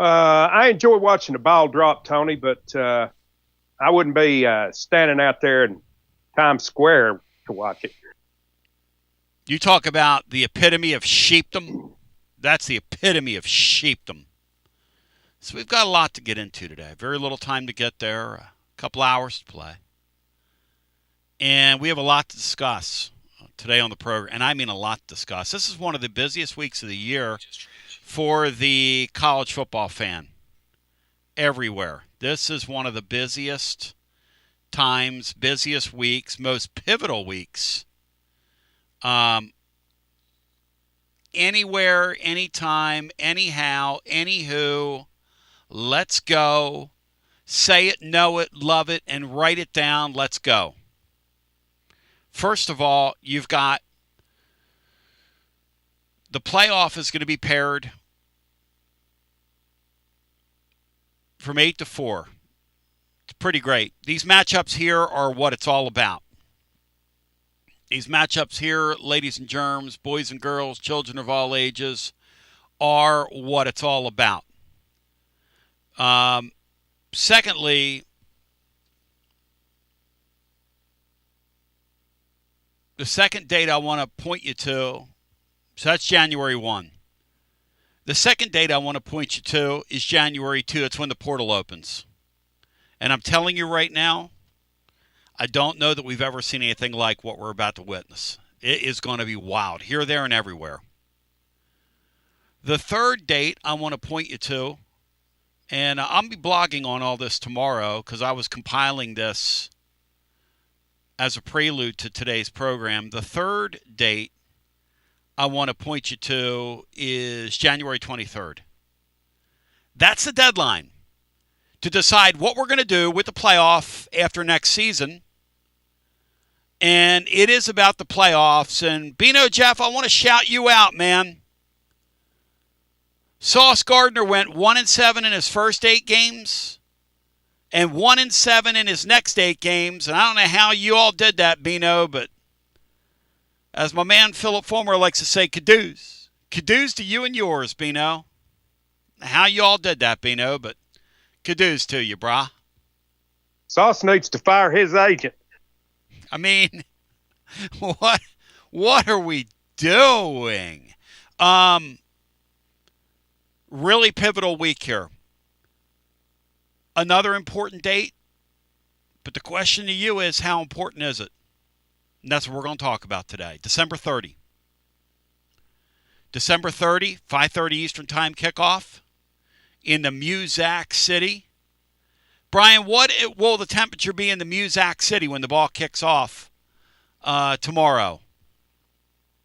I enjoy watching the ball drop, Tony, but I wouldn't be standing out there in Times Square to watch it. You talk about the epitome of sheepdom. That's the epitome of sheepdom. So we've got a lot to get into today. Very little time to get there, a couple hours to play. And we have a lot to discuss today on the program. And I mean a lot to discuss. This is one of the busiest weeks of the year for the college football fan everywhere. This is one of the busiest times, busiest weeks, most pivotal weeks. Anywhere, anytime, anyhow, anywho, let's go. Say it, know it, love it, and write it down. Let's go. First of all, you've got the playoff is going to be paired from 8 to 4. It's pretty great. These matchups here are what it's all about. These matchups here, ladies and germs, boys and girls, children of all ages, are what it's all about. Secondly, the second date I want to point you to, so that's January 1. The second date I want to point you to is January 2. It's when the portal opens. And I'm telling you right now, I don't know that we've ever seen anything like what we're about to witness. It is going to be wild, here, there, and everywhere. The third date I want to point you to, and I'll be blogging on all this tomorrow because I was compiling this as a prelude to today's program. The third date I want to point you to is January 23rd. That's the deadline to decide what we're going to do with the playoff after next season. And it is about the playoffs. And Bino, Jeff, I want to shout you out, man. Sauce Gardner went 1-7 in his first 8 games and 1-7 in his next 8 games. And I don't know how you all did that, Bino, but as my man Philip Fulmer likes to say, cadoos. Cadoos to you and yours, Bino. How you all did that, Bino, but cadoos to you, brah. Sauce needs to fire his agent. I mean, what are we doing? Really pivotal week here. Another important date, but the question to you is, how important is it? And that's what we're going to talk about today. December 30. December 30, 5:30 Eastern Time kickoff in the Muzak City. Brian, what will the temperature be in the Muzak City when the ball kicks off tomorrow?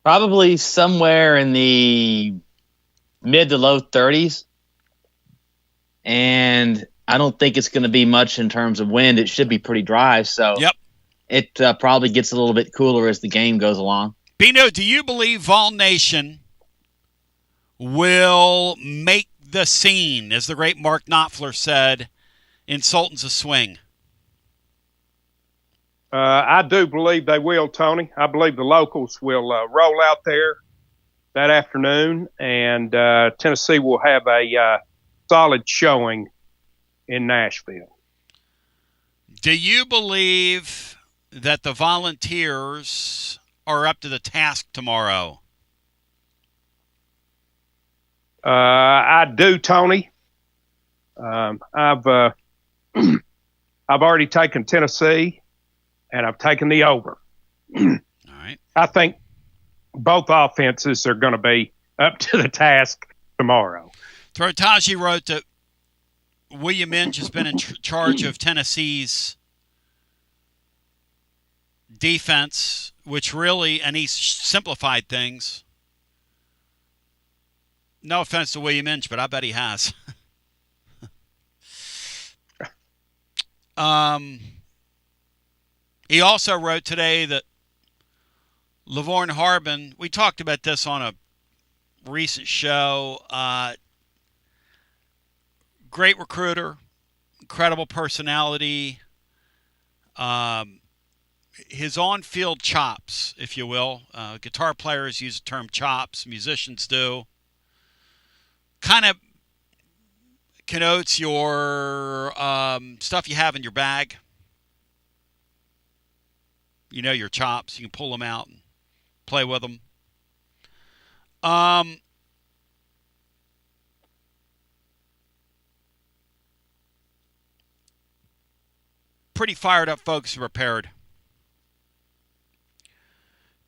Probably somewhere in the mid to low 30s. And I don't think it's going to be much in terms of wind. It should be pretty dry. So yep. It probably gets a little bit cooler as the game goes along. Bino, do you believe Vol Nation will make the scene, as the great Mark Knopfler said in Sultans of Swing? I do believe they will, Tony. I believe the locals will roll out there that afternoon, and Tennessee will have a solid showing in Nashville. Do you believe that the Volunteers are up to the task tomorrow? I do, Tony. I've already taken Tennessee, and I've taken the over. All right. I think both offenses are going to be up to the task tomorrow. Throtaji wrote that William Inge has been in charge of Tennessee's defense, which really, and he's simplified things. No offense to William Inge, but I bet he has. He also wrote today that Lavorne Harbin, we talked about this on a recent show, great recruiter, incredible personality, his on-field chops, if you will. Guitar players use the term chops, musicians do. Kind of connotes your stuff you have in your bag. You know, your chops. You can pull them out and play with them. Pretty fired up folks are prepared.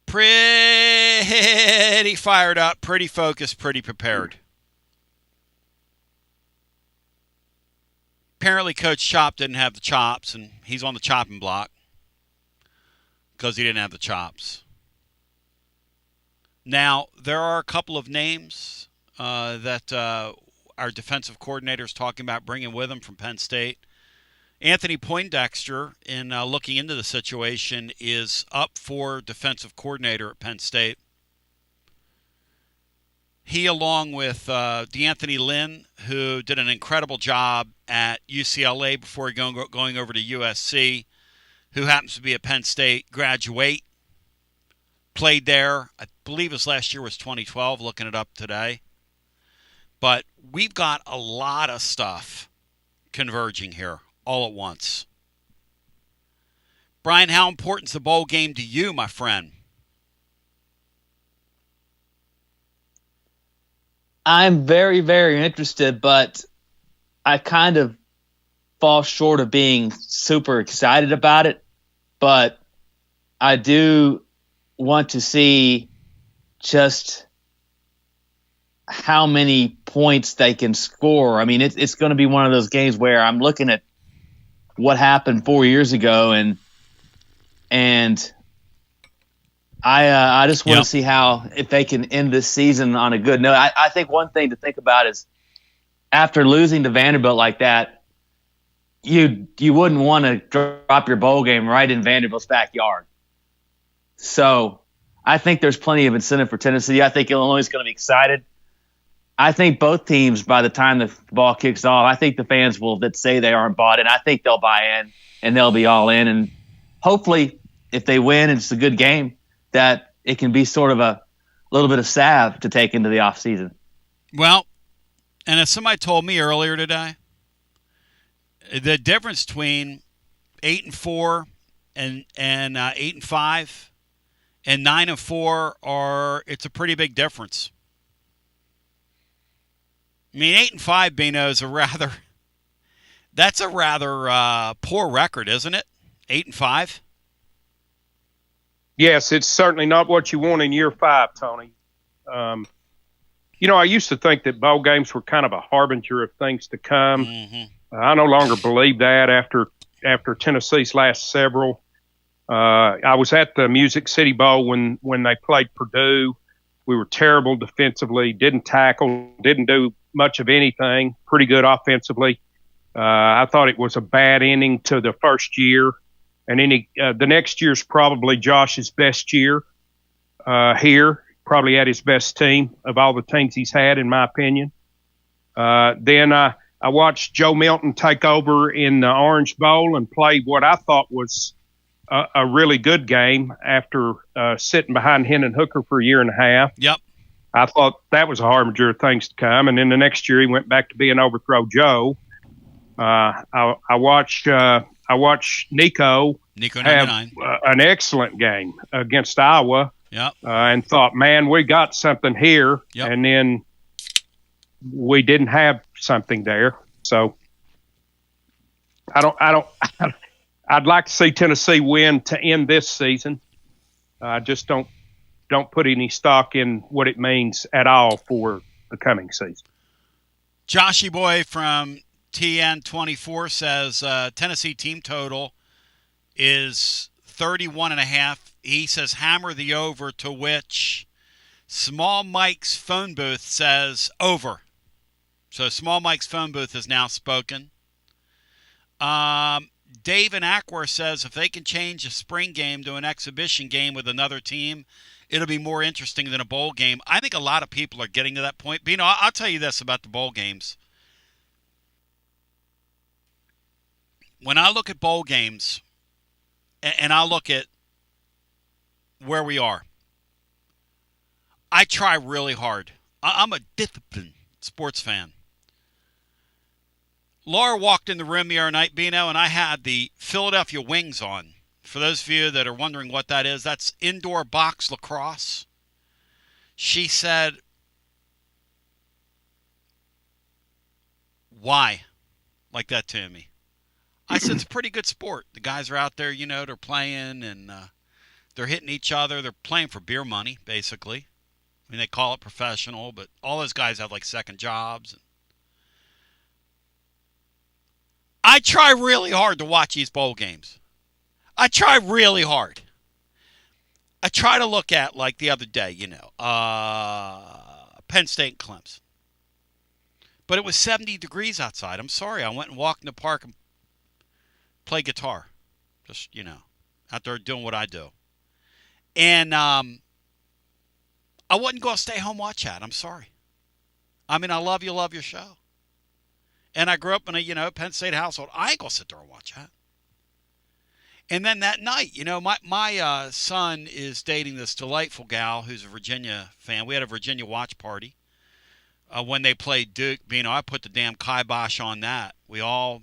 Pretty fired up, pretty focused, pretty prepared. Apparently, Coach Chop didn't have the chops, and he's on the chopping block because he didn't have the chops. Now, there are a couple of names that our defensive coordinator is talking about bringing with him from Penn State. Anthony Poindexter, in looking into the situation, is up for defensive coordinator at Penn State. He, along with DeAnthony Lynn, who did an incredible job at UCLA before going over to USC, who happens to be a Penn State graduate, played there. I believe his last year was 2012, looking it up today. But we've got a lot of stuff converging here all at once. Brian, how important is the bowl game to you, my friend? I'm very, very interested, but I kind of fall short of being super excited about it. But I do want to see just how many points they can score. I mean, it's going to be one of those games where I'm looking at what happened 4 years ago, and I just want to see if they can end this season on a good note. I think one thing to think about is after losing to Vanderbilt like that, you wouldn't want to drop your bowl game right in Vanderbilt's backyard. So I think there's plenty of incentive for Tennessee. I think Illinois is going to be excited. I think both teams, by the time the ball kicks off, I think the fans that say they aren't bought in, I think they'll buy in and they'll be all in. And hopefully, if they win and it's a good game, that it can be sort of a little bit of salve to take into the offseason. Well, and as somebody told me earlier today, the difference between 8-4 and 8-5 and 9-4 it's a pretty big difference. I mean, 8-5, Bino, is a rather poor record, isn't it? 8-5. Yes, it's certainly not what you want in year 5, Tony. I used to think that bowl games were kind of a harbinger of things to come. Mm-hmm. I no longer believe that after Tennessee's last several. I was at the Music City Bowl when they played Purdue. We were terrible defensively, didn't tackle, didn't do much of anything, pretty good offensively. I thought it was a bad ending to the first year. And the next year's probably Josh's best year here, probably at his best team of all the teams he's had, in my opinion. Then I watched Joe Milton take over in the Orange Bowl and play what I thought was a really good game after sitting behind Hendon Hooker for a year and a half. Yep. I thought that was a harbinger of things to come. And then the next year he went back to being Overthrow Joe. I watched Nico have an excellent game against Iowa. Yep. And thought, man, we got something here. Yep. And then we didn't have something there. So I'd like to see Tennessee win to end this season. I just don't put any stock in what it means at all for the coming season. Joshy Boy from TN24 says Tennessee team total is 31.5. He says hammer the over, to which Small Mike's phone booth says over. So Small Mike's phone booth has now spoken. Dave in Aqua says if they can change a spring game to an exhibition game with another team, it'll be more interesting than a bowl game. I think a lot of people are getting to that point. But, I'll tell you this about the bowl games. When I look at bowl games, and I look at where we are, I try really hard. I'm a disciplined sports fan. Laura walked in the room the other night, Bino, and I had the Philadelphia Wings on. For those of you that are wondering what that is, that's indoor box lacrosse. She said, "Why?" like that to me. I said, it's a pretty good sport. The guys are out there, they're playing, and they're hitting each other. They're playing for beer money, basically. I mean, they call it professional, but all those guys have, like, second jobs. I try really hard to watch these bowl games. I try really hard. I try to look at, like the other day, Penn State and Clemson. But it was 70 degrees outside. I'm sorry. I went and walked in the park and played guitar. Just, out there doing what I do. And I wasn't going to stay home watch that. I'm sorry. I mean, I love your show. And I grew up in a, Penn State household. I ain't going to sit there and watch that. And then that night, my son is dating this delightful gal who's a Virginia fan. We had a Virginia watch party when they played Duke. I put the damn kibosh on that. We all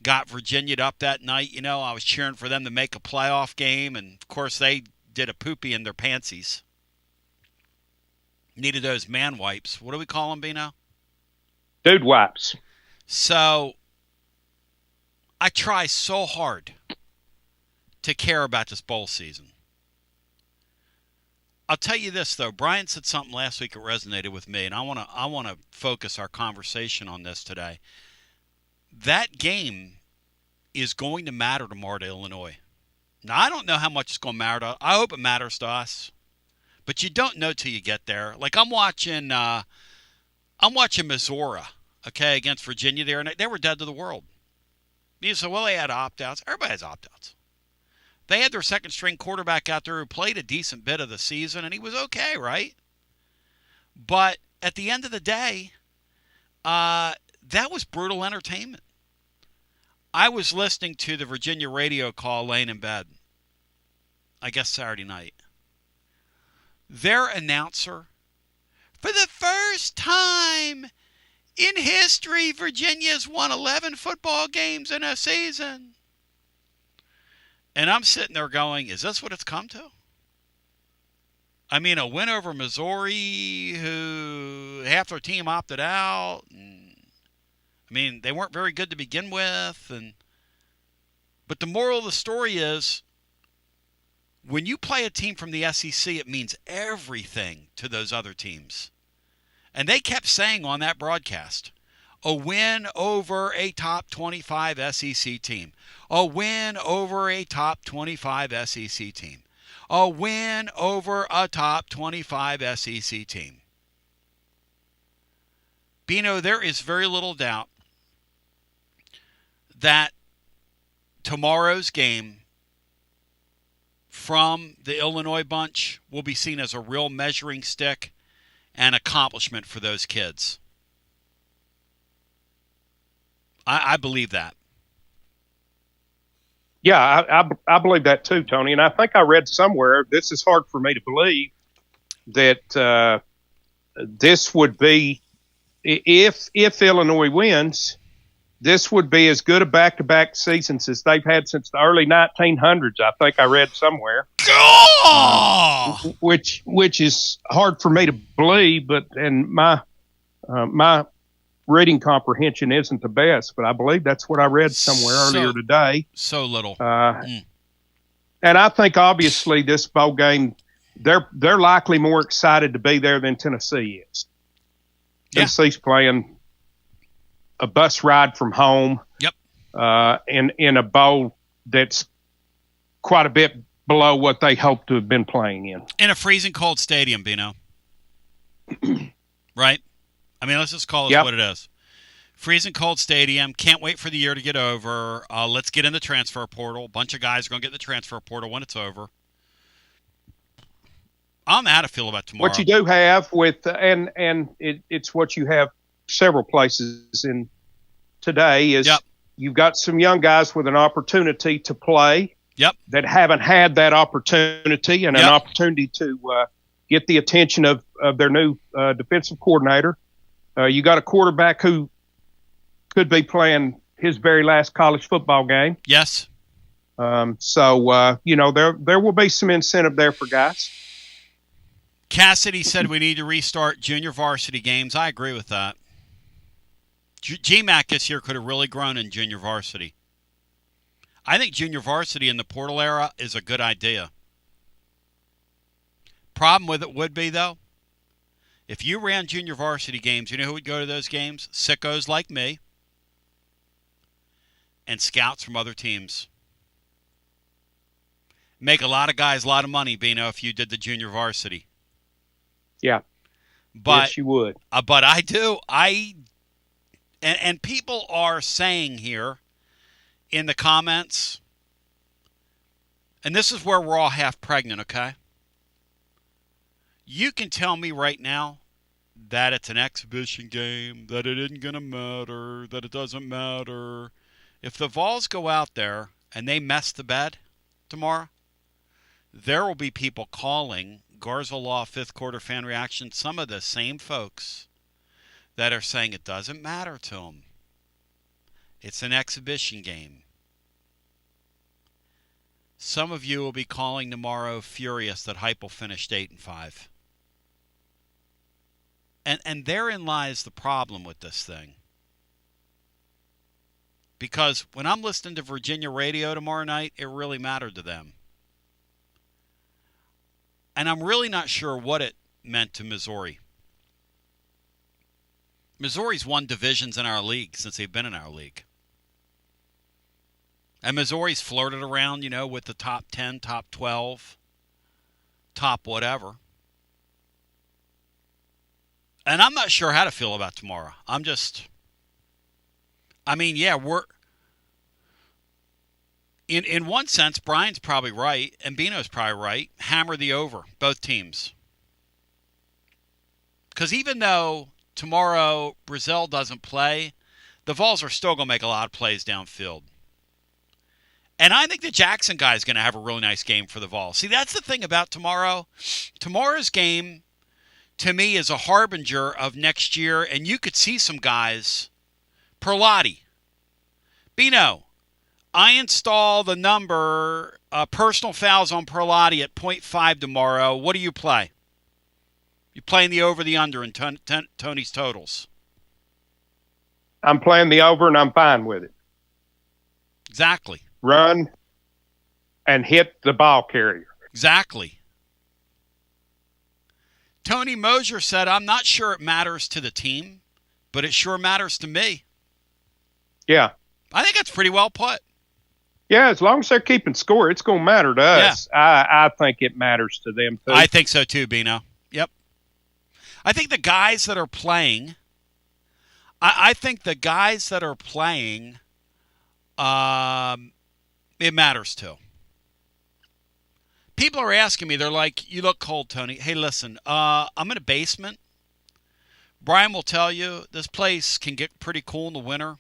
got Virginia'd up that night. I was cheering for them to make a playoff game. And, of course, they did a poopy in their pantsies. Needed those man wipes. What do we call them, Bino? Dude wipes. So I try so hard to care about this bowl season. I'll tell you this, though. Brian said something last week that resonated with me, and I want to focus our conversation on this today. That game is going to matter tomorrow to Illinois. Now, I don't know how much it's going to matter to us. I hope it matters to us. But you don't know till you get there. Like, I'm watching Missouri, okay, against Virginia there, and they were dead to the world. You say, well, they had opt-outs. Everybody has opt-outs. They had their second-string quarterback out there who played a decent bit of the season, and he was okay, right? But at the end of the day, that was brutal entertainment. I was listening to the Virginia radio call laying in bed, I guess Saturday night. Their announcer, for the first time in history, Virginia's won 11 football games in a season. And I'm sitting there going, is this what it's come to? I mean, a win over Missouri, who half their team opted out. And, I mean, they weren't very good to begin with. But the moral of the story is, when you play a team from the SEC, it means everything to those other teams. And they kept saying on that broadcast, a win over a top 25 SEC team. A win over a top 25 SEC team. A win over a top 25 SEC team. Bino, there is very little doubt that tomorrow's game from the Illinois bunch will be seen as a real measuring stick and accomplishment for those kids. I believe that. Yeah, I believe that too, Tony. And I think I read somewhere, this is hard for me to believe, that this would be, if Illinois wins, this would be as good a back-to-back seasons as they've had since the early 1900s. I think I read somewhere, which is hard for me to believe. And my reading comprehension isn't the best, but I believe that's what I read somewhere earlier today. So little. And I think obviously this bowl game, they're likely more excited to be there than Tennessee is. Yeah. Tennessee's playing a bus ride from home. Yep. In a bowl that's quite a bit below what they hope to have been playing in. In a freezing cold stadium, Bino. Right? I mean, let's just call it what it is. Freezing cold stadium. Can't wait for the year to get over. Let's get in the transfer portal. A bunch of guys are going to get in the transfer portal when it's over. I don't know how to feel about tomorrow. What you do have with, and it's what you have several places in today, is you've got some young guys with an opportunity to play that haven't had that opportunity, and an opportunity to get the attention of their new defensive coordinator. You got a quarterback who could be playing his very last college football game. Yes. So there will be some incentive there for guys. Cassidy said we need to restart junior varsity games. I agree with that. GMAC this year could have really grown in junior varsity. I think junior varsity in the portal era is a good idea. Problem with it would be, though, if you ran junior varsity games, you know who would go to those games? Sickos like me and scouts from other teams. Make a lot of guys a lot of money, Bino, if you did the junior varsity. Yeah. But, yes, you would. But I do. And people are saying here in the comments, and this is where we're all half pregnant, okay? You can tell me right now that it's an exhibition game, that it isn't going to matter, that it doesn't matter. If the Vols go out there and they mess the bed tomorrow, there will be people calling Garza Law fifth quarter fan reaction, some of the same folks that are saying it doesn't matter to them. It's an exhibition game. Some of you will be calling tomorrow furious that Heupel finished 8-5. And therein lies the problem with this thing. Because when I'm listening to Virginia radio tomorrow night, it really mattered to them. And I'm really not sure what it meant to Missouri. Missouri's won divisions in our league since they've been in our league. And Missouri's flirted around, with the top 10, top 12, top whatever. And I'm not sure how to feel about tomorrow. We're... In one sense, Brian's probably right, and Bino's probably right. Hammer the over, both teams. Because even though tomorrow Brazil doesn't play, the Vols are still going to make a lot of plays downfield. And I think the Jackson guy is going to have a really nice game for the Vols. See, that's the thing about tomorrow. Tomorrow's game, to me, is a harbinger of next year, and you could see some guys. Perlotti. Bino, I install the number personal fouls on Perlotti at 0.5 tomorrow. What do you play? You playing the over, the under in Tony's totals? I'm playing the over, and I'm fine with it. Exactly. Run and hit the ball carrier. Exactly. Tony Mosier said, I'm not sure it matters to the team, but it sure matters to me. Yeah. I think that's pretty well put. Yeah, as long as they're keeping score, it's going to matter to us. Yeah. I think it matters to them, too. I think so, too, Bino. Yep. I think the guys that are playing, it matters, too. People are asking me, they're like, you look cold, Tony. Hey, listen, I'm in a basement. Brian will tell you, this place can get pretty cool in the winter.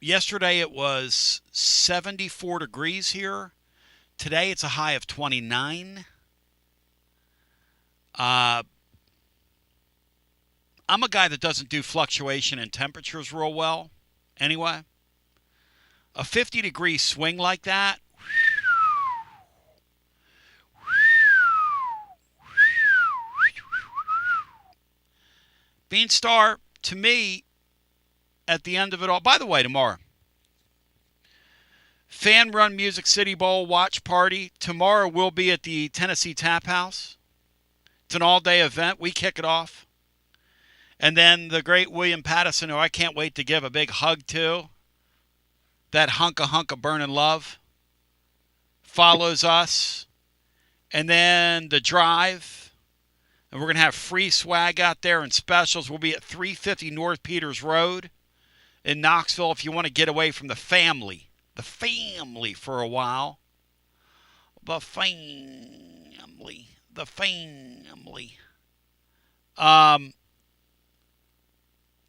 Yesterday it was 74 degrees here. Today it's a high of 29. I'm a guy that doesn't do fluctuation in temperatures real well. Anyway, a 50-degree swing like that, Beanstar, to me, at the end of it all, by the way, tomorrow, Fan Run Music City Bowl watch party. Tomorrow we'll be at the Tennessee Tap House. It's an all-day event. We kick it off. And then the great William Pattison, who I can't wait to give a big hug to, that hunk of burning love, follows us. And then the drive. And we're going to have free swag out there and specials. We'll be at 350 North Peters Road in Knoxville if you want to get away from the family for a while. The family.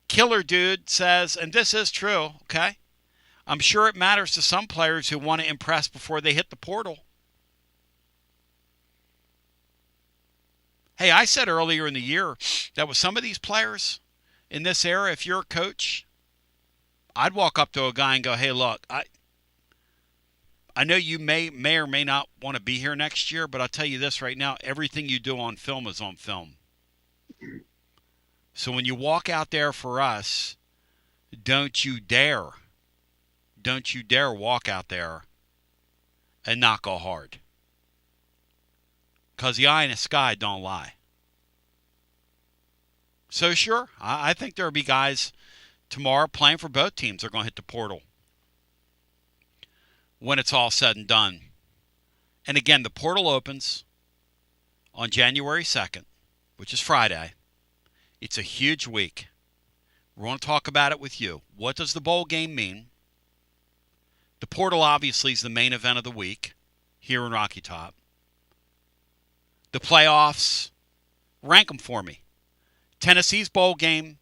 Killer Dude says, and this is true, okay? I'm sure it matters to some players who want to impress before they hit the portal. Hey, I said earlier in the year that with some of these players, in this era, if you're a coach, I'd walk up to a guy and go, hey, look, I know you may or may not want to be here next year, but I'll tell you this right now, everything you do on film is on film. So when you walk out there for us, don't you dare walk out there and not go hard. Because the eye in the sky don't lie. So sure, I think there'll be guys tomorrow playing for both teams. They're going to hit the portal when it's all said and done. And again, the portal opens on January 2nd, which is Friday. It's a huge week. We want to talk about it with you. What does the bowl game mean? The portal obviously is the main event of the week here in Rocky Top. The playoffs, rank them for me. Tennessee's bowl game,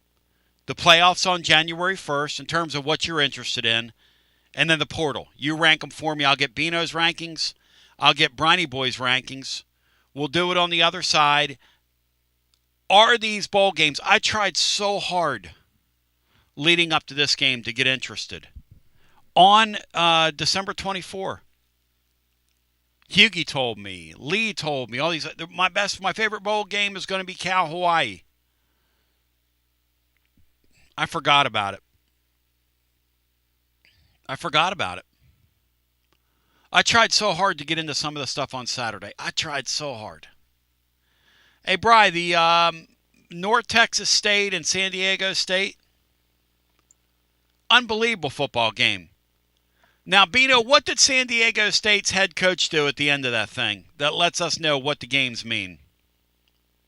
the playoffs on January 1st in terms of what you're interested in, and then the portal. You rank them for me. I'll get Bino's rankings. I'll get Briny Boy's rankings. We'll do it on the other side. Are these bowl games? I tried so hard leading up to this game to get interested. On December 24, Hughie told me, Lee told me, all these. My favorite bowl game is going to be Cal Hawaii. I forgot about it. I tried so hard to get into some of the stuff on Saturday. I tried so hard. Hey, Bri, the North Texas State and San Diego State, unbelievable football game. Now, Bino, what did San Diego State's head coach do at the end of that thing that lets us know what the games mean?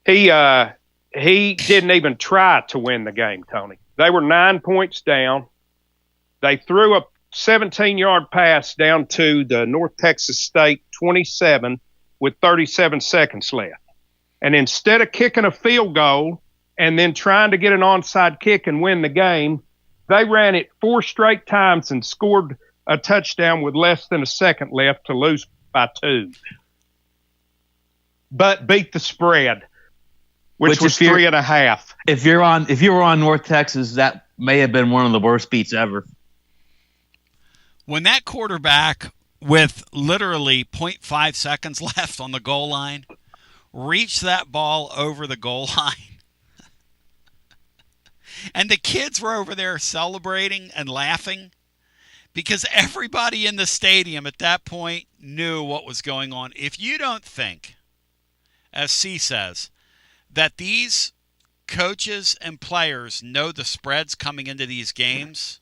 He didn't even try to win the game, Tony. They were 9 points down. They threw a 17-yard pass down to the North Texas State 27 with 37 seconds left. And instead of kicking a field goal and then trying to get an onside kick and win the game, they ran it 4 straight times and scored a touchdown with less than a second left to lose by 2. But beat the spread, which was 3.5. If you were on North Texas, that may have been one of the worst beats ever. When that quarterback, with literally 0.5 seconds left on the goal line, reached that ball over the goal line, and the kids were over there celebrating and laughing because everybody in the stadium at that point knew what was going on. If you don't think, as C says, that these coaches and players know the spreads coming into these games,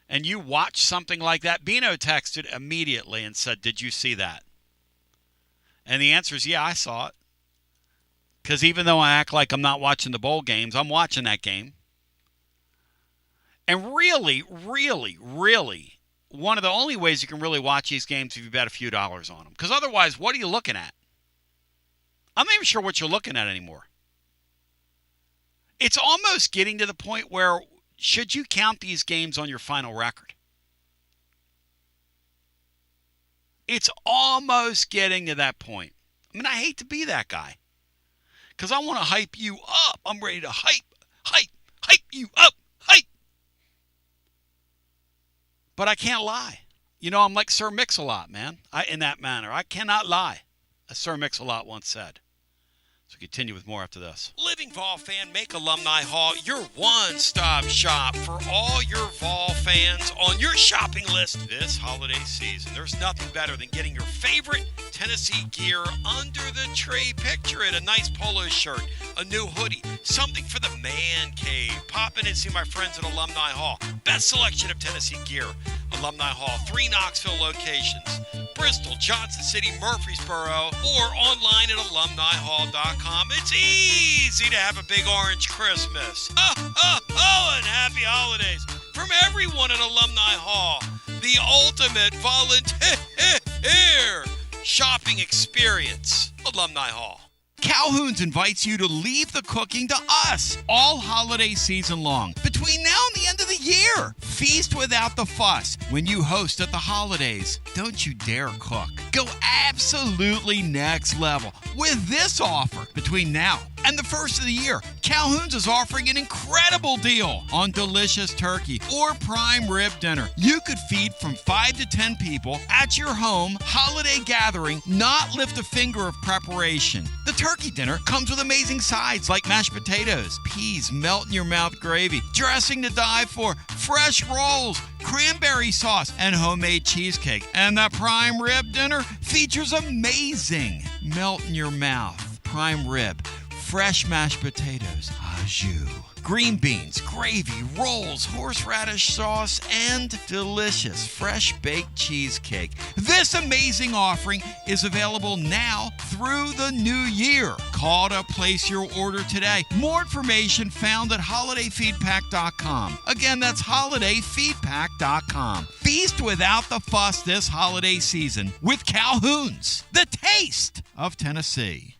and you watch something like that, Bino texted immediately and said, did you see that? And the answer is, yeah, I saw it. Because even though I act like I'm not watching the bowl games, I'm watching that game. And really, really, really, one of the only ways you can really watch these games is if you bet a few dollars on them. Because otherwise, what are you looking at? I'm not even sure what you're looking at anymore. It's almost getting to the point where should you count these games on your final record? It's almost getting to that point. I mean, I hate to be that guy because I want to hype you up. I'm ready to hype you up, hype. But I can't lie. You know, I'm like Sir Mix-a-Lot, man, in that manner. I cannot lie, as Sir Mix-a-Lot once said. So continue with more after this. Living Vol fan, make Alumni Hall your one-stop shop for all your Vol fans on your shopping list this holiday season. There's nothing better than getting your favorite Tennessee gear under the tree. Picture it, a nice polo shirt, a new hoodie, something for the man cave. Pop in and see my friends at Alumni Hall. Best selection of Tennessee gear. Alumni Hall, 3 Knoxville locations. Bristol, Johnson City, Murfreesboro, or online at alumnihall.com. It's easy to have a big orange Christmas. And happy holidays from everyone at Alumni Hall. The ultimate volunteer shopping experience. Alumni Hall. Calhoun's invites you to leave the cooking to us all holiday season long. Between now and the end of the year, feast without the fuss. When you host at the holidays, don't you dare cook. Go absolutely next level with this offer between now And the first of the year, Calhoun's is offering an incredible deal on delicious turkey or prime rib dinner. You could feed from 5 to 10 people at your home holiday gathering, not lift a finger of preparation. The turkey dinner comes with amazing sides like mashed potatoes, peas, melt-in-your-mouth gravy, dressing to die for, fresh rolls, cranberry sauce, and homemade cheesecake. And the prime rib dinner features amazing melt-in-your-mouth prime rib, fresh mashed potatoes, au jus, green beans, gravy, rolls, horseradish sauce, and delicious fresh baked cheesecake. This amazing offering is available now through the new year. Call to place your order today. More information found at holidayfeedpack.com. Again, that's holidayfeedpack.com. Feast without the fuss this holiday season with Calhoun's, the taste of Tennessee.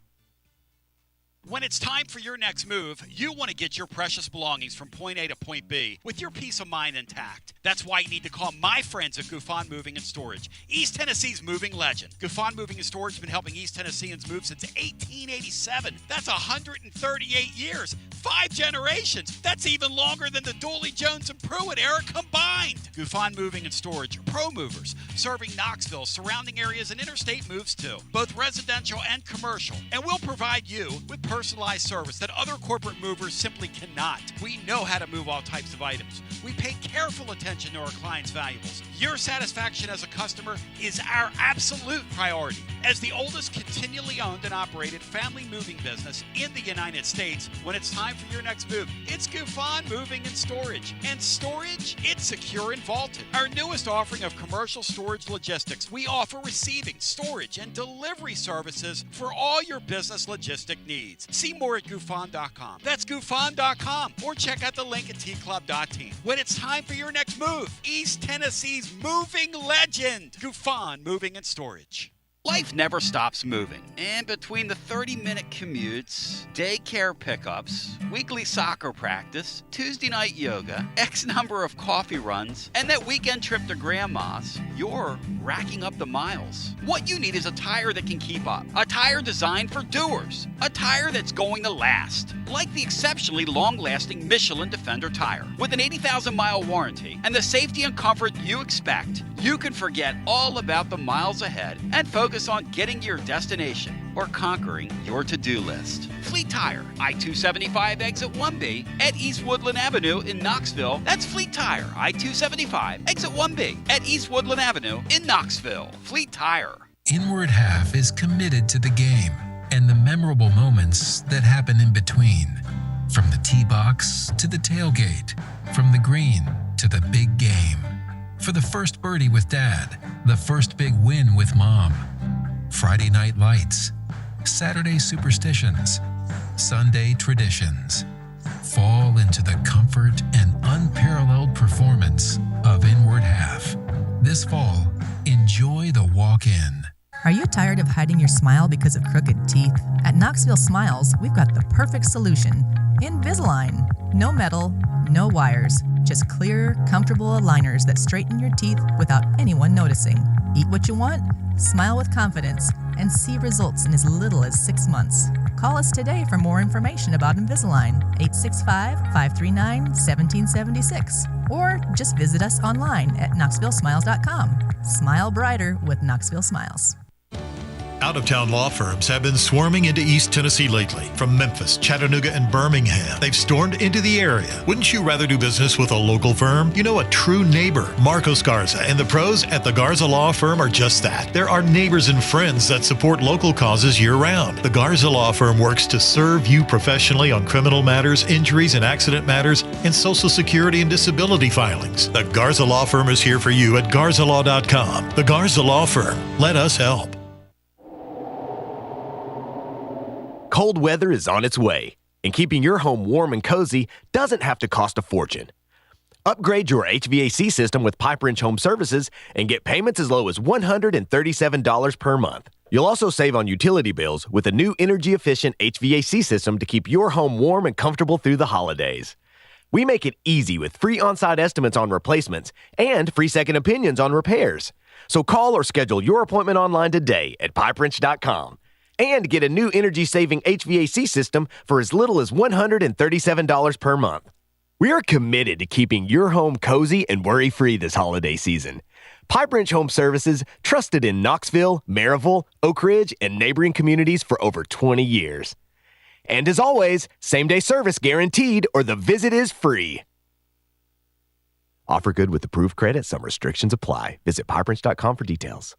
When it's time for your next move, you want to get your precious belongings from point A to point B with your peace of mind intact. That's why you need to call my friends at Gouffon Moving and Storage, East Tennessee's moving legend. Gouffon Moving and Storage has been helping East Tennesseans move since 1887. That's 138 years, 5 generations. That's even longer than the Dooley, Jones, and Pruitt era combined. Gouffon Moving and Storage are pro movers, serving Knoxville, surrounding areas, and interstate moves too, both residential and commercial. And we'll provide you with personalized service that other corporate movers simply cannot. We know how to move all types of items. We pay careful attention to our clients' valuables. Your satisfaction as a customer is our absolute priority. As the oldest continually owned and operated family moving business in the United States, when it's time for your next move, it's Gouffon Moving and Storage. And storage, it's secure and vaulted. Our newest offering of commercial storage logistics, we offer receiving, storage, and delivery services for all your business logistic needs. See more at Gouffon.com. That's Gouffon.com. Or check out the link at tclub.team. When it's time for your next move, East Tennessee's moving legend, Gouffon Moving and Storage. Life never stops moving, and between the 30-minute commutes, daycare pickups, weekly soccer practice, Tuesday night yoga, X number of coffee runs, and that weekend trip to Grandma's, you're racking up the miles. What you need is a tire that can keep up, a tire designed for doers, a tire that's going to last, like the exceptionally long-lasting Michelin Defender tire. With an 80,000-mile warranty and the safety and comfort you expect, you can forget all about the miles ahead and focus on getting to your destination or conquering your to-do list. Fleet Tire, I-275 exit 1B at East Woodland Avenue in Knoxville. That's Fleet Tire, I-275 exit 1B at East Woodland Avenue in Knoxville. Fleet Tire. Inward Half is committed to the game and the memorable moments that happen in between. From the tee box to the tailgate, from the green to the big game. For the first birdie with Dad, the first big win with Mom. Friday night lights, Saturday superstitions, Sunday traditions. Fall into the comfort and unparalleled performance of Inward Half. This fall, enjoy the walk-in. Are you tired of hiding your smile because of crooked teeth? At Knoxville Smiles, we've got the perfect solution. Invisalign. No metal, no wires, just clear, comfortable aligners that straighten your teeth without anyone noticing. Eat what you want, smile with confidence, and see results in as little as 6 months. Call us today for more information about Invisalign, 865-539-1776. Or just visit us online at knoxvillesmiles.com. Smile brighter with Knoxville Smiles. Out-of-town law firms have been swarming into East Tennessee lately. From Memphis, Chattanooga, and Birmingham, they've stormed into the area. Wouldn't you rather do business with a local firm? You know, a true neighbor. Marcos Garza and the pros at the Garza Law Firm are just that. There are neighbors and friends that support local causes year-round. The Garza Law Firm works to serve you professionally on criminal matters, injuries and accident matters, and Social Security and disability filings. The Garza Law Firm is here for you at garzalaw.com. The Garza Law Firm. Let us help. Cold weather is on its way, and keeping your home warm and cozy doesn't have to cost a fortune. Upgrade your HVAC system with Pipe Wrench Home Services and get payments as low as $137 per month. You'll also save on utility bills with a new energy-efficient HVAC system to keep your home warm and comfortable through the holidays. We make it easy with free on-site estimates on replacements and free second opinions on repairs. So call or schedule your appointment online today at pipewrench.com. and get a new energy-saving HVAC system for as little as $137 per month. We are committed to keeping your home cozy and worry-free this holiday season. Pipe Wrench Home Services, trusted in Knoxville, Maryville, Oak Ridge, and neighboring communities for over 20 years. And as always, same-day service guaranteed or the visit is free. Offer good with approved credit. Some restrictions apply. Visit pipewrench.com for details.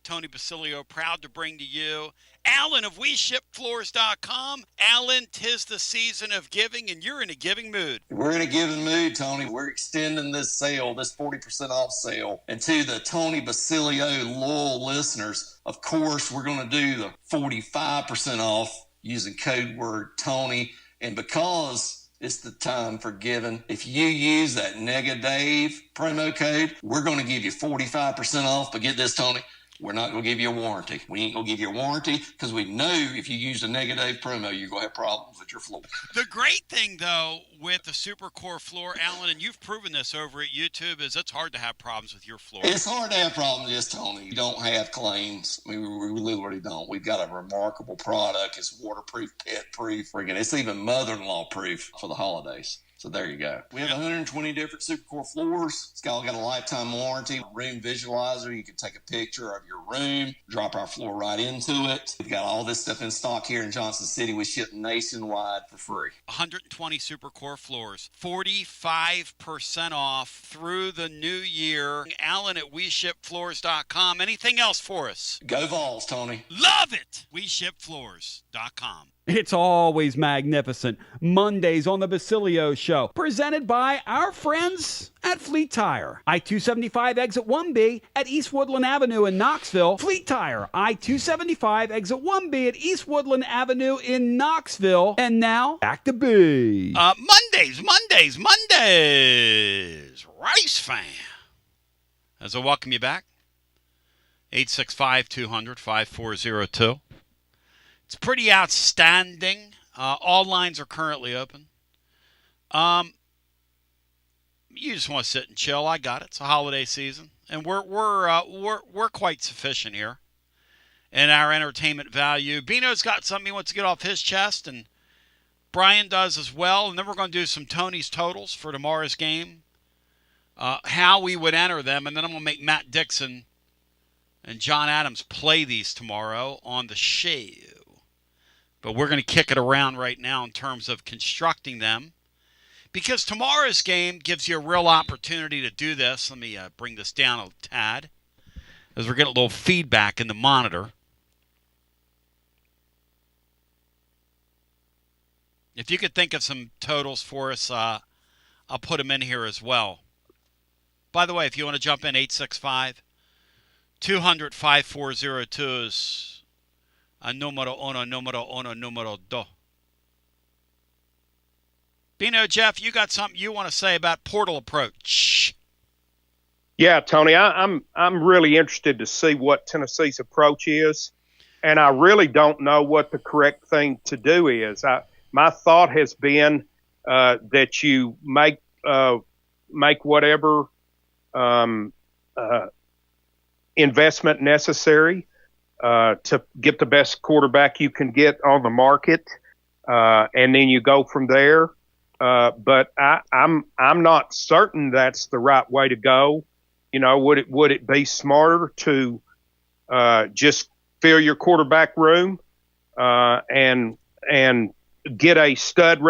Tony Basilio, proud to bring to you Alan of WeShipFloors.com. Alan, 'tis the season of giving, and you're in a giving mood. We're in a giving mood, Tony. We're extending this sale, this 40% off sale. And to the Tony Basilio loyal listeners, of course, we're going to do the 45% off using code word Tony. And because it's the time for giving, if you use that Dave promo code, we're going to give you 45% off. But get this, Tony. We're not going to give you a warranty. We ain't going to give you a warranty because we know if you use a negative promo, you're going to have problems with your floor. The great thing, though, with the Supercore floor, Alan, and you've proven this over at YouTube, is it's hard to have problems with your floor. It's hard to have problems, yes, Tony. You don't have claims. I mean, we literally don't. We've got a remarkable product. It's waterproof, pet-proof. It's even mother-in-law proof for the holidays. So there you go. We have 120 different Supercore floors. It's got a lifetime warranty. Room visualizer. You can take a picture of your room, drop our floor right into it. We've got all this stuff in stock here in Johnson City. We ship nationwide for free. 120 Supercore floors, 45% off through the new year. Alan at WeShipFloors.com. Anything else for us? Go Vols, Tony. Love it! WeShipFloors.com. It's always magnificent. Mondays on the Basilio Show, presented by our friends at Fleet Tire. I-275 exit 1B at East Woodland Avenue in Knoxville. Fleet Tire, I-275 exit 1B at East Woodland Avenue in Knoxville. And now, back to B. Mondays. Rice fan. As I welcome you back, 865-200-5402. It's pretty outstanding. All lines are currently open. You just want to sit and chill. I got it. It's a holiday season, and we're quite sufficient here in our entertainment value. Bino's got something he wants to get off his chest, and Brian does as well. And then we're going to do some Tony's totals for tomorrow's game, how we would enter them, and then I'm going to make Matt Dixon and John Adams play these tomorrow on the show. But we're going to kick it around right now in terms of constructing them, because tomorrow's game gives you a real opportunity to do this. Let me bring this down a tad as we're getting a little feedback in the monitor. If you could think of some totals for us, I'll put them in here as well. By the way, if you want to jump in, 865-200-5402 is numero dos. Bino, Jeff, you got something you want to say about portal approach? Yeah, Tony, I'm really interested to see what Tennessee's approach is, and I really don't know what the correct thing to do is. My thought has been that you make whatever investment necessary to get the best quarterback you can get on the market, and then you go from there. But I'm not certain that's the right way to go. Would it be smarter to just fill your quarterback room and get a stud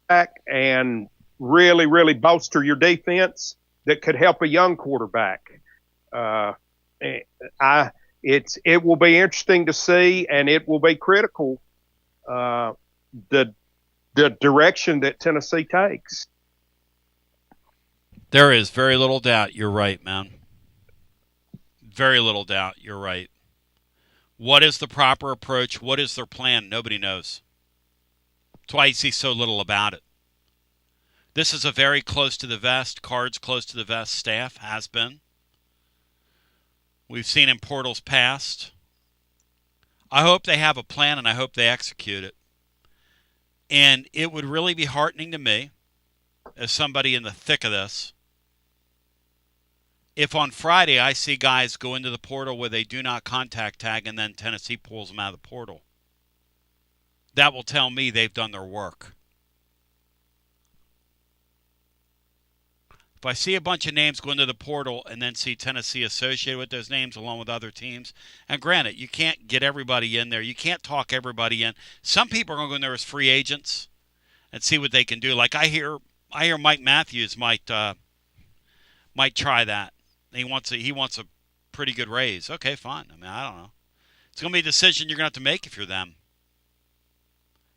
back and really, really bolster your defense that could help a young quarterback? It will be interesting to see, and it will be critical the direction that Tennessee takes. There is very little doubt you're right, man. Very little doubt you're right. What is the proper approach? What is their plan? Nobody knows. That's why you see so little about it. This is a very close to the vest, cards close to the vest staff, has been. We've seen in portals past. I hope they have a plan, and I hope they execute it. And it would really be heartening to me, as somebody in the thick of this, if on Friday I see guys go into the portal where they do not contact tag and then Tennessee pulls them out of the portal, that will tell me they've done their work. If I see a bunch of names go into the portal and then see Tennessee associated with those names along with other teams, and granted, you can't get everybody in there. You can't talk everybody in. Some people are going to go in there as free agents and see what they can do. Like I hear Mike Matthews might try that. He wants a pretty good raise. Okay, fine. I mean, I don't know. It's going to be a decision you're going to have to make if you're them.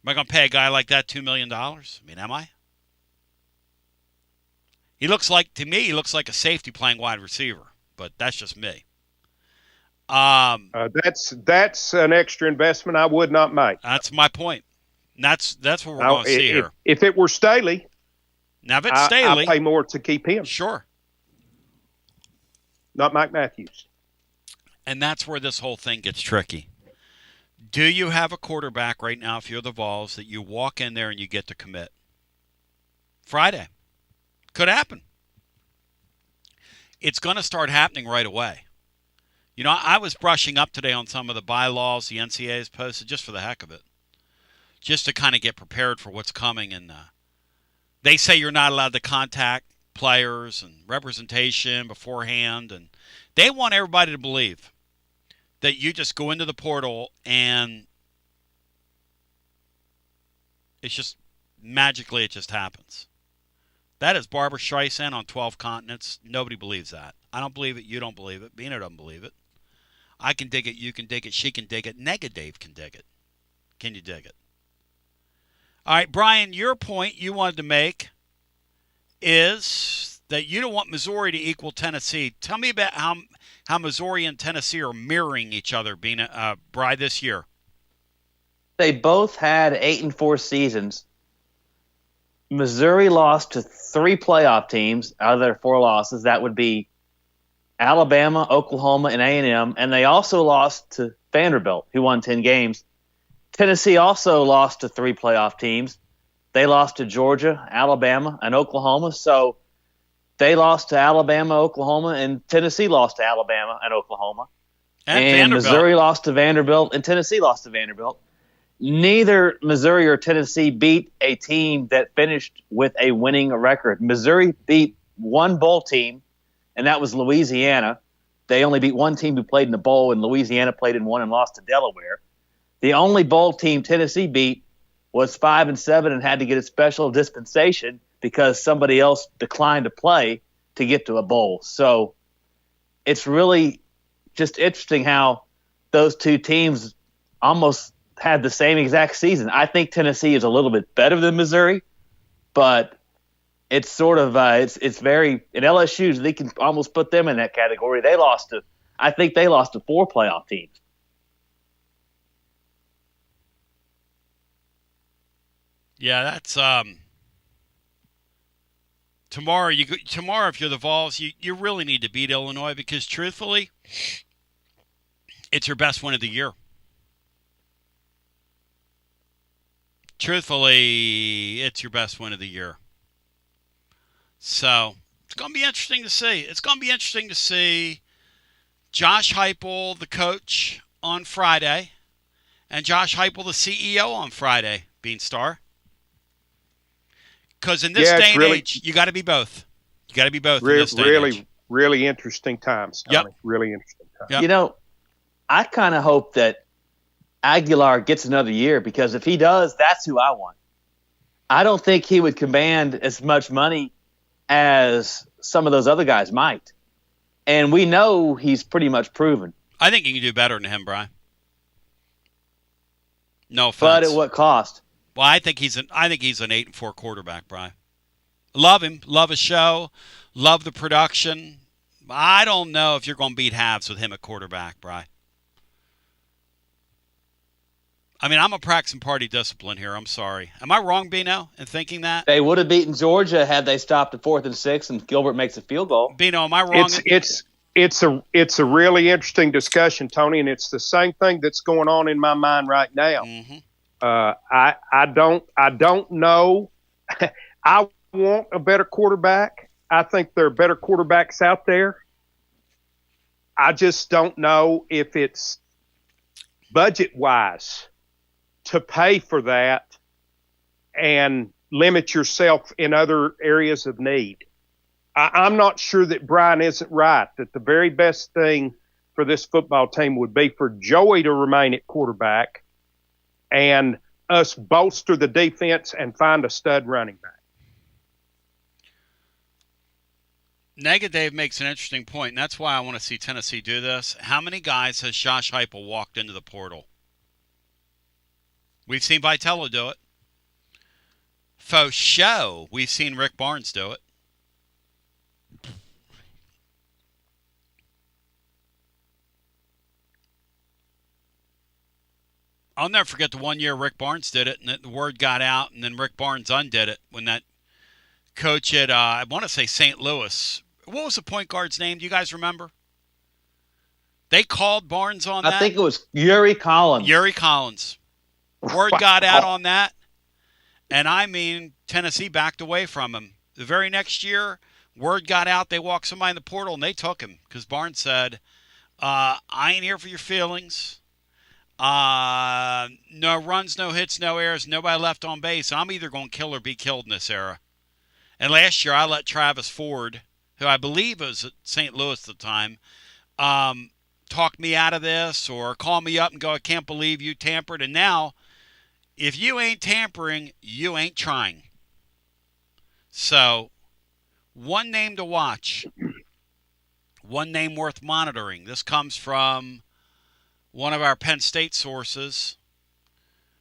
Am I going to pay a guy like that $2 million? I mean, am I? To me, he looks like a safety playing wide receiver, but that's just me. That's an extra investment I would not make. That's my point. And that's what we're going to see here. If it were Staley, now if it's Staley, I'd pay more to keep him. Sure. Not Mike Matthews. And that's where this whole thing gets tricky. Do you have a quarterback right now, if you're the Vols, that you walk in there and you get to commit? Friday. Could happen. It's going to start happening right away. You know, I was brushing up today on some of the bylaws the NCAA has posted just for the heck of it. Just to kind of get prepared for what's coming. And they say you're not allowed to contact players and representation beforehand. And they want everybody to believe that you just go into the portal and it's just magically it just happens. That is Barbara Streisand on 12 continents. Nobody believes that. I don't believe it. You don't believe it. Bina doesn't believe it. I can dig it. You can dig it. She can dig it. Dave can dig it. Can you dig it? All right, Brian, your point you wanted to make is that you don't want Missouri to equal Tennessee. Tell me about how Missouri and Tennessee are mirroring each other, Bri, this year. They both had 8-4 seasons. Missouri lost to 3 playoff teams out of their 4 losses. That would be Alabama, Oklahoma, and A&M. And they also lost to Vanderbilt, who won 10 games. Tennessee also lost to 3 playoff teams. They lost to Georgia, Alabama, and Oklahoma. So they lost to Alabama, Oklahoma, and Tennessee lost to Alabama and Oklahoma. And Missouri lost to Vanderbilt, and Tennessee lost to Vanderbilt. Neither Missouri or Tennessee beat a team that finished with a winning record. Missouri beat one bowl team, and that was Louisiana. They only beat one team who played in the bowl, and Louisiana played in one and lost to Delaware. The only bowl team Tennessee beat was 5-7 and had to get a special dispensation because somebody else declined to play to get to a bowl. So it's really just interesting how those two teams almost had the same exact season. I think Tennessee is a little bit better than Missouri, but it's sort of it's very – in LSU, they can almost put them in that category. I think they lost to 4 playoff teams. Yeah, that's tomorrow. Tomorrow, if you're the Vols, you really need to beat Illinois because, truthfully, it's your best win of the year. Truthfully, it's your best win of the year. So it's going to be interesting to see. It's going to be interesting to see Josh Heupel, the coach, on Friday, and Josh Heupel, the CEO, on Friday, Beanstar. Because in this day and age, you got to be both. You got to be both in this day and age. Really interesting times, Tony. Yep. Really interesting times. Yep. You know, I kind of hope that Aguilar gets another year because if he does, that's who I want. I don't think he would command as much money as some of those other guys might. And we know he's pretty much proven. I think you can do better than him, Brian. No offense. But at what cost? Well, I think he's an 8-4 quarterback, Brian. Love him. Love his show. Love the production. I don't know if you're going to beat halves with him at quarterback, Brian. I mean, I'm a practicing party discipline here. I'm sorry. Am I wrong, Bino, in thinking that? They would have beaten Georgia had they stopped at 4th and 6 and Gilbert makes a field goal. Bino, am I wrong? It's a really interesting discussion, Tony, and it's the same thing that's going on in my mind right now. Mm-hmm. I don't know. I want a better quarterback. I think there are better quarterbacks out there. I just don't know if it's budget-wise to pay for that and limit yourself in other areas of need. I'm not sure that Brian isn't right, that the very best thing for this football team would be for Joey to remain at quarterback and us bolster the defense and find a stud running back. Dave makes an interesting point, and that's why I want to see Tennessee do this. How many guys has Josh Heupel walked into the portal? We've seen Vitello do it. Faux show, we've seen Rick Barnes do it. I'll never forget the 1 year Rick Barnes did it, and the word got out, and then Rick Barnes undid it when that coach at, I want to say St. Louis. What was the point guard's name? Do you guys remember? They called Barnes on that. I think it was Yuri Collins. Yuri Collins. Word got out on that, and I mean, Tennessee backed away from him. The very next year, word got out, they walked somebody in the portal, and they took him because Barnes said, I ain't here for your feelings. No runs, no hits, no errors, nobody left on base. I'm either going to kill or be killed in this era. And last year, I let Travis Ford, who I believe was at St. Louis at the time, talk me out of this or call me up and go, I can't believe you tampered. And now, if you ain't tampering, you ain't trying. So, one name to watch. One name worth monitoring. This comes from one of our Penn State sources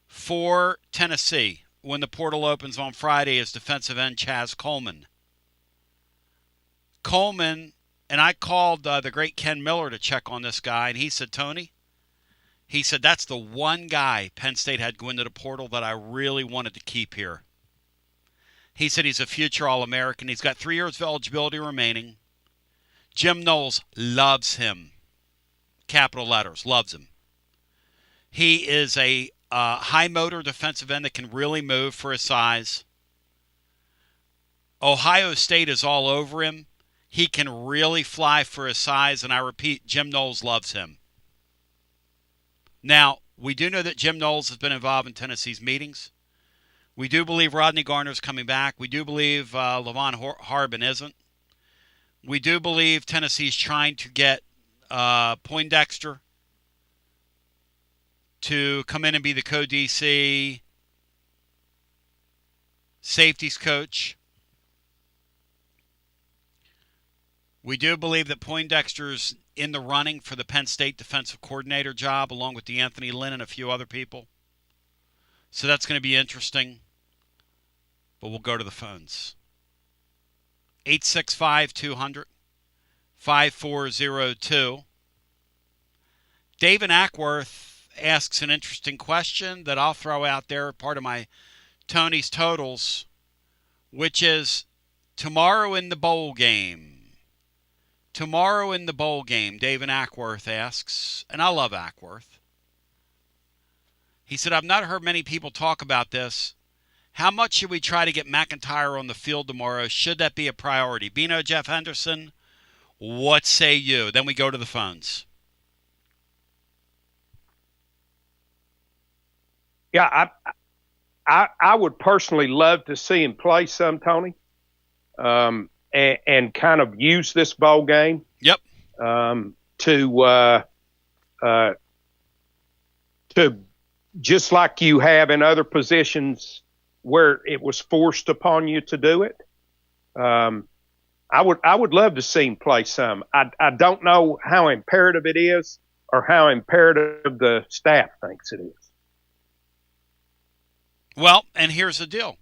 for Tennessee when the portal opens on Friday is defensive end Chaz Coleman. Coleman, and I called the great Ken Miller to check on this guy, and he said, Tony, he said, that's the one guy Penn State had go into the portal that I really wanted to keep here. He said he's a future All-American. He's got 3 years of eligibility remaining. Jim Knowles loves him. Capital letters, loves him. He is a high motor defensive end that can really move for his size. Ohio State is all over him. He can really fly for his size, and I repeat, Jim Knowles loves him. Now, we do know that Jim Knowles has been involved in Tennessee's meetings. We do believe Rodney Garner's coming back. We do believe Levon Harbin isn't. We do believe Tennessee's trying to get Poindexter to come in and be the co-DC safeties coach. We do believe that Poindexter's in the running for the Penn State defensive coordinator job, along with DeAnthony Lynn and a few other people. So that's going to be interesting. But we'll go to the phones. 865-200-5402. David Ackworth asks an interesting question that I'll throw out there, part of my Tony's Totals, which is tomorrow in the bowl game. Tomorrow in the bowl game, David Ackworth asks, and I love Ackworth. He said, I've not heard many people talk about this. How much should we try to get McIntyre on the field tomorrow? Should that be a priority? Bino, Jeff Henderson, what say you? Then we go to the phones. Yeah, I would personally love to see him play some, Tony, and kind of use this bowl game. Yep. To just like you have in other positions where it was forced upon you to do it. I would love to see him play some. I don't know how imperative it is or how imperative the staff thinks it is. Well, and here's the deal.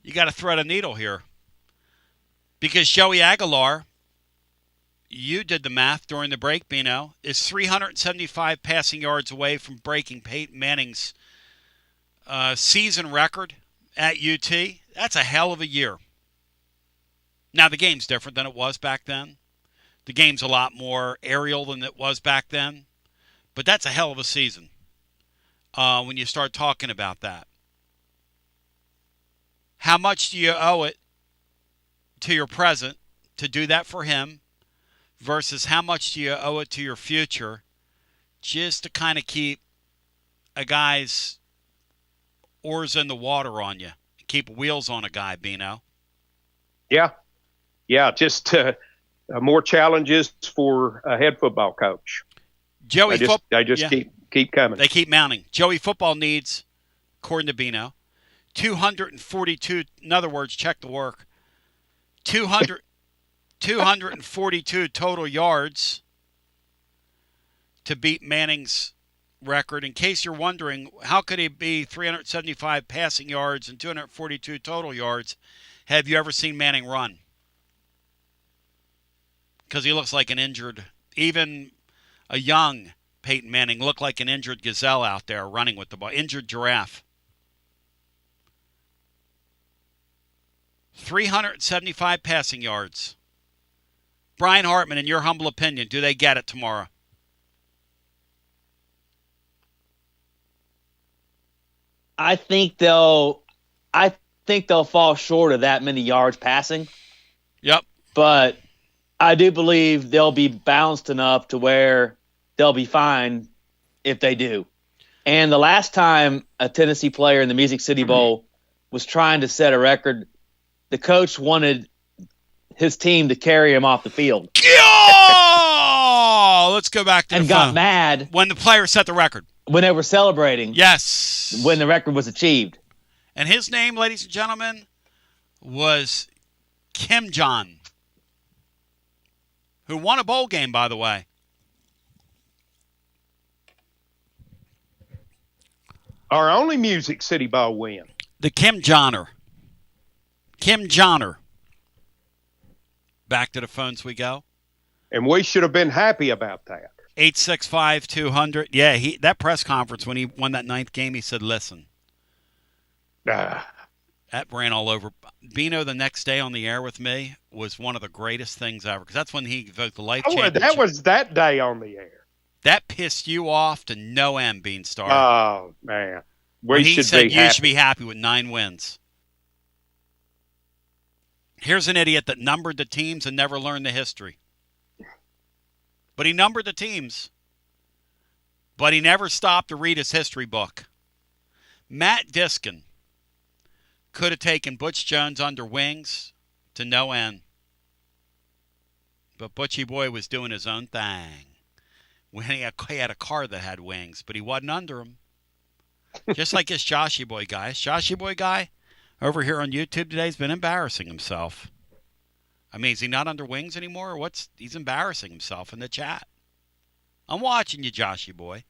You got to thread a needle here. Because Joey Aguilar, you did the math during the break, Bino, is 375 passing yards away from breaking Peyton Manning's season record at UT. That's a hell of a year. Now, the game's different than it was back then. The game's a lot more aerial than it was back then. But that's a hell of a season when you start talking about that. How much do you owe it to your present to do that for him? versus how much do you owe it to your future just to kind of keep a guy's oars in the water on you, keep wheels on a guy, Bino? Yeah, just more challenges for a head football coach. Joey, they just keep coming. They keep mounting. Joey football needs, according to Bino, 242. In other words, check the work. 242 total yards to beat Manning's record. In case you're wondering, how could he be 375 passing yards and 242 total yards? Have you ever seen Manning run? Because he looks like an injured, even a young Peyton Manning looked like an injured gazelle out there running with the ball, injured giraffe. 375 passing yards. Brian Hartman, in your humble opinion, do they get it tomorrow? I think they'll fall short of that many yards passing. Yep. But I do believe they'll be balanced enough to where they'll be fine if they do. And the last time a Tennessee player in the Music City Bowl was trying to set a record, the coach wanted his team to carry him off the field. Oh, let's go back to and the got phone. mad when the player set the record. When they were celebrating. Yes. When the record was achieved. And his name, ladies and gentlemen, was Kim John, who won a bowl game, by the way. Our only Music City Bowl win. The Kim Johnner. Kim Johnner. Back to the phones we go. And we should have been happy about that. 865-200. Yeah, that press conference when he won that 9th game, he said, listen. That ran all over. Bino, the next day on the air with me, was one of the greatest things ever. Because that's when he evoked the life championship. That was that day on the air. That pissed you off to no end, Beanstar. Oh, man. He said you should be happy with 9 wins. Here's an idiot that numbered the teams and never learned the history. But he numbered the teams. But he never stopped to read his history book. Matt Diskin could have taken Butch Jones under wings to no end. But Butchie Boy was doing his own thing. When he had a car that had wings, but he wasn't under them. Just like this Joshy Boy guy. This Joshy Boy guy over here on YouTube today has been embarrassing himself. I mean, is he not under wings anymore? Or he's embarrassing himself in the chat. I'm watching you, Joshy Boy.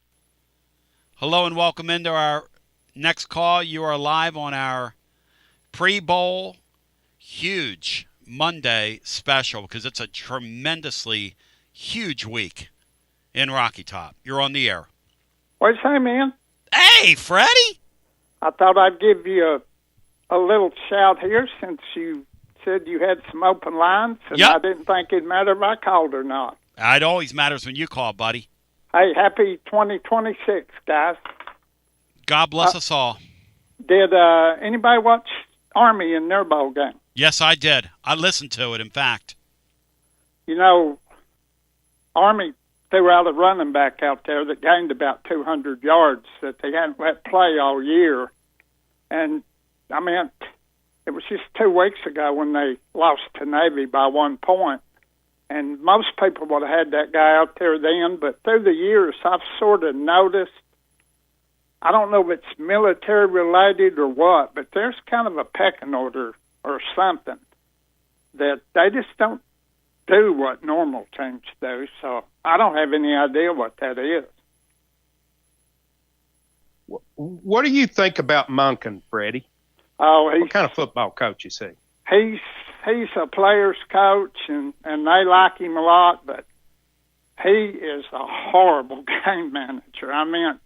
Hello and welcome into our next call. You are live on our pre-bowl huge Monday special because it's a tremendously huge week in Rocky Top. You're on the air. What'd you say, man? Hey, Freddie. I thought I'd give you a little shout here since you said you had some open lines, and I didn't think it'd matter if I called or not. It always matters when you call, buddy. Hey, happy 2026, guys. God bless us all. Did anybody watch Army in their bowl game? Yes, I did. I listened to it, in fact. You know, Army threw out a running back out there that gained about 200 yards that they hadn't let play all year. And, I mean, it was just 2 weeks ago when they lost to Navy by 1 point. And most people would have had that guy out there then, but through the years, I've sort of noticed, I don't know if it's military related or what, but there's kind of a pecking order or something that they just don't do what normal teams do. So I don't have any idea what that is. What do you think about Monken, Freddie? Oh, what kind of football coach is he? He's a player's coach, and they like him a lot, but he is a horrible game manager. I mean,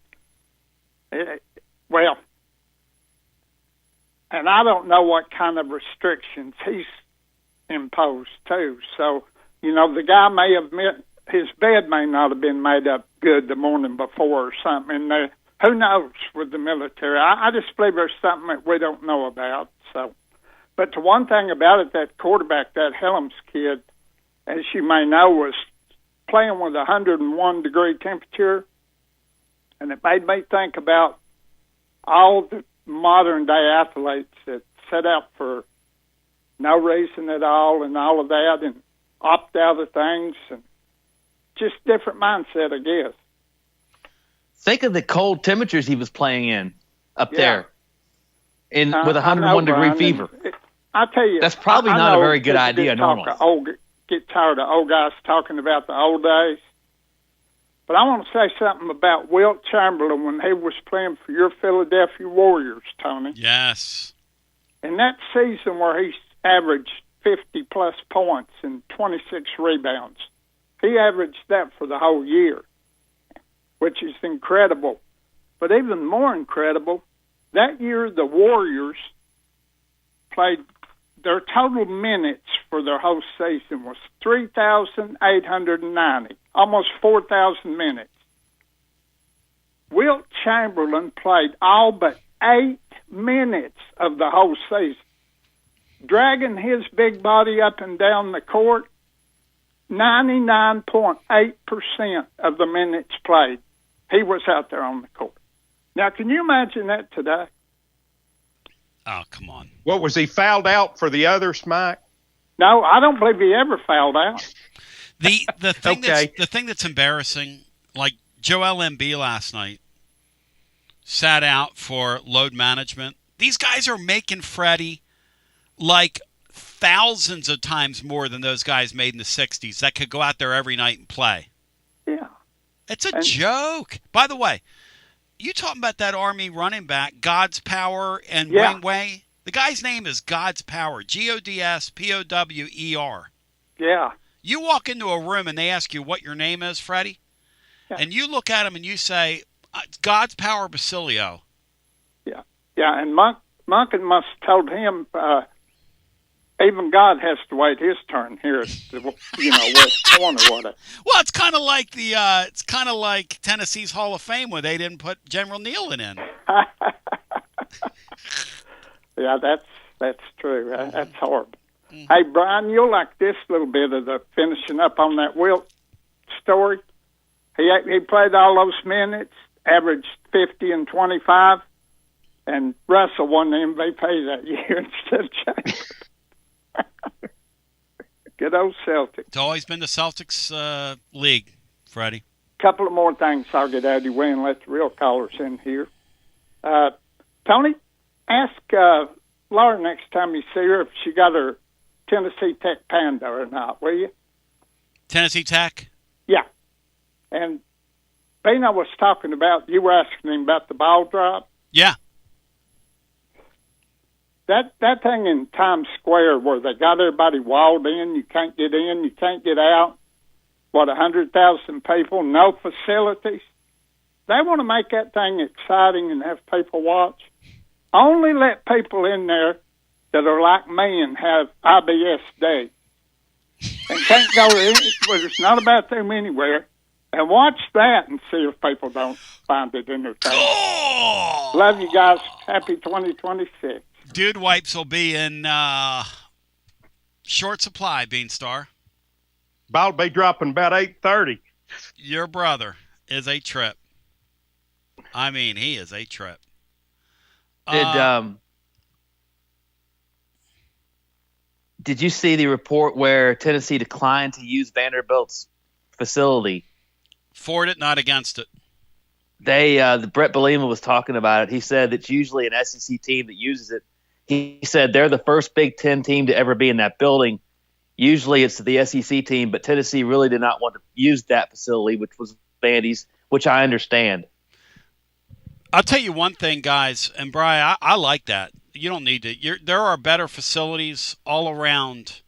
and I don't know what kind of restrictions he's imposed, too. So, you know, the guy may have his bed may not have been made up good the morning before or something. And who knows with the military? I just believe there's something that we don't know about. So, but the one thing about it, that quarterback, that Helms kid, as you may know, was playing with 101-degree temperature, and it made me think about all the modern-day athletes that set out for no reason at all and all of that and opt out of things, and just different mindset, I guess. Think of the cold temperatures he was playing in up there with 101-degree fever. I tell you, that's probably not a very good idea normally. Get tired of old guys talking about the old days. But I want to say something about Wilt Chamberlain when he was playing for your Philadelphia Warriors, Tony. Yes. In that season where he averaged 50-plus points and 26 rebounds, he averaged that for the whole year, which is incredible. But even more incredible, that year the Warriors played, their total minutes for their whole season was 3,890, almost 4,000 minutes. Wilt Chamberlain played all but 8 minutes of the whole season, dragging his big body up and down the court. 99.8% of the minutes played, he was out there on the court. Now, can you imagine that today? Oh, come on. What, was he fouled out for the others, Mike? No, I don't believe he ever fouled out. The thing that's embarrassing, like Joel Embiid last night sat out for load management. These guys are making Freddie like thousands of times more than those guys made in the 60s that could go out there every night and play. Yeah. It's a joke. By the way, you talking about that Army running back, God's Power and Wing Wei? The guy's name is God's Power, Godspower. Yeah. You walk into a room and they ask you what your name is, Freddie, and you look at him and you say, God's Power Basilio. Yeah. Yeah, and Monken must have told him, even God has to wait his turn here at the, West Point or whatever. Well, it's kind of like it's kind of like Tennessee's Hall of Fame where they didn't put General Nealon in. Yeah, that's true. That's horrible. Mm-hmm. Hey, Brian, you'll like this little bit of the finishing up on that Wilt story. He played all those minutes, averaged 50 and 25, and Russell won the MVP that year instead of Chambers. Good old Celtics. It's always been the Celtics league, Freddie. Couple of more things I'll get out of your way and let the real callers in here. Tony, ask Laura next time you see her if she got her Tennessee Tech Panda or not, will you? Tennessee Tech? Yeah. And Bino was talking about, you were asking him about the ball drop. Yeah. That thing in Times Square where they got everybody walled in, you can't get in, you can't get out, 100,000 people, no facilities. They want to make that thing exciting and have people watch. Only let people in there that are like me and have IBS-D and can't go where there's not about them anywhere, and watch that and see if people don't find it entertaining. Oh! Love you guys. Happy 2026. Dude wipes will be in short supply, Beanstar. Ball will be dropping about 8:30. Your brother is a trip. I mean, he is a trip. Did you see the report where Tennessee declined to use Vanderbilt's facility? For it, not against it. The Brett Bielema was talking about it. He said it's usually an SEC team that uses it. He said they're the first Big Ten team to ever be in that building. Usually it's the SEC team, but Tennessee really did not want to use that facility, which was Vandy's, which I understand. I'll tell you one thing, guys, and Brian, I like that. You don't need to. There are better facilities all around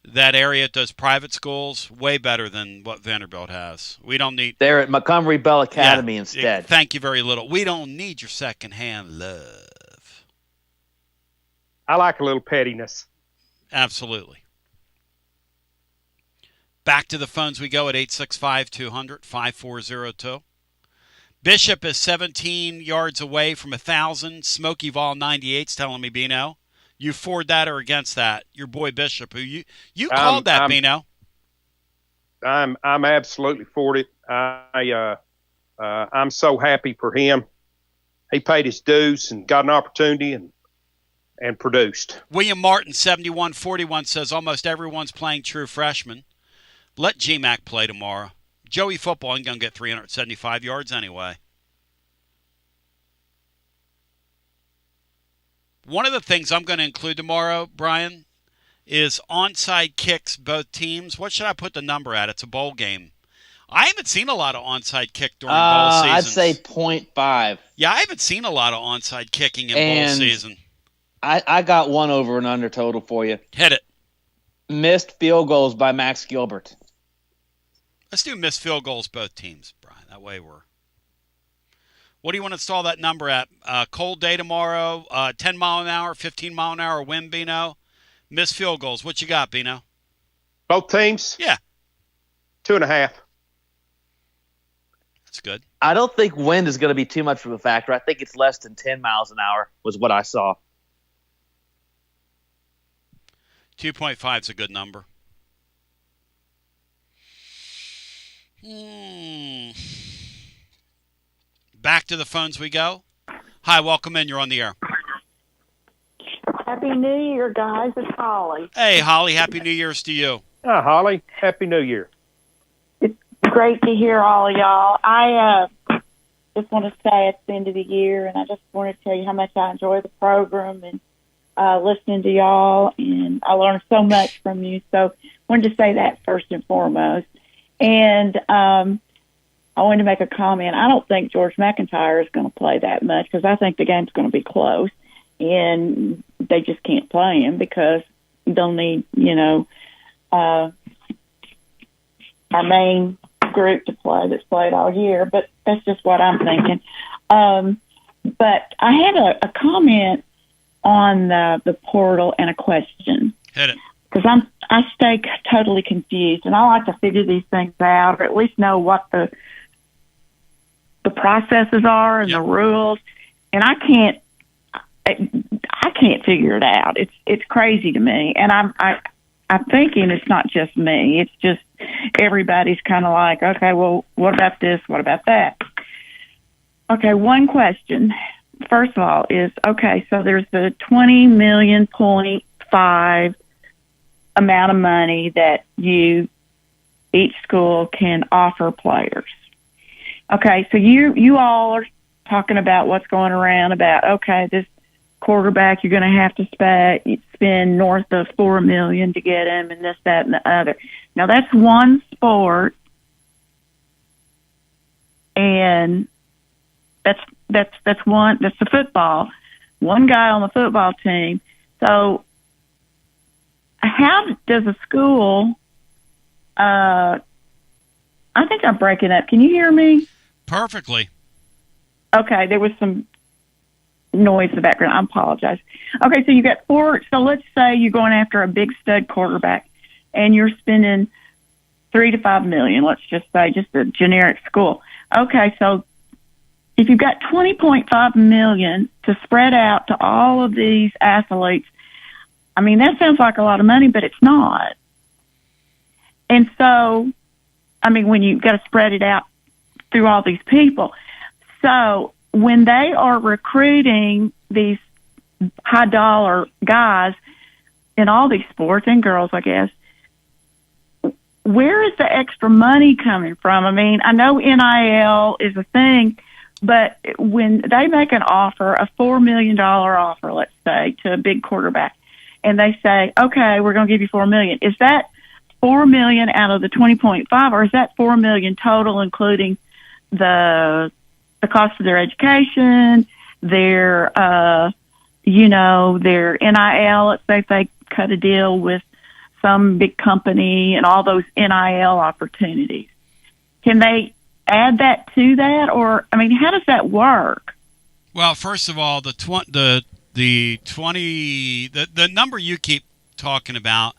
that area at those private schools, way better than what Vanderbilt has. We don't need. They're at Montgomery Bell Academy instead. Thank you very little. We don't need your secondhand love. I like a little pettiness. Absolutely. Back to the phones we go at 865-200-5402. Bishop is 17 yards away from 1,000. Smokey Vol 98's telling me, Bino. You for that or against that? Your boy Bishop, who you called that, Bino. I'm absolutely for it. I'm so happy for him. He paid his dues and got an opportunity and produced. William Martin, 7141, says almost everyone's playing true freshman. Let G-Mac play tomorrow. Joey football ain't going to get 375 yards anyway. One of the things I'm going to include tomorrow, Brian, is onside kicks, both teams. What should I put the number at? It's a bowl game. I haven't seen a lot of onside kick during bowl seasons. I'd say 0.5. Yeah, I haven't seen a lot of onside kicking in bowl season. I got one over and under total for you. Hit it. Missed field goals by Max Gilbert. Let's do missed field goals, both teams, Brian. That way we're... What do you want to install that number at? Cold day tomorrow, 10 mile an hour, 15 mile an hour wind, Bino. Missed field goals. What you got, Bino? Both teams? Yeah. 2.5. That's good. I don't think wind is going to be too much of a factor. I think it's less than 10 miles an hour was what I saw. 2.5 is a good number. Back to the phones we go. Hi, welcome in. You're on the air. Happy New Year, guys. It's Holly. Hey, Holly. Happy New Year's to you. Holly, Happy New Year. It's great to hear all of y'all. I just want to say it's the end of the year, and I just want to tell you how much I enjoy the program and listening to y'all, and I learned so much from you. So I wanted to say that first and foremost. And I wanted to make a comment. I don't think George McIntyre is going to play that much because I think the game's going to be close, and they just can't play him because they'll need, our main group to play that's played all year. But that's just what I'm thinking. But I had a comment on the portal and a question. Hit it. Because I stay totally confused, and I like to figure these things out, or at least know what the processes are and the rules. And I can't figure it out. It's crazy to me, and I'm thinking it's not just me. It's just everybody's kind of like, okay, well, what about this? What about that? Okay, one question. First of all is, okay, so there's the 20 million point five amount of money that each school can offer players. Okay, so you all are talking about what's going around about, okay, this quarterback, you're going to have to spend north of $4 million to get him, and this, that, and the other. Now that's one sport, and that's the football. One guy on the football team. So how does a school? I think I'm breaking up. Can you hear me? Perfectly. Okay, there was some noise in the background. I apologize. Okay, so you got four. So let's say you're going after a big stud quarterback, and you're spending $3 to $5 million. Let's just say, just a generic school. Okay, so if you've got $20.5 million to spread out to all of these athletes, I mean, that sounds like a lot of money, but it's not. And so, I mean, when you've got to spread it out through all these people. So when they are recruiting these high-dollar guys in all these sports, and girls, I guess, where is the extra money coming from? I mean, I know NIL is a thing, but when they make an offer, a $4 million offer, let's say, to a big quarterback, and they say, okay, we're going to give you $4 million. Is that $4 million out of the 20.5, or is that $4 million total, including the cost of their education, their their NIL? Let's say if they cut a deal with some big company and all those NIL opportunities, can they add that to that, or I mean, how does that work? Well, first of all, the number you keep talking about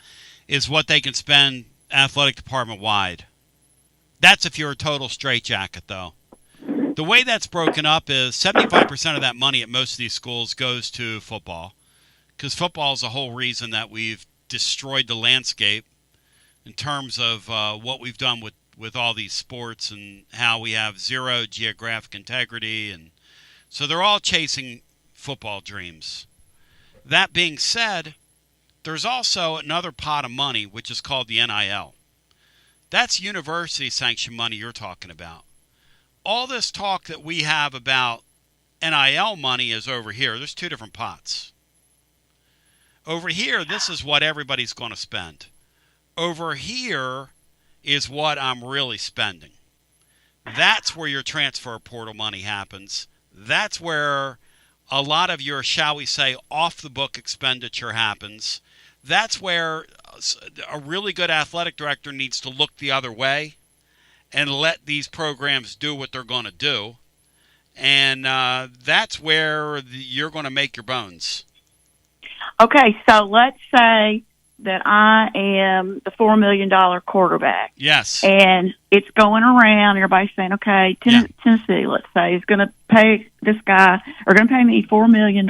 is what they can spend athletic department wide. That's if you're a total straitjacket, though. The way that's broken up is 75% of that money at most of these schools goes to football, because football is the whole reason that we've destroyed the landscape in terms of what we've done with all these sports and how we have zero geographic integrity. And so they're all chasing football dreams. That being said, there's also another pot of money, which is called the NIL. That's university-sanctioned money you're talking about. All this talk that we have about NIL money is over here. There's two different pots. Over here, this is what everybody's going to spend. Over here is what I'm really spending. That's where your transfer portal money happens. That's where a lot of your, shall we say, off-the-book expenditure happens. That's where a really good athletic director needs to look the other way and let these programs do what they're going to do. And that's where you're going to make your bones. Okay, so let's say that I am the $4 million quarterback. Yes. And it's going around, everybody's saying, okay, Tennessee, let's say, is going to pay this guy, or going to pay me $4 million.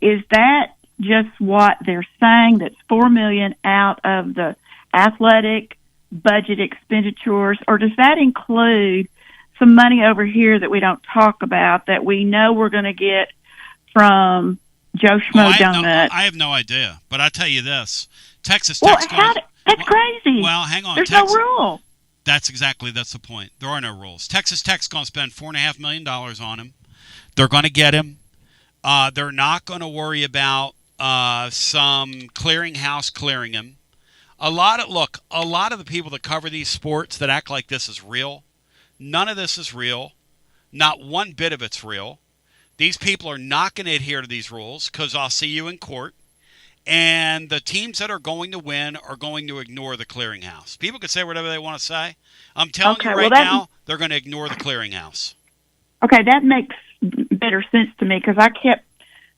Is that just what they're saying, that's $4 million out of the athletic budget expenditures, or does that include some money over here that we don't talk about that we know we're going to get from Joe Schmo Donuts? I have no idea, but I tell you this: Texas Tech's that's crazy. Well, hang on. There's no rule. That's the point. There are no rules. Texas Tech's going to spend $4.5 million on him. They're going to get him. They're not going to worry about some clearinghouse clearing him. A lot of the people that cover these sports that act like this is real, none of this is real. Not one bit of it's real. These people are not going to adhere to these rules because I'll see you in court. And the teams that are going to win are going to ignore the clearinghouse. People can say whatever they want to say. I'm telling you right now, they're going to ignore the clearinghouse. Okay, that makes better sense to me because I kept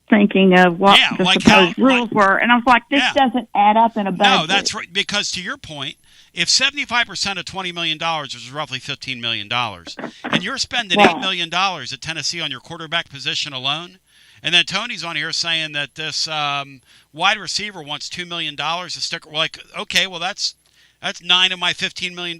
thinking of what the supposed rules were, and I was like, this doesn't add up in a budget. No, that's right, because to your point, if 75% of $20 million is roughly $15 million, and you're spending $8 million at Tennessee on your quarterback position alone, and then Tony's on here saying that this wide receiver wants $2 million to stick. We're like, okay, well, that's 9 of my $15 million.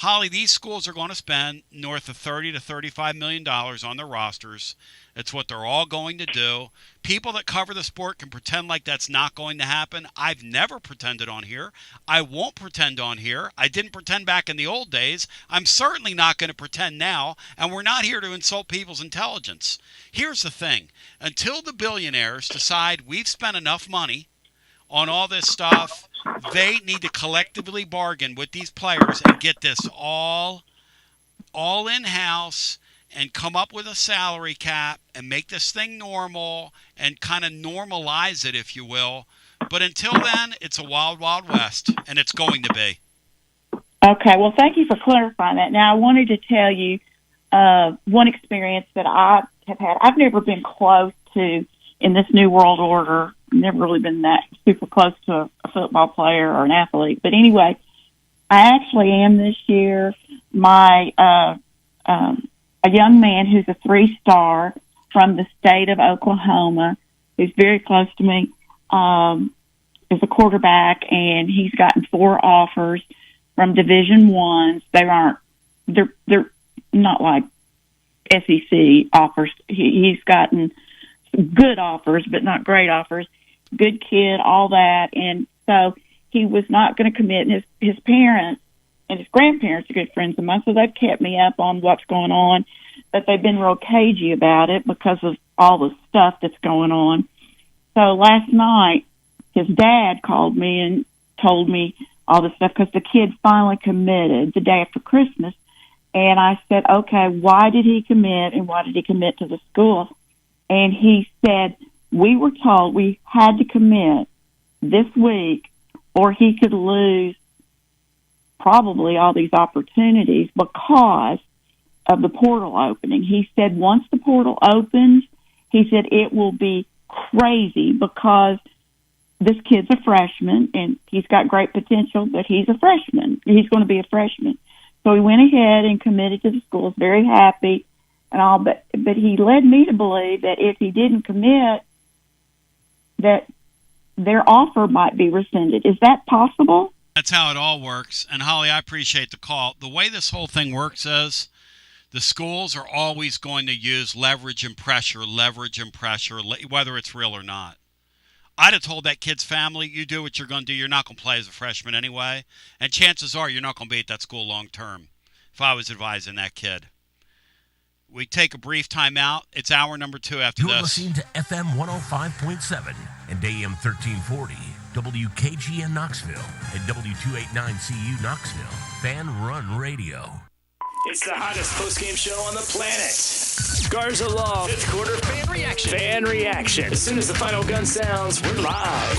Holly, these schools are going to spend north of $30 to $35 million on their rosters. It's what they're all going to do. People that cover the sport can pretend like that's not going to happen. I've never pretended on here. I won't pretend on here. I didn't pretend back in the old days. I'm certainly not going to pretend now, and we're not here to insult people's intelligence. Here's the thing. Until the billionaires decide we've spent enough money on all this stuff, they need to collectively bargain with these players and get this all in-house and come up with a salary cap and make this thing normal and kind of normalize it, if you will. But until then, it's a wild, wild west, and it's going to be. Okay, well, thank you for clarifying that. Now, I wanted to tell you one experience that I have had. I've never been close to, in this new world order, never really been that super close to a football player or an athlete. But anyway, I actually am this year. A young man who's a 3-star from the state of Oklahoma, who's very close to me, is a quarterback, and he's gotten 4 offers from Division Ones. They're not like SEC offers. He's gotten good offers, but not great offers. Good kid, all that, and so he was not going to commit. And his parents and his grandparents are good friends of mine, so they've kept me up on what's going on. But they've been real cagey about it because of all the stuff that's going on. So last night, his dad called me and told me all this stuff because the kid finally committed the day after Christmas. And I said, okay, why did he commit, and why did he commit to the school? And he said, we were told we had to commit this week or he could lose probably all these opportunities because of the portal opening. He said once the portal opens, he said it will be crazy because this kid's a freshman and he's got great potential, but he's a freshman. He's going to be a freshman. So he went ahead and committed to the school, very happy and all, but he led me to believe that if he didn't commit, that their offer might be rescinded. Is that possible? That's how it all works. And Holly, I appreciate the call. The way this whole thing works is the schools are always going to use leverage and pressure, whether it's real or not. I'd have told that kid's family, you do what you're going to do. You're not going to play as a freshman anyway. And chances are you're not going to be at that school long term if I was advising that kid. We take a brief time out. It's hour number 2 after You're this. listening to FM 105.7 and AM 1340, WKGN Knoxville, and W289CU Knoxville, Fan Run Radio. It's the hottest postgame show on the planet. Garza Law, fifth quarter fan reaction. Fan reaction. As soon as the final gun sounds, we're live.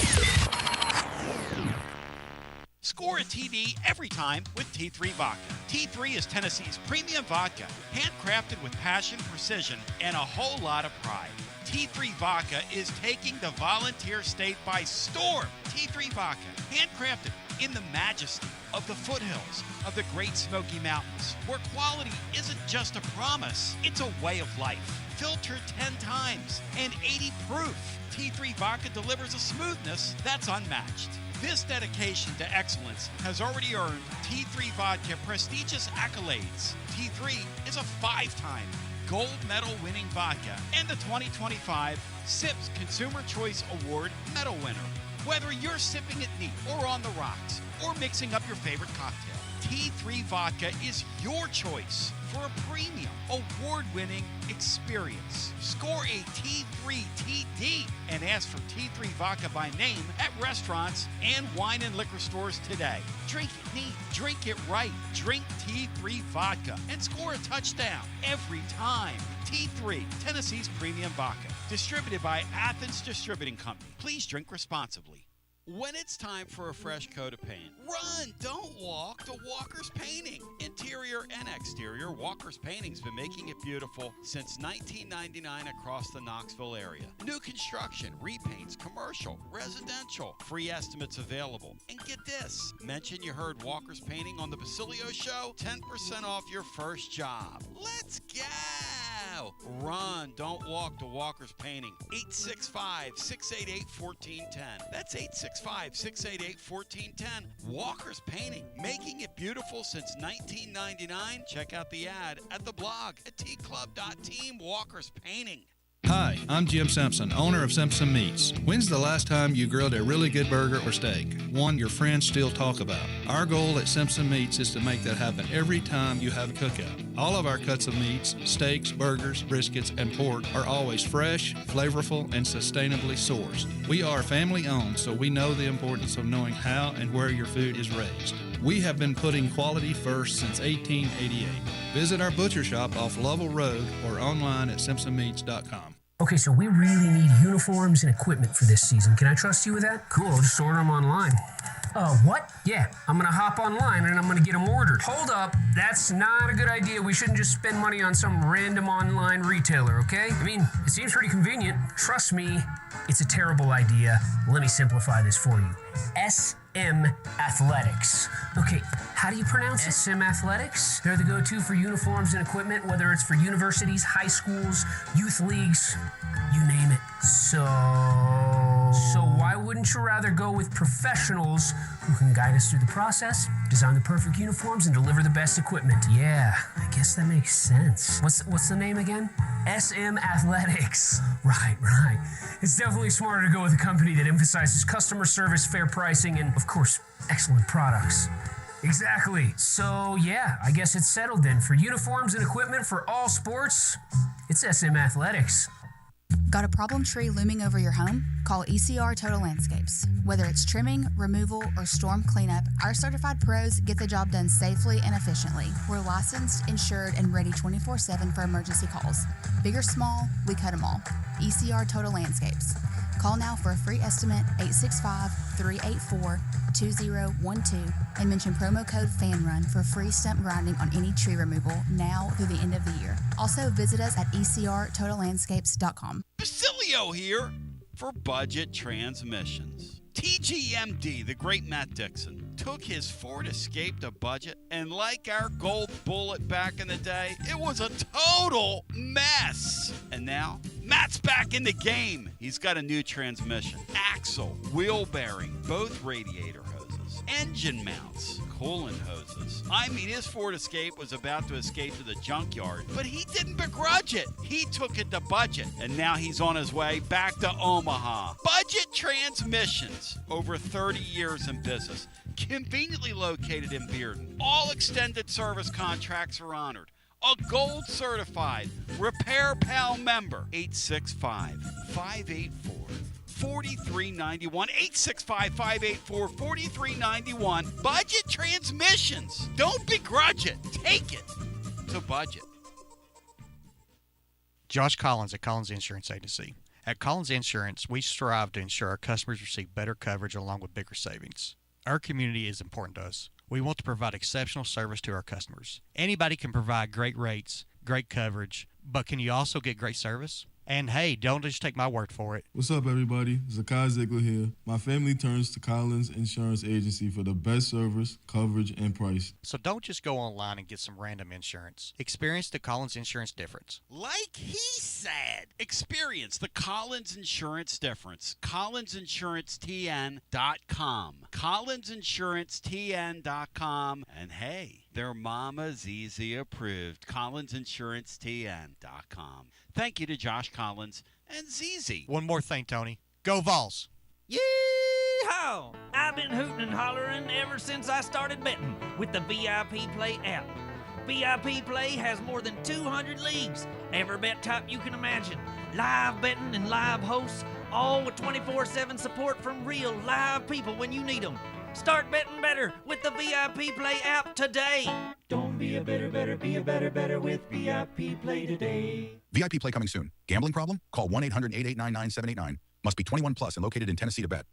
Score a TD every time with T3 Vodka. T3 is Tennessee's premium vodka, handcrafted with passion, precision, and a whole lot of pride. T3 Vodka is taking the volunteer state by storm. T3 Vodka, handcrafted in the majesty of the foothills of the Great Smoky Mountains, where quality isn't just a promise, it's a way of life. Filtered 10 times and 80 proof. T3 Vodka delivers a smoothness that's unmatched. This dedication to excellence has already earned T3 Vodka prestigious accolades. T3 is a 5-time gold medal winning vodka and the 2025 SIPS Consumer Choice Award medal winner. Whether you're sipping it neat or on the rocks or mixing up your favorite cocktail, T3 Vodka is your choice for a premium, award-winning experience. Score a T3 TD and ask for T3 Vodka by name at restaurants and wine and liquor stores today. Drink it neat, drink it right, drink T3 Vodka and score a touchdown every time. T3, Tennessee's premium vodka. Distributed by Athens Distributing Company. Please drink responsibly. When it's time for a fresh coat of paint, run, don't walk to Walker's Painting. Interior and exterior, Walker's Painting's been making it beautiful since 1999 across the Knoxville area. New construction, repaints, commercial, residential, free estimates available. And get this, mention you heard Walker's Painting on the Basilio show, 10% off your first job. Let's go! Run, don't walk to Walker's Painting. 865-688-1410. That's 865-688-1410. Walker's Painting, making it beautiful since 1999. Check out the ad at the blog at tclub.team. Walker's Painting. Hi, I'm Jim Simpson, owner of Simpson Meats. When's the last time you grilled a really good burger or steak? One your friends still talk about. Our goal at Simpson Meats is to make that happen every time you have a cookout. All of our cuts of meats, steaks, burgers, briskets, and pork are always fresh, flavorful, and sustainably sourced. We are family owned, so we know the importance of knowing how and where your food is raised. We have been putting quality first since 1888. Visit our butcher shop off Lovell Road or online at simpsonmeats.com. Okay, so we really need uniforms and equipment for this season. Can I trust you with that? Cool, I'll just order them online. What? Yeah, I'm gonna hop online and I'm gonna get them ordered. Hold up, that's not a good idea. We shouldn't just spend money on some random online retailer, okay? I mean, it seems pretty convenient. Trust me, it's a terrible idea. Let me simplify this for you. SM Athletics. Okay, how do you pronounce it? SM Athletics? They're the go-to for uniforms and equipment, whether it's for universities, high schools, youth leagues, you name it. So why wouldn't you rather go with professionals who can guide us through the process, design the perfect uniforms, and deliver the best equipment? Yeah, I guess that makes sense. What's the name again? SM Athletics. Right. It's definitely smarter to go with a company that emphasizes customer service, fair pricing, and, of course, excellent products. Exactly. So, yeah, I guess it's settled then. For uniforms and equipment for all sports, it's SM Athletics. Got a problem tree looming over your home? Call ECR Total Landscapes. Whether it's trimming, removal, or storm cleanup, our certified pros get the job done safely and efficiently. We're licensed, insured, and ready 24/7 for emergency calls. Big or small, we cut them all. ECR Total Landscapes. Call now for a free estimate, 865-384-2012, and mention promo code FANRUN for free stump grinding on any tree removal now through the end of the year. Also, visit us at ecrtotallandscapes.com. Basilio here for Budget Transmissions. TGMD, the great Matt Dixon, took his Ford Escape to budget, and like our gold bullet back in the day, it was a total mess. And now, Matt's back in the game. He's got a new transmission, axle, wheel bearing, both radiator hoses, engine mounts, coolant hoses. I mean, his Ford Escape was about to escape to the junkyard, but he didn't begrudge it. He took it to Budget, and now he's on his way back to Omaha. Budget Transmissions, over 30 years in business, conveniently located in Bearden. All extended service contracts are honored. A gold certified Repair Pal member. 865-584-4391. 865-584-4391. Budget Transmissions. Don't begrudge it. Take it to Budget. Josh Collins at Collins Insurance Agency. At Collins Insurance, we strive to ensure our customers receive better coverage along with bigger savings. Our community is important to us. We want to provide exceptional service to our customers. Anybody can provide great rates, great coverage, but can you also get great service? And hey, don't just take my word for it. What's up, everybody? Zakai Ziegler here. My family turns to Collins Insurance Agency for the best service, coverage, and price. So don't just go online and get some random insurance. Experience the Collins Insurance difference. Like he said, experience the Collins Insurance difference. CollinsInsuranceTN.com. CollinsInsuranceTN.com. And hey, their Mama's Easy approved. CollinsInsuranceTN.com. Thank you to Josh Collins and ZZ. One more thing, Tony. Go Vols. Yee-haw! I've been hooting and hollering ever since I started betting with the VIP Play app. VIP Play has more than 200 leagues, every bet type you can imagine, live betting and live hosts, all with 24/7 support from real live people when you need them. Start betting better with the VIP Play app today. Don't be a better, be a better with VIP Play today. VIP Play coming soon. Gambling problem? Call 1-800-889-9789. Must be 21 plus and located in Tennessee to bet.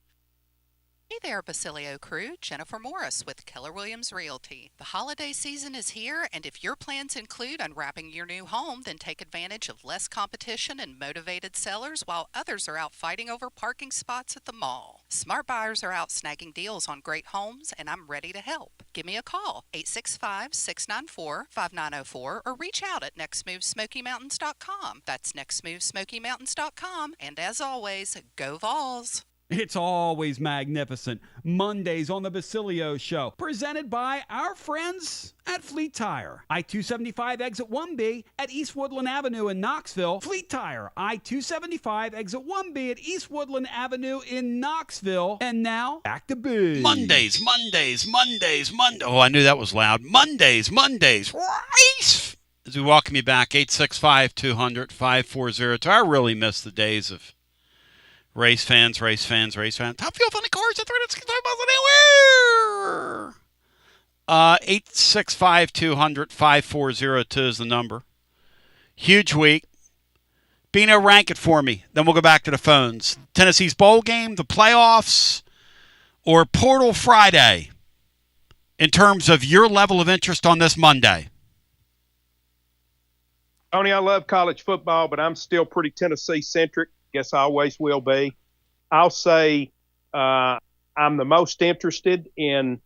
Hey there, Basilio crew. Jennifer Morris with Keller Williams Realty. The holiday season is here, and if your plans include unwrapping your new home, then take advantage of less competition and motivated sellers while others are out fighting over parking spots at the mall. Smart buyers are out snagging deals on great homes, and I'm ready to help. Give me a call, 865-694-5904, or reach out at nextmovesmokymountains.com. That's nextmovesmokymountains.com, and as always, go Vols! It's always magnificent. Mondays on the Basilio Show, presented by our friends at Fleet Tire. I-275 exit 1B at East Woodland Avenue in Knoxville. Fleet Tire, I-275 exit 1B at East Woodland Avenue in Knoxville. And now, back to boo. Mondays. Oh, I knew that was loud. Mondays. Race! As we welcome you back, 865-200-5402. I really miss the days of race fans. Top fuel, funny cars at 365 miles an hour. 865-200-5402 is the number. Huge week. Bino, rank it for me. Then we'll go back to the phones. Tennessee's bowl game, the playoffs, or Portal Friday in terms of your level of interest on this Monday. Tony, I love college football, but I'm still pretty Tennessee-centric. Guess I always will be. I'll say I'm the most interested in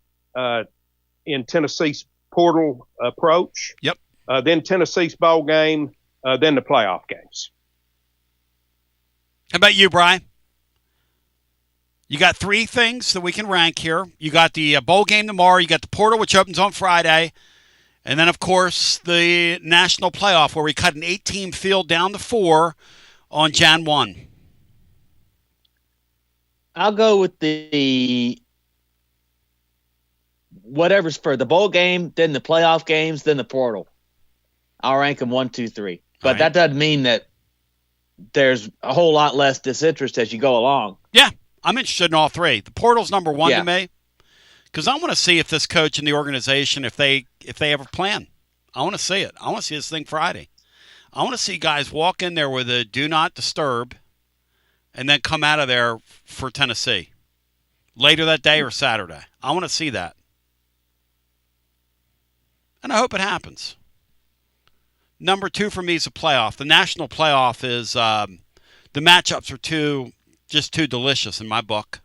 Tennessee's portal approach. Yep. Then Tennessee's bowl game, then the playoff games. How about you, Brian? You got three things that we can rank here. You got the bowl game tomorrow. You got the portal, which opens on Friday. And then, of course, the national playoff, where we cut an 8-team field down to 4 on Jan 1. I'll go with the whatever's for the bowl game, then the playoff games, then the portal. I'll rank them 1, 2, 3. But that doesn't mean that there's a whole lot less disinterest as you go along. Yeah, I'm interested in all three. The portal's number one to me because I want to see if this coach and the organization, if they have a plan. I want to see it. I want to see this thing Friday. I want to see guys walk in there with a do not disturb and then come out of there for Tennessee later that day or Saturday. I want to see that. And I hope it happens. Number 2 for me is a playoff. The national playoff is the matchups are too delicious in my book.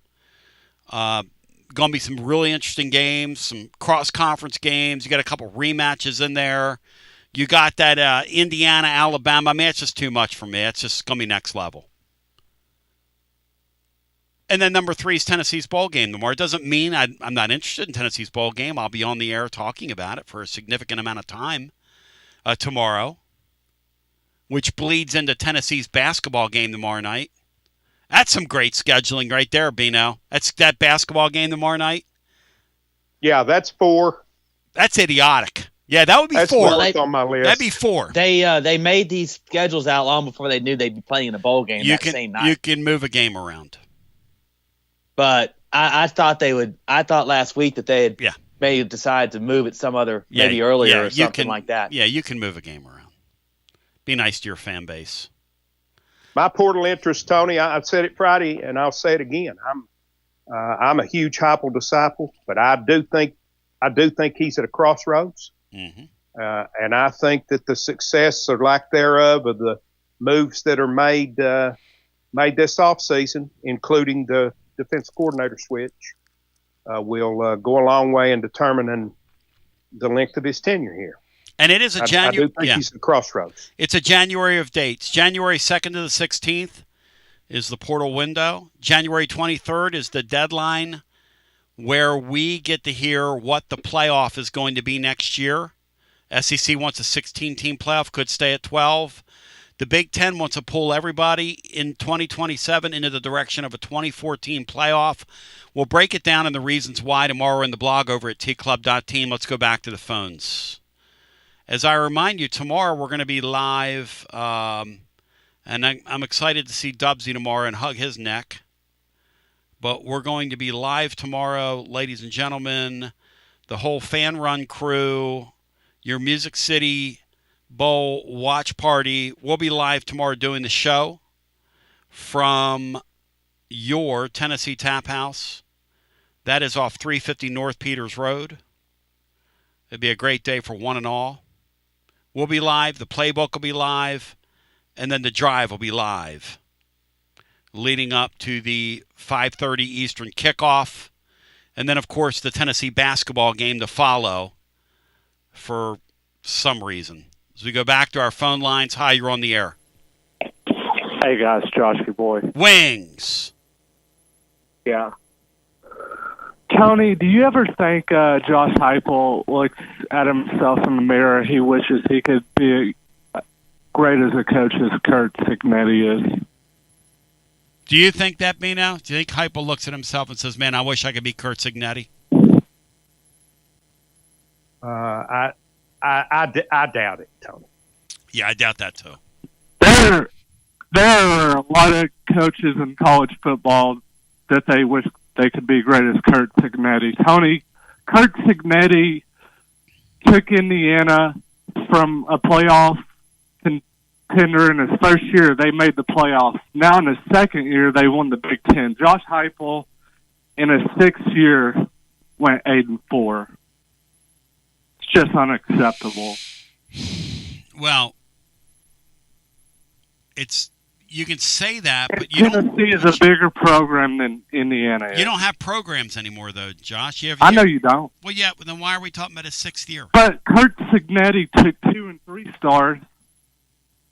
Going to be some really interesting games, some cross-conference games. You got a couple rematches in there. You got that Indiana, Alabama. I mean, it's just too much for me. It's just going to be next level. And then number 3 is Tennessee's bowl game tomorrow. It doesn't mean I'm not interested in Tennessee's bowl game. I'll be on the air talking about it for a significant amount of time tomorrow, which bleeds into Tennessee's basketball game tomorrow night. That's some great scheduling right there, Bino. That's that basketball game tomorrow night. Yeah, that's 4. That's idiotic. Yeah, that would be that's 4. On my list. That'd be 4. They made these schedules out long before they knew they'd be playing in a bowl game same night. You can move a game around. But I thought they would. I thought last week that they had maybe decided to move it some other maybe earlier or something like that. Yeah, you can move a game around. Be nice to your fan base. My portal interest, Tony. I've said it Friday, and I'll say it again. I'm a huge Heupel disciple, but I do think he's at a crossroads. Mm-hmm. And I think that the success or lack thereof of the moves that are made this offseason, including the defense coordinator switch, will go a long way in determining the length of his tenure here. And it is a January. I do think he's at a crossroads. It's a January of dates. January 2nd to the 16th is the portal window. January 23rd is the deadline where we get to hear what the playoff is going to be next year. SEC wants a 16-team playoff, could stay at 12. The Big Ten wants to pull everybody in 2027 into the direction of a 24-team playoff. We'll break it down and the reasons why tomorrow in the blog over at tclub.team. Let's go back to the phones. As I remind you, tomorrow we're going to be live, and I'm excited to see Dubsy tomorrow and hug his neck. But we're going to be live tomorrow, ladies and gentlemen, the whole Fan Run crew, your Music City Bowl watch party. We'll be live tomorrow doing the show from your Tennessee Tap House. That is off 350 North Peters Road. It'd be a great day for one and all. We'll be live. The playbook will be live. And then the drive will be live, leading up to the 5:30 Eastern kickoff. And then, of course, the Tennessee basketball game to follow for some reason. As we go back to our phone lines, hi, you're on the air. Hey, guys, Josh, your boy. Wings. Yeah. Tony, do you ever think Josh Heupel looks at himself in the mirror, he wishes he could be great as a coach as Kurt Signetti is? Do you think that, Bino? Do you think Heupel looks at himself and says, man, I wish I could be Kurt Signetti? I doubt it, Tony. Yeah, I doubt that, too. There are a lot of coaches in college football that they wish they could be great as Kurt Signetti. Tony, Kurt Signetti took Indiana from a playoff contender in his first year. They made the playoffs. Now in his second year, they won the Big Ten. Josh Heupel, in his sixth year, went 8-4. It's just unacceptable. Well, you can say that, but Tennessee is a bigger program than Indiana is. You don't have programs anymore, though, Josh. I know you don't. Well, yeah, but then why are we talking about his sixth year? But Kurt Signetti took 2 and 3 stars,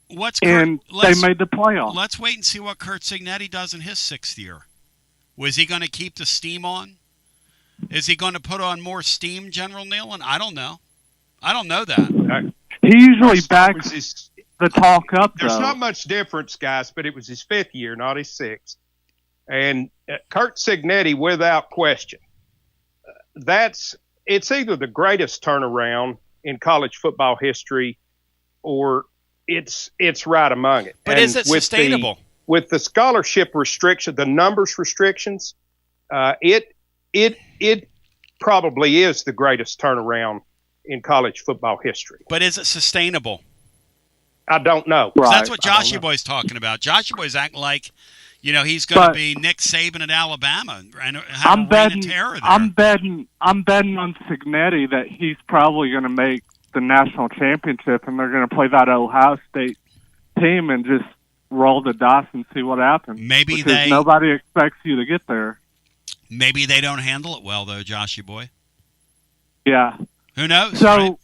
they made the playoffs. Let's wait and see what Kurt Signetti does in his sixth year. Was he going to keep the steam on? Is he going to put on more steam, General Nealon? I don't know. I don't know that. He usually backs the talk up, There's though. not much difference, guys, but it was his fifth year, not his sixth. And Kurt Signetti, without question, it's either the greatest turnaround in college football history or it's right among it. But is it sustainable? With the scholarship restriction, the numbers restrictions, it probably is the greatest turnaround in college football history. But is it sustainable? I don't know. Right. That's what Joshy Boy's talking about. Joshy Boy's acting like, he's going to be Nick Saban at Alabama and have a reign of terror there. I'm betting on Signetti that he's probably going to make the national championship, and they're going to play that Ohio State team and just roll the dice and see what happens. Nobody expects you to get there. Maybe they don't handle it well, though, Joshy Boy. Yeah. Who knows? So right?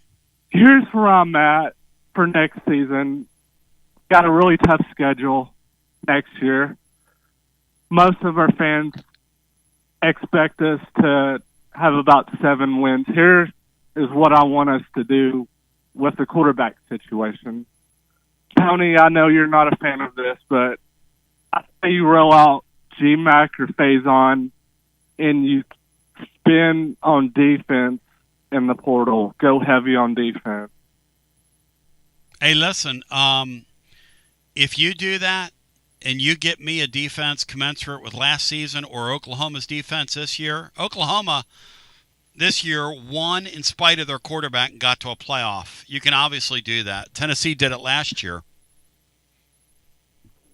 Here's where I'm at for next season. Got a really tough schedule next year. most of our fans expect us to have about 7 wins. Here is what I want us to do with the quarterback situation. Tony, I know you're not a fan of this, but I say you roll out G-Mac or Faison and you spin on defense in the portal. Go heavy on defense. Hey, listen, if you do that and you get me a defense commensurate with last season or Oklahoma's defense this year, Oklahoma this year won in spite of their quarterback and got to a playoff. You can obviously do that. Tennessee did it last year.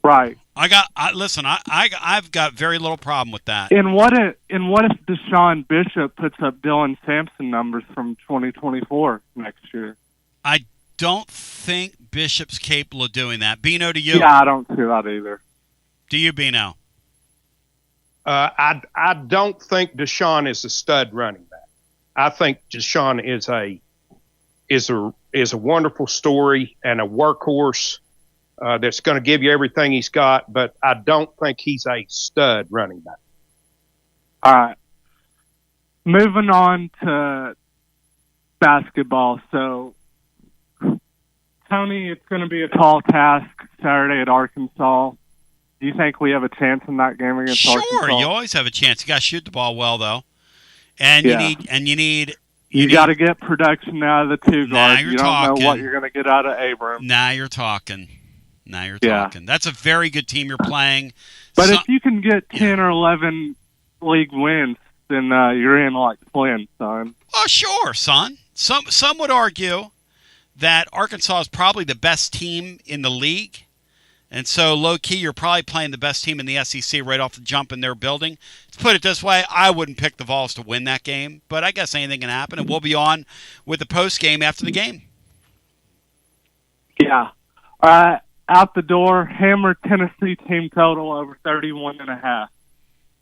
Right. I've got very little problem with that. And what if Deshaun Bishop puts up Dylan Sampson numbers from 2024 next year? I don't think Bishop's capable of doing that. Bino, to you? Yeah, I don't see that either. Do you, Bino? I don't think Deshaun is a stud running back. I think Deshaun is a wonderful story and a workhorse that's going to give you everything he's got, but I don't think he's a stud running back. All right. Moving on to basketball. So, Tony, it's going to be a tall task Saturday at Arkansas. Do you think we have a chance in that game against Arkansas? Sure, you always have a chance. You got to shoot the ball well, though, and you need. You got to get production out of the two guards. You don't know what you're going to get out of Abram. Now you're talking. That's a very good team you're playing. But if you can get 10 or 11 league wins, then you're in like Flynn, son. Oh, sure, son. Some would argue that Arkansas is probably the best team in the league. And so, low-key, you're probably playing the best team in the SEC right off the jump in their building. To put it this way, I wouldn't pick the Vols to win that game, but I guess anything can happen, and we'll be on with the post-game after the game. Yeah. All right, out the door, hammer Tennessee team total over 31.5.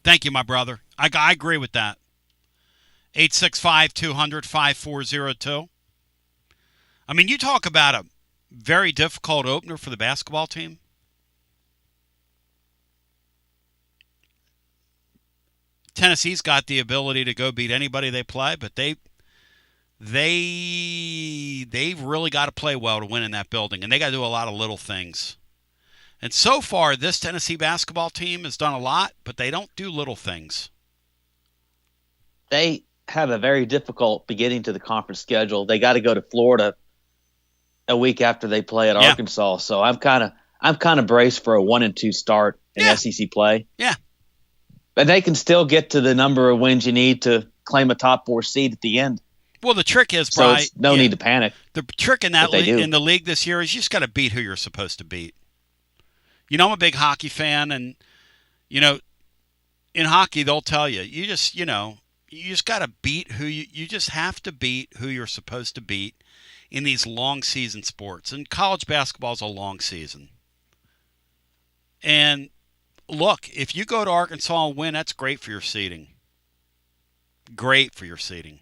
Thank you, my brother. I agree with that. 865-200-5402. I mean, you talk about a very difficult opener for the basketball team. Tennessee's got the ability to go beat anybody they play, but they've really got to play well to win in that building, and they got to do a lot of little things. And so far, this Tennessee basketball team has done a lot, but they don't do little things. They have a very difficult beginning to the conference schedule. They got to go to Florida a week after they play at Arkansas, so I'm kind of braced for a 1-2 start in SEC play. Yeah. But they can still get to the number of wins you need to claim a top 4 seed at the end. Well, the trick is, so it's no need to panic. The trick in that in the league this year is you just got to beat who you're supposed to beat. You know, I'm a big hockey fan, and you know, in hockey they'll tell you you just got to beat who you just have to beat who you're supposed to beat in these long season sports. And college basketball is a long season. And look, if you go to Arkansas and win, that's great for your seeding. Great for your seeding.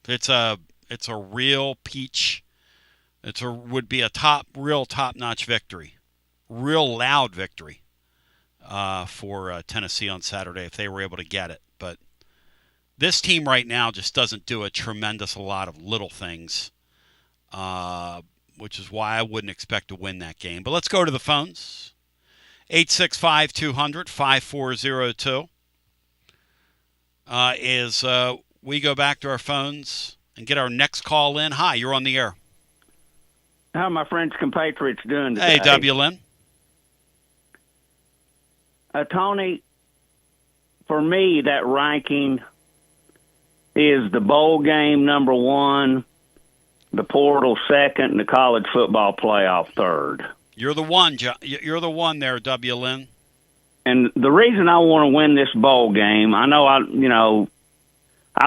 It's a real peach. Would be a real top-notch victory. Real loud victory for Tennessee on Saturday if they were able to get it. But this team right now just doesn't do a tremendous lot of little things, which is why I wouldn't expect to win that game. But let's go to the phones. 865-200-5402 is we go back to our phones and get our next call in. Hi, you're on the air. How are my French compatriots doing today? Hey, W. Lynn. Tony, for me, that ranking is the bowl game number 1, the portal second, and the college football playoff third. You're the one. You're the one there, W. Lynn. And the reason I want to win this bowl game, I know I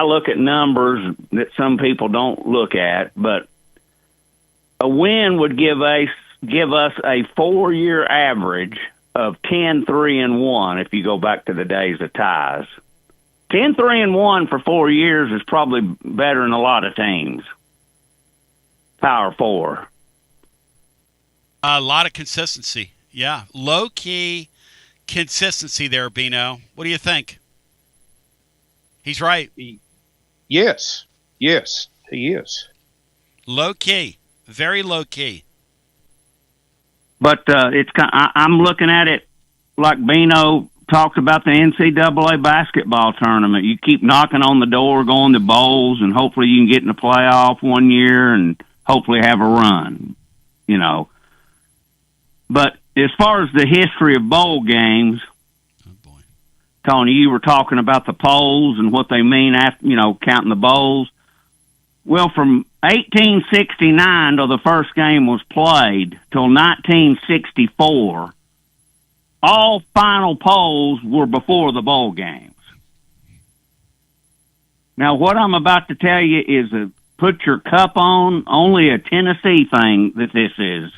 look at numbers that some people don't look at, but a win would give us a 4-year average of 10-3-1 if you go back to the days of ties. 10-3-1 for 4 years is probably better than a lot of teams. Power 4. A lot of consistency. Yeah. Low key, consistency there, Bino. What do you think? He's right. Yes, he is. Low key, very low key. But I'm looking at it like Bino talked about the NCAA basketball tournament. You keep knocking on the door, going to bowls, and hopefully you can get in the playoff one year and hopefully have a run, But as far as the history of bowl games, Tony, you were talking about the polls and what they mean after, counting the bowls. Well, from 1869 till the first game was played till 1964, all final polls were before the bowl games. Now, what I'm about to tell you is a put your cup on, only a Tennessee thing that this is.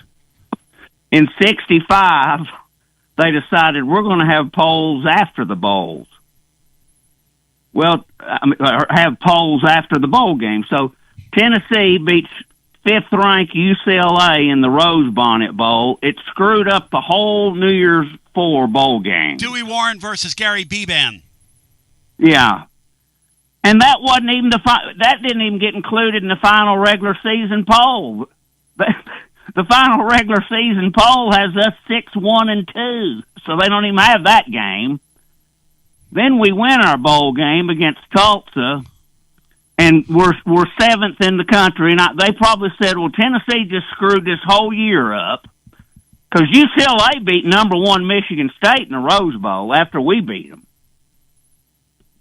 In 65, they decided we're going to have polls after the bowls. Well, have polls after the bowl game. So Tennessee beats fifth-ranked UCLA in the Rose Bonnet Bowl. It screwed up the whole New Year's 4 bowl game. Dewey Warren versus Gary Beban. Yeah. And that wasn't even that didn't even get included in the final regular season poll. The final regular season poll has us 6-1-2, so they don't even have that game. Then we win our bowl game against Tulsa, and we're 7th in the country. And they probably said, well, Tennessee just screwed this whole year up because UCLA beat number 1 Michigan State in the Rose Bowl after we beat them.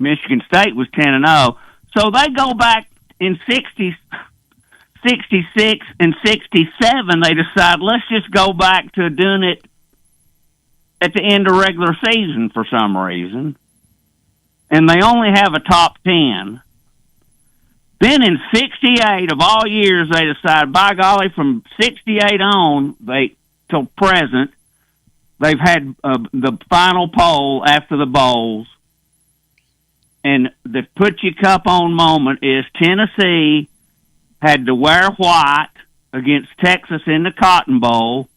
Michigan State was 10-0. So they go back in 66 and 67. They decide, let's just go back to doing it at the end of regular season for some reason. And they only have a top 10. Then in 68 of all years, they decide, by golly, from 68 on till present, they've had the final poll after the bowls. And the put your cup on moment is Tennessee had to wear white against Texas in the Cotton Bowl.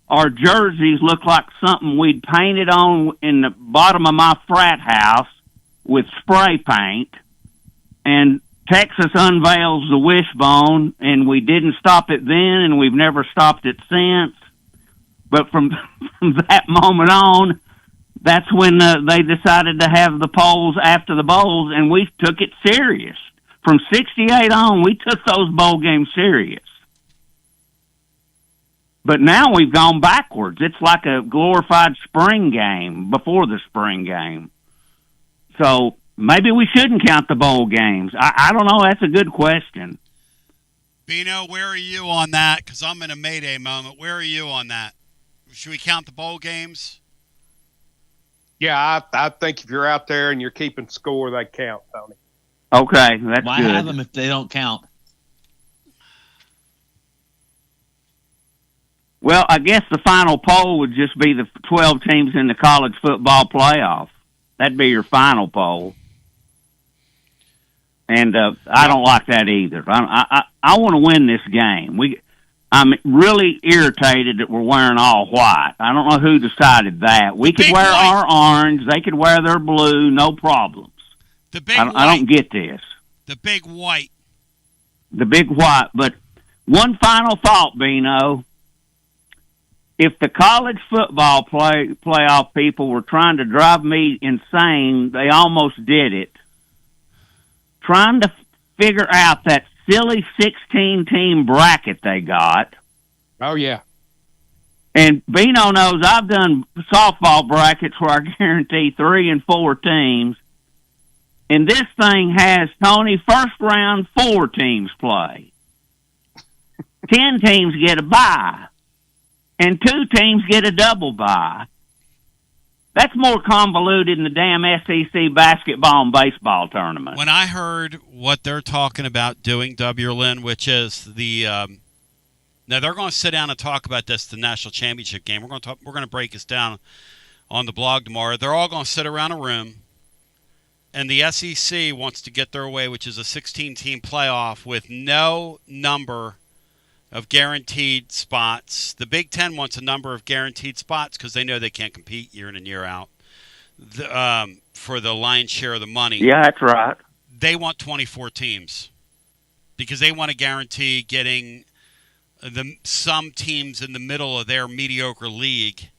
Our jerseys look like something we'd painted on in the bottom of my frat house with spray paint. And Texas unveils the wishbone, and we didn't stop it then, and we've never stopped it since. But from that moment on, that's when they decided to have the polls after the bowls, and we took it serious. From 68 on, we took those bowl games serious. But now we've gone backwards. It's like a glorified spring game before the spring game. So maybe we shouldn't count the bowl games. I don't know. That's a good question. Bino, where are you on that? Because I'm in a Mayday moment. Where are you on that? Should we count the bowl games? Yeah, I think if you're out there and you're keeping score, they count, Tony. Okay, that's Why good. have them if they don't count? Well, I guess the final poll would just be the 12 teams in the college football playoff. That'd be your final poll. And I don't like that either. I want to win this game. I'm really irritated that we're wearing all white. I don't know who decided that. We could wear our orange. They could wear their blue. No problems. The big I don't get this. The big white. The big white. But one final thought, Bino. If the college football playoff people were trying to drive me insane, they almost did it. Trying to figure out that silly 16-team bracket they got. Oh, yeah. And Bino knows I've done softball brackets where I guarantee 3 and 4 teams. And this thing has, Tony, first round 4 teams play. 10 teams get a bye. And 2 teams get a double bye. That's more convoluted than the damn SEC basketball and baseball tournament. When I heard what they're talking about doing, WLN, which is the now they're going to sit down and talk about this, the national championship game. We're going to break this down on the blog tomorrow. They're all going to sit around a room, and the SEC wants to get their way, which is a 16-team playoff with no number of guaranteed spots. The Big Ten wants a number of guaranteed spots because they know they can't compete year in and year out for the lion's share of the money. Yeah, that's right. They want 24 teams because they want to guarantee getting some teams in the middle of their mediocre league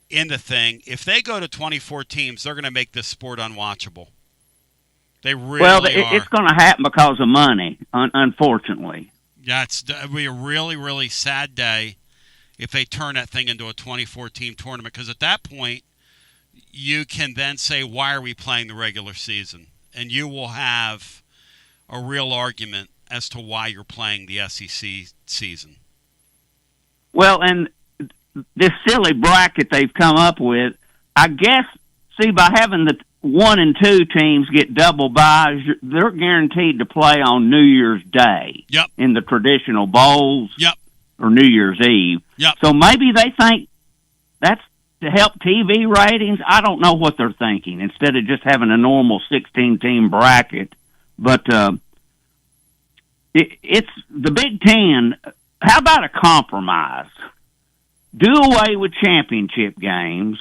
in the thing. If they go to 24 teams, they're going to make this sport unwatchable. They really are. It's going to happen because of money, unfortunately. Yeah, it'll be a really, really sad day if they turn that thing into a 24-team tournament, because at that point, you can then say, why are we playing the regular season? And you will have a real argument as to why you're playing the SEC season. Well, and this silly bracket they've come up with, I guess, see, by having the 1 and 2 teams get double byes, they're guaranteed to play on New Year's Day. Yep. In the traditional bowls. Yep. Or New Year's Eve. Yep. So maybe they think that's to help TV ratings. I don't know what they're thinking, instead of just having a normal 16-team bracket. But it's the Big Ten. How about a compromise? Do away with championship games,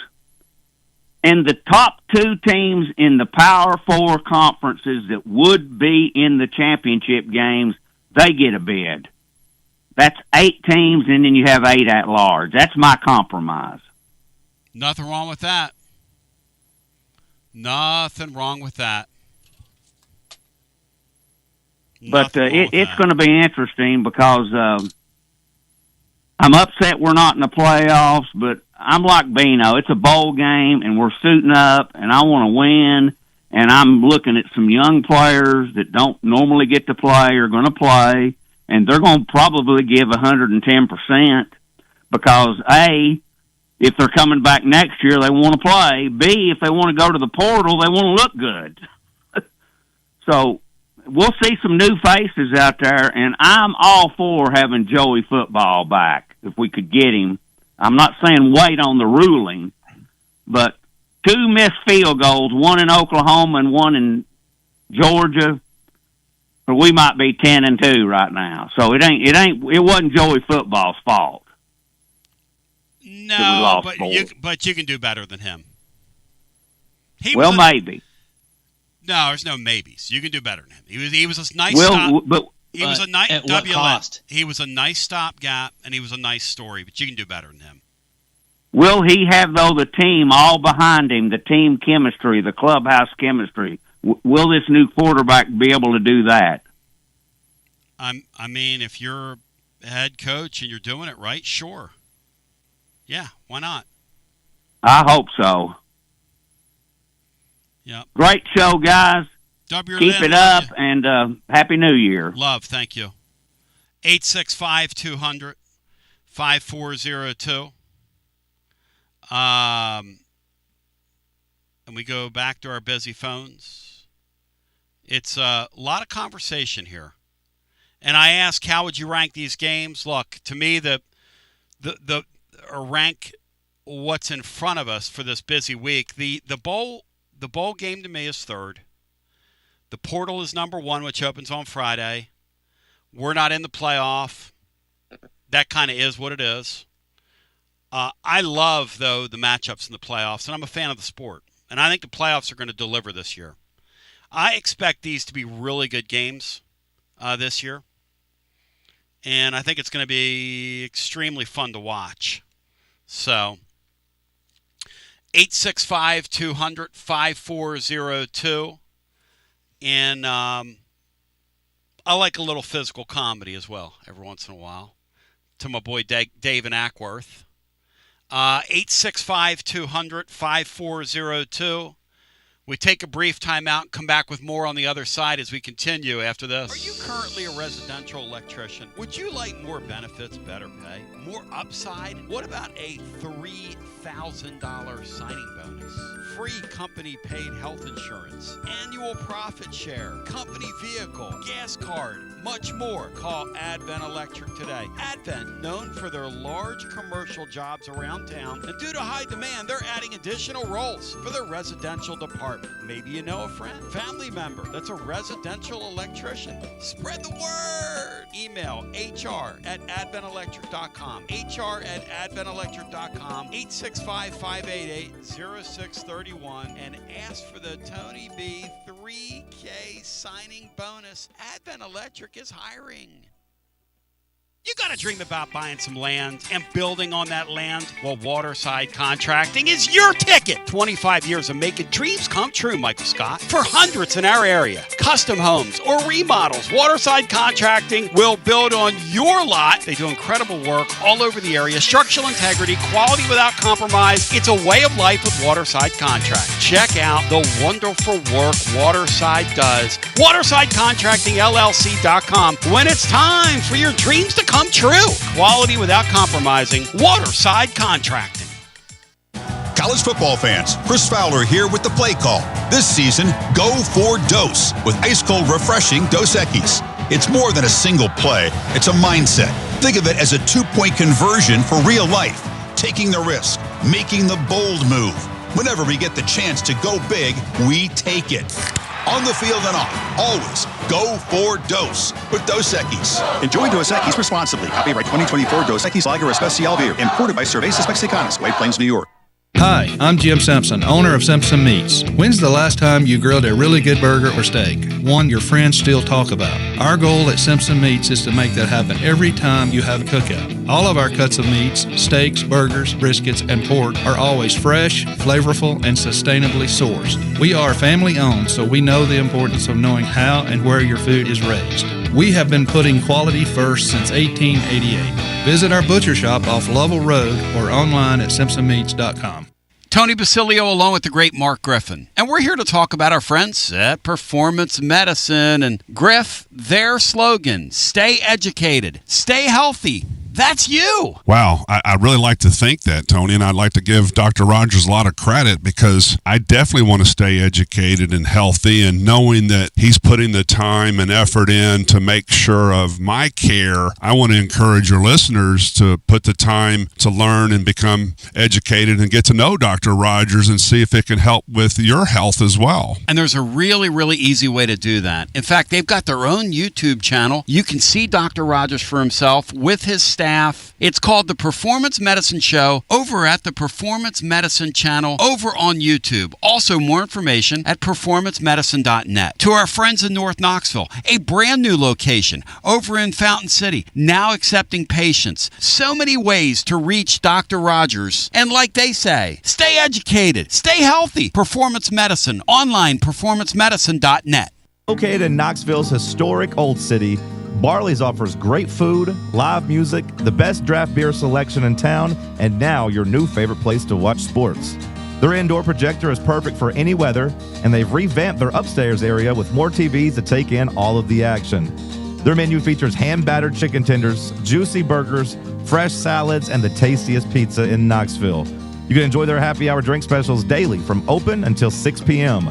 and the top 2 teams in the Power 4 conferences that would be in the championship games, they get a bid. That's 8 teams, and then you have 8 at large. That's my compromise. Nothing wrong with that. Nothing wrong with that. But it's going to be interesting because I'm upset we're not in the playoffs, but I'm like Bino. It's a bowl game, and we're suiting up, and I want to win, and I'm looking at some young players that don't normally get to play are going to play, and they're going to probably give 110% because, A, if they're coming back next year, they want to play. B, if they want to go to the portal, they want to look good. So we'll see some new faces out there, and I'm all for having Joey Football back if we could get him. I'm not saying wait on the ruling, but 2 missed field goals, 1 in Oklahoma and 1 in Georgia, or we might be 10-2 right now. So it wasn't Joey Football's fault. No, but you can do better than him. Maybe. No, there's no maybes. You can do better than him. He was a nice stop. He was a nice at what cost? He was a nice stopgap, and he was a nice story. But you can do better than him. Will he have, though, the team all behind him, the team chemistry, the clubhouse chemistry? Will this new quarterback be able to do that? I mean, if you're a head coach and you're doing it right, sure. Yeah, why not? I hope so. Yep. Great show, guys. Keep it up, and Happy New Year. Love, thank you. 865-200-5402. And we go back to our busy phones. It's a lot of conversation here. And I ask, how would you rank these games? Look, to me, or rank what's in front of us for this busy week. The bowl game to me is third. The portal is number 1, which opens on Friday. We're not in the playoff. That kind of is what it is. I love, though, the matchups in the playoffs, and I'm a fan of the sport. And I think the playoffs are going to deliver this year. I expect these to be really good games this year. And I think it's going to be extremely fun to watch. So, 865-200-5402. And I like a little physical comedy as well every once in a while. To my boy Dave in Ackworth. 865-200-5402. We take a brief time out and come back with more on the other side as we continue after this. Are you currently a residential electrician? Would you like more benefits, better pay, more upside? What about a 3 $1,000 signing bonus, free company-paid health insurance, annual profit share, company vehicle, gas card, much more. Call Advent Electric today. Advent, known for their large commercial jobs around town, and due to high demand, they're adding additional roles for their residential department. Maybe you know a friend, family member that's a residential electrician. Spread the word. Email hr@adventelectric.com. hr@adventelectric.com. 865-588-0631 and ask for the Tony B 3K signing bonus. Advent Electric is hiring. You got to dream about buying some land and building on that land? Well, Waterside Contracting is your ticket. 25 years of making dreams come true, Michael Scott. For hundreds in our area, custom homes or remodels, Waterside Contracting will build on your lot. They do incredible work all over the area. Structural integrity, quality without compromise. It's a way of life with Waterside Contract. Check out the wonderful work Waterside does. WatersideContractingLLC.com. When it's time for your dreams to come true. Quality without compromising. Waterside Contracting. College football fans, Chris Fowler here with the play call. This season, go for Dose with ice-cold refreshing Dos Equis. It's more than a single play. It's a mindset. Think of it as a 2-point conversion for real life. Taking the risk, making the bold move. Whenever we get the chance to go big, we take it. On the field and off, always go for Dose with Dos Equis. Enjoy Dos Equis responsibly. Copyright 2024 Dos Equis Lager Especial Beer. Imported by Cervezas Mexicanas, White Plains, New York. Hi, I'm Jim Simpson, owner of Simpson Meats. When's the last time you grilled a really good burger or steak? One your friends still talk about. Our goal at Simpson Meats is to make that happen every time you have a cookout. All of our cuts of meats, steaks, burgers, briskets, and pork are always fresh, flavorful, and sustainably sourced. We are family owned, so we know the importance of knowing how and where your food is raised. We have been putting quality first since 1888. Visit our butcher shop off Lovell Road or online at simpsonmeats.com. Tony Basilio along with the great Mark Griffin. And we're here to talk about our friends at Performance Medicine. And Griff, their slogan, stay educated, stay healthy. That's you. Wow. I really like to think that, Tony, and I'd like to give Dr. Rogers a lot of credit because I definitely want to stay educated and healthy, and knowing that he's putting the time and effort in to make sure of my care, I want to encourage your listeners to put the time to learn and become educated and get to know Dr. Rogers and see if it can help with your health as well. And there's a really, really easy way to do that. In fact, they've got their own YouTube channel. You can see Dr. Rogers for himself with his staff. It's called The Performance Medicine Show over at the Performance Medicine channel over on YouTube. Also, more information at performancemedicine.net. To our friends in North Knoxville, a brand new location over in Fountain City, now accepting patients. So many ways to reach Dr. Rogers. And like they say, stay educated, stay healthy. Performance Medicine, online, performancemedicine.net. Located in Knoxville's historic Old City, Barley's offers great food, live music, the best draft beer selection in town, and now your new favorite place to watch sports. Their indoor projector is perfect for any weather, and they've revamped their upstairs area with more TVs to take in all of the action. Their menu features hand-battered chicken tenders, juicy burgers, fresh salads, and the tastiest pizza in Knoxville. You can enjoy their happy hour drink specials daily from open until 6 p.m.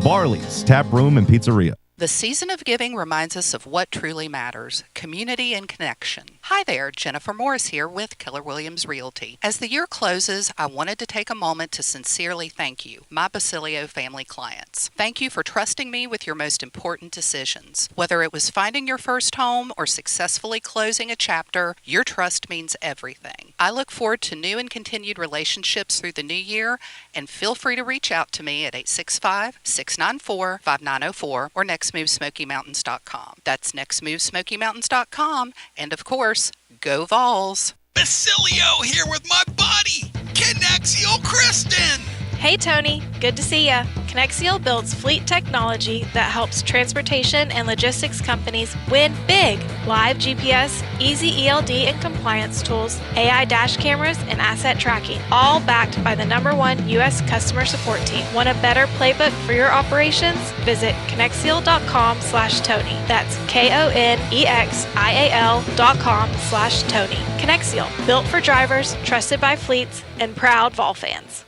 Barley's Tap Room and Pizzeria. The season of giving reminds us of what truly matters, community and connection. Hi there, Jennifer Morris here with Keller Williams Realty. As the year closes, I wanted to take a moment to sincerely thank you, my Basilio family clients. Thank you for trusting me with your most important decisions. Whether it was finding your first home or successfully closing a chapter, your trust means everything. I look forward to new and continued relationships through the new year, and feel free to reach out to me at 865-694-5904 or nextmovesmokymountains.com. That's nextmovesmokymountains.com, and of course, go Vols! Basilio here with my buddy, Connexial Kristen. Hey Tony, good to see ya. Connexial builds fleet technology that helps transportation and logistics companies win big. Live GPS, easy ELD and compliance tools, AI dash cameras, and asset tracking, all backed by the #1 U.S. customer support team. Want a better playbook for your operations? Visit Connexial.com/Tony. That's KONEXIAL.com/Tony. Connexial, built for drivers, trusted by fleets, and proud Vol fans.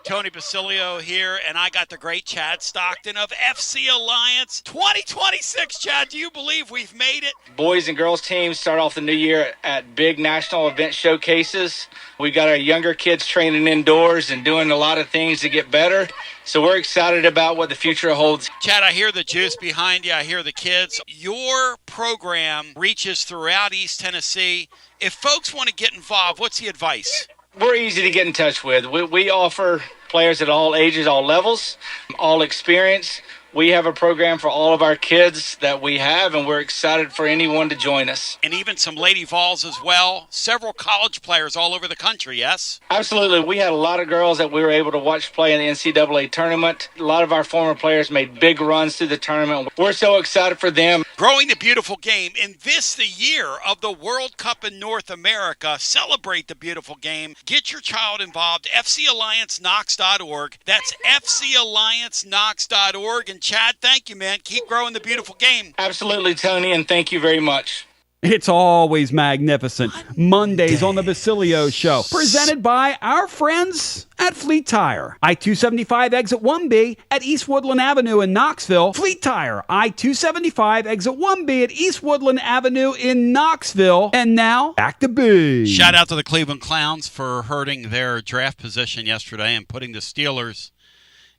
Tony Basilio here, and I got the great Chad Stockton of FC Alliance 2026. Chad, do you believe we've made it? Boys and girls teams start off the new year at big national event showcases. We got our younger kids training indoors and doing a lot of things to get better. So we're excited about what the future holds. Chad, I hear the juice behind you. I hear the kids. Your program reaches throughout East Tennessee. If folks want to get involved, what's the advice? We're easy to get in touch with. We offer players at all ages, all levels, all experience. We have a program for all of our kids that we have, and we're excited for anyone to join us. And even some Lady Vols as well. Several college players all over the country, yes? Absolutely. We had a lot of girls that we were able to watch play in the NCAA tournament. A lot of our former players made big runs through the tournament. We're so excited for them. Growing the beautiful game. In this, the year of the World Cup in North America, celebrate the beautiful game. Get your child involved. FCAllianceKnox.org. That's FCAllianceKnox.org. And Chad, thank you, man. Keep growing the beautiful game. Absolutely, Tony, and thank you very much. It's always magnificent. Mondays on the Basilio Show, presented by our friends at Fleet Tire. I-275 exit 1B at East Woodland Avenue in Knoxville. Fleet Tire, I-275 exit 1B at East Woodland Avenue in Knoxville. And now, back to B. Shout out to the Cleveland Clowns for hurting their draft position yesterday and putting the Steelers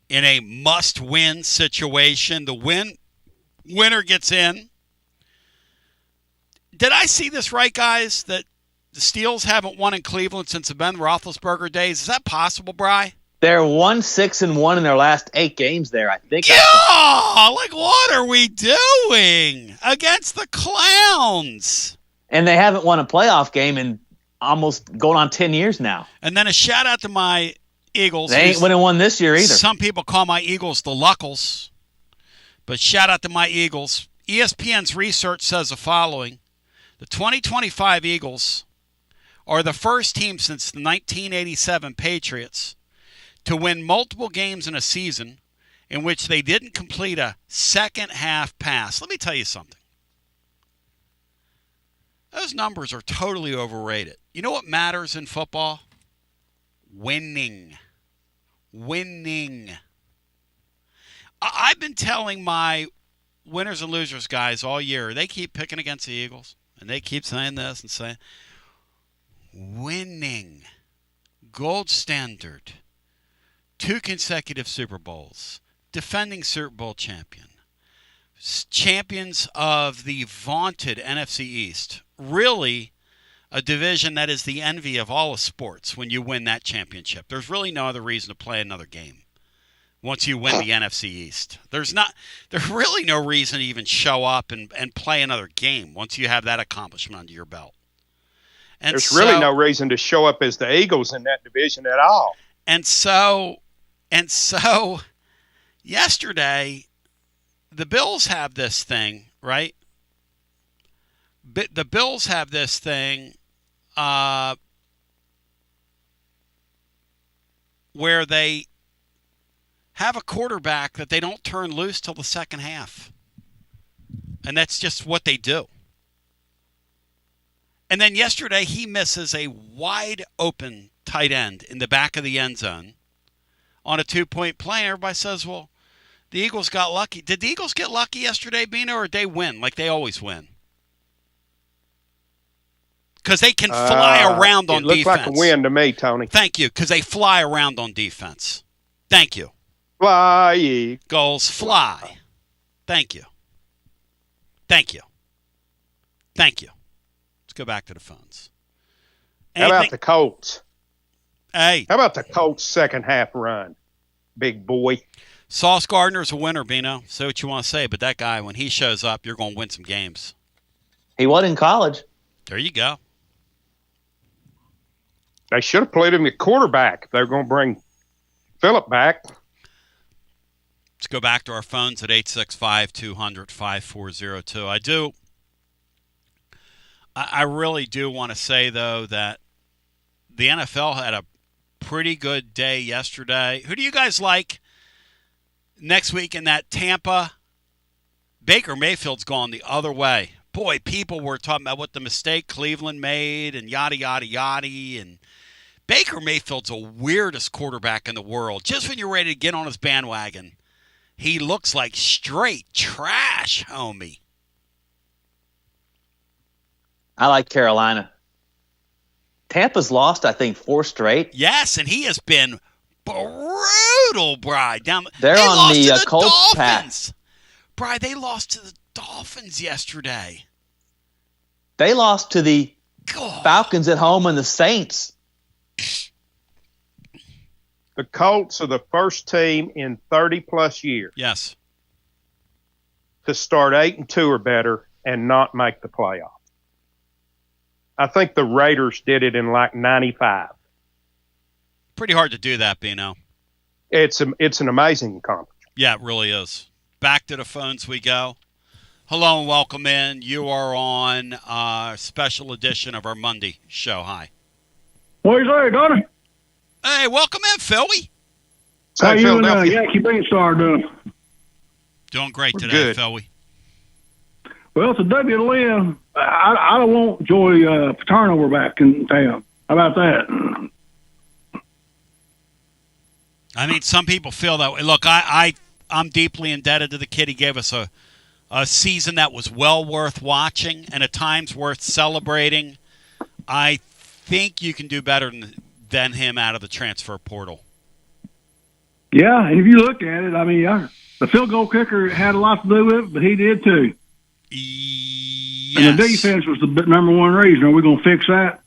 in a must-win situation. The winner gets in. Did I see this right, guys, that the Steelers haven't won in Cleveland since the Ben Roethlisberger days? Is that possible, Bri? They're 1-6-1 in their last 8 games there, I think. Yeah! Like, what are we doing against the Clowns? And they haven't won a playoff game in almost going on 10 years now. And then a shout-out to my Eagles. They ain't winning one this year either. Some people call my Eagles the Luckles. But shout out to my Eagles. ESPN's research says the following. The 2025 Eagles are the first team since the 1987 Patriots to win multiple games in a season in which they didn't complete a second-half pass. Let me tell you something. Those numbers are totally overrated. You know what matters in football? Winning. I've been telling my winners and losers guys all year, they keep picking against the Eagles, and they keep saying this and saying, winning, gold standard, 2 consecutive Super Bowls, defending Super Bowl champion, champions of the vaunted NFC East, really a division that is the envy of all of sports when you win that championship. There's really no other reason to play another game once you win the NFC East. There's really no reason to even show up and play another game once you have that accomplishment under your belt. And there's really no reason to show up as the Eagles in that division at all. And so yesterday, the Bills have this thing, right? The Bills have this thing where they have a quarterback that they don't turn loose till the second half. And that's just what they do. And then yesterday, he misses a wide open tight end in the back of the end zone on a 2-point play. And everybody says, well, the Eagles got lucky. Did the Eagles get lucky yesterday, Bino, or did they win like they always win? Because they can fly around on defense. It looks like a win to me, Tony. Thank you, because they fly around on defense. Thank you. Fly, Eagles, fly. Thank you. Let's go back to the phones. How about the Colts? Hey. How about the Colts' second half run, big boy? Sauce Gardner's a winner, Bino. Say what you want to say, but that guy, when he shows up, you're going to win some games. He was in college. There you go. They should have played him at quarterback. They're going to bring Phillip back. Let's go back to our phones at 865-200-5402. I really do want to say, though, that the NFL had a pretty good day yesterday. Who do you guys like next week in that Tampa? Baker Mayfield's gone the other way. Boy, people were talking about what the mistake Cleveland made and yada, yada, yada. And Baker Mayfield's the weirdest quarterback in the world. Just when you're ready to get on his bandwagon, he looks like straight trash, homie. I like Carolina. Tampa's lost, I think, 4 straight. Yes, and he has been brutal, Bri. They're they on the Colts path. Bri, they lost to the Dolphins yesterday. They lost to the Falcons at home and the Saints. The Colts are the first team in 30-plus years. Yes. To start 8-2 or better and not make the playoffs. I think the Raiders did it in like 95. Pretty hard to do that, Bino. It's an amazing accomplishment. Yeah, it really is. Back to the phones we go. Hello and welcome in. You are on a special edition of our Monday show. Hi. What do you say, Donnie? Hey, welcome in, Philly. How you and Yankee Bean Star doing? Doing great today, good. Philly. Well, it's a W to win. I don't want Joey Paterno back in town. How about that? I mean, some people feel that way. Look, I'm deeply indebted to the kid. He gave us a season that was well worth watching and at times worth celebrating. I think you can do better than him out of the transfer portal. Yeah, and if you look at it, I mean, the field goal kicker had a lot to do with it, but he did too. Yes. And the defense was the number one reason. Are we going to fix that?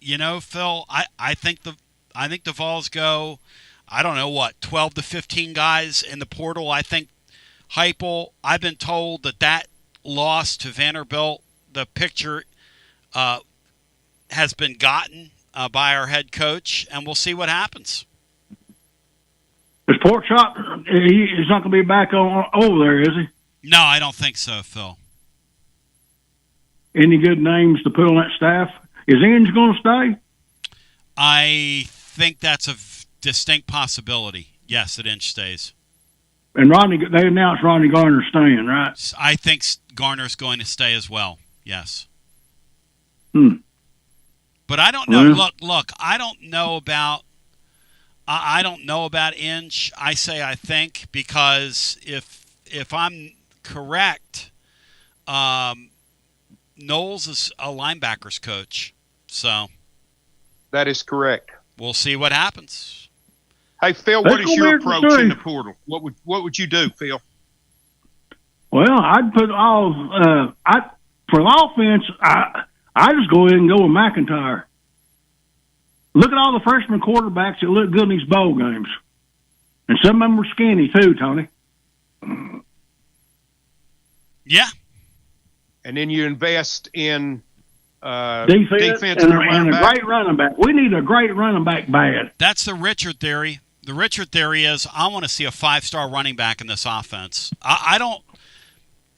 You know, Phil, I think the Vols go, I don't know what, 12 to 15 guys in the portal. I think Heupel, I've been told that loss to Vanderbilt, the picture has been gotten by our head coach, and we'll see what happens. Is Pork Chop, he's not going to be back over there, is he? No, I don't think so, Phil. Any good names to put on that staff? Is Inge going to stay? I think that's a distinct possibility. Yes, that Inge stays. And they announced Rodney Garner's staying, right? I think Garner's going to stay as well. Yes. But I don't know. Look. I don't know about Inge. I say I think because if I'm correct, Knowles is a linebackers coach. So that is correct. We'll see what happens. Hey, Phil, what is your approach in the portal? What would you do, Phil? Well, I'd put for the offense, I just go ahead and go with McIntyre. Look at all the freshman quarterbacks that look good in these bowl games. And some of them were skinny too, Tony. Yeah. And then you invest in defense and a great running back. We need a great running back bad. That's the Richard theory. The Richard theory is I want to see a 5-star running back in this offense. I don't.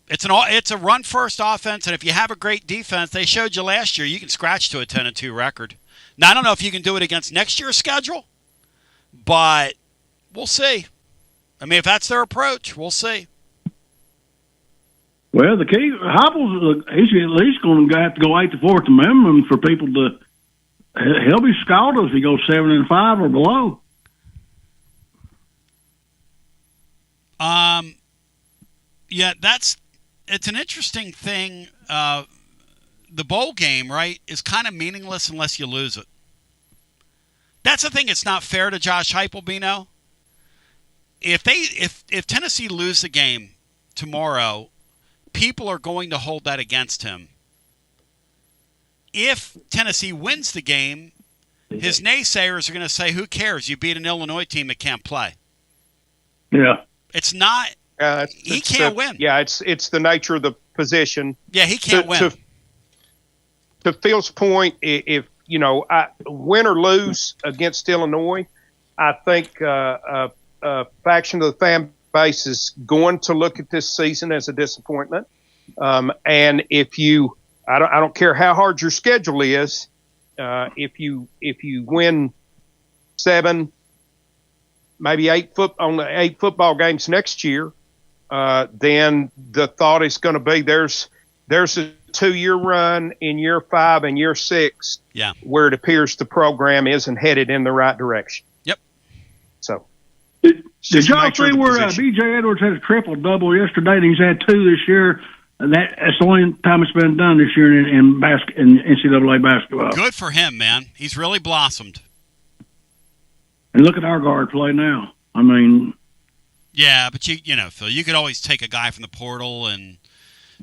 It's a run-first offense, and if you have a great defense, they showed you last year, you can scratch to a 10-2 record. Now, I don't know if you can do it against next year's schedule, but we'll see. I mean, if that's their approach, we'll see. Well, the key, Heupel's, he's at least going to have to go 8 to 4 at the minimum for people to. He'll be scalded if he goes 7-5 or below. Yeah, it's an interesting thing. The bowl game, right, is kind of meaningless unless you lose it. That's the thing. It's not fair to Josh Heupel, Bino. If Tennessee lose the game tomorrow, people are going to hold that against him. If Tennessee wins the game, his naysayers are going to say, "Who cares? You beat an Illinois team that can't play." Yeah, it's not. He can't win. Yeah, it's the nature of the position. Yeah, he can't win. to Phil's point, if win or lose against Illinois, I think a faction of the fan base is going to look at this season as a disappointment. And if you, I don't care how hard your schedule is, if you win 7, maybe 8 football games next year, then the thought is going to be there's a 2-year run in year 5 and year 6 where it appears the program isn't headed in the right direction. Yep. So did y'all see where B.J. Edwards had a triple-double yesterday and he's had 2 this year? And that's the only time it's been done this year in NCAA basketball. Good for him, man. He's really blossomed. And look at our guard play now. I mean, yeah, but you know, Phil, you could always take a guy from the portal, and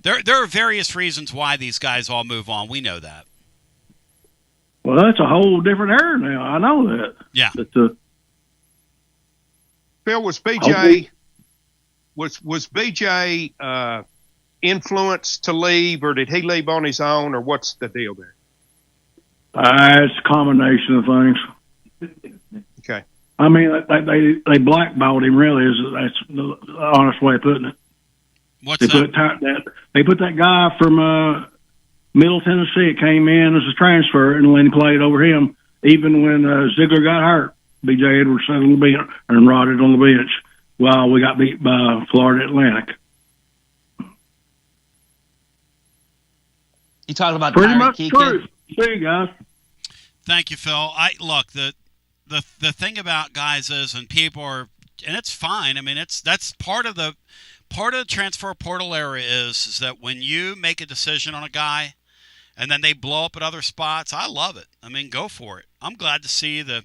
there are various reasons why these guys all move on. We know that. Well, that's a whole different era now. I know that. Yeah. But, Phil, was BJ was BJ influenced to leave, or did he leave on his own, or what's the deal there? It's a combination of things. Okay. I mean, they blackballed him. Really, that's the honest way of putting it. What's that? They put that guy from Middle Tennessee. It came in as a transfer, and then played over him. Even when Ziegler got hurt, B.J. Edwards sat on the bench and rotted on the bench while we got beat by Florida Atlantic. You talking about pretty Tyreek much Keegan? true. See you guys. Thank you, Phil. Look, the thing about guys is, and people are, and it's fine. I mean, that's part of the transfer portal era is that when you make a decision on a guy, and then they blow up at other spots, I love it. I mean, go for it. I'm glad to see the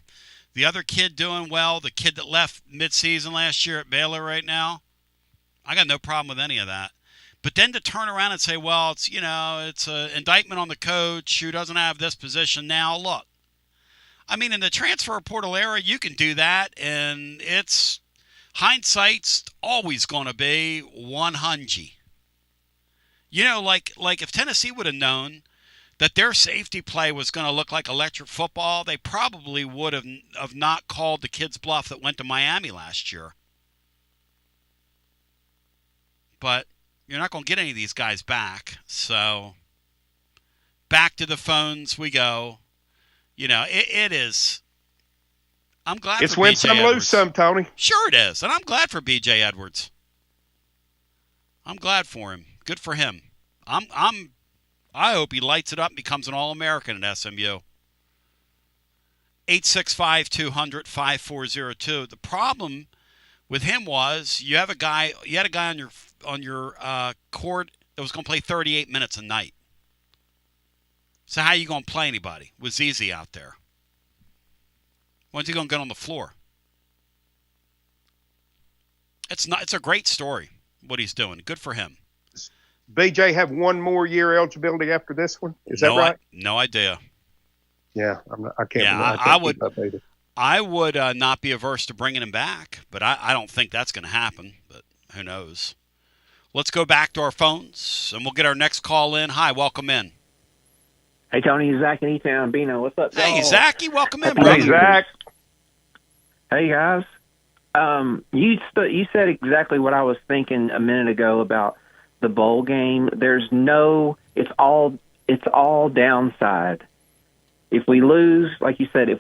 other kid doing well. The kid that left midseason last year at Baylor right now, I got no problem with any of that. But then to turn around and say, well, it's an indictment on the coach who doesn't have this position now. Look, I mean, in the transfer portal era, you can do that, and it's hindsight's always going to be 100. You know, like if Tennessee would have known that their safety play was going to look like electric football, they probably would have not called the kid's bluff that went to Miami last year. But you're not going to get any of these guys back. So back to the phones we go. You know, it is. I'm glad it's for win B.J. some, Edwards. lose some, Tony. Sure it is. And I'm glad for B.J. Edwards. I'm glad for him. Good for him. I hope he lights it up and becomes an All-American at SMU. 865-200-5402. The problem with him was you had a guy on your court that was going to play 38 minutes a night. So how are you going to play anybody with ZZ out there? When's he going to get on the floor? It's a great story what he's doing. Good for him. BJ have one more year eligibility after this one? Is that right? No idea. Yeah, I can't. Yeah, I would not be averse to bringing him back, but I don't think that's going to happen. But who knows? Let's go back to our phones, and we'll get our next call in. Hi, welcome in. Hey, Tony, Zach and Ethan Bino. What's up, Hey, y'all? Zachy, welcome in, Hey, brother. Zach. Hey, guys. You said exactly what I was thinking a minute ago about the bowl game. It's all downside. If we lose, like you said, it's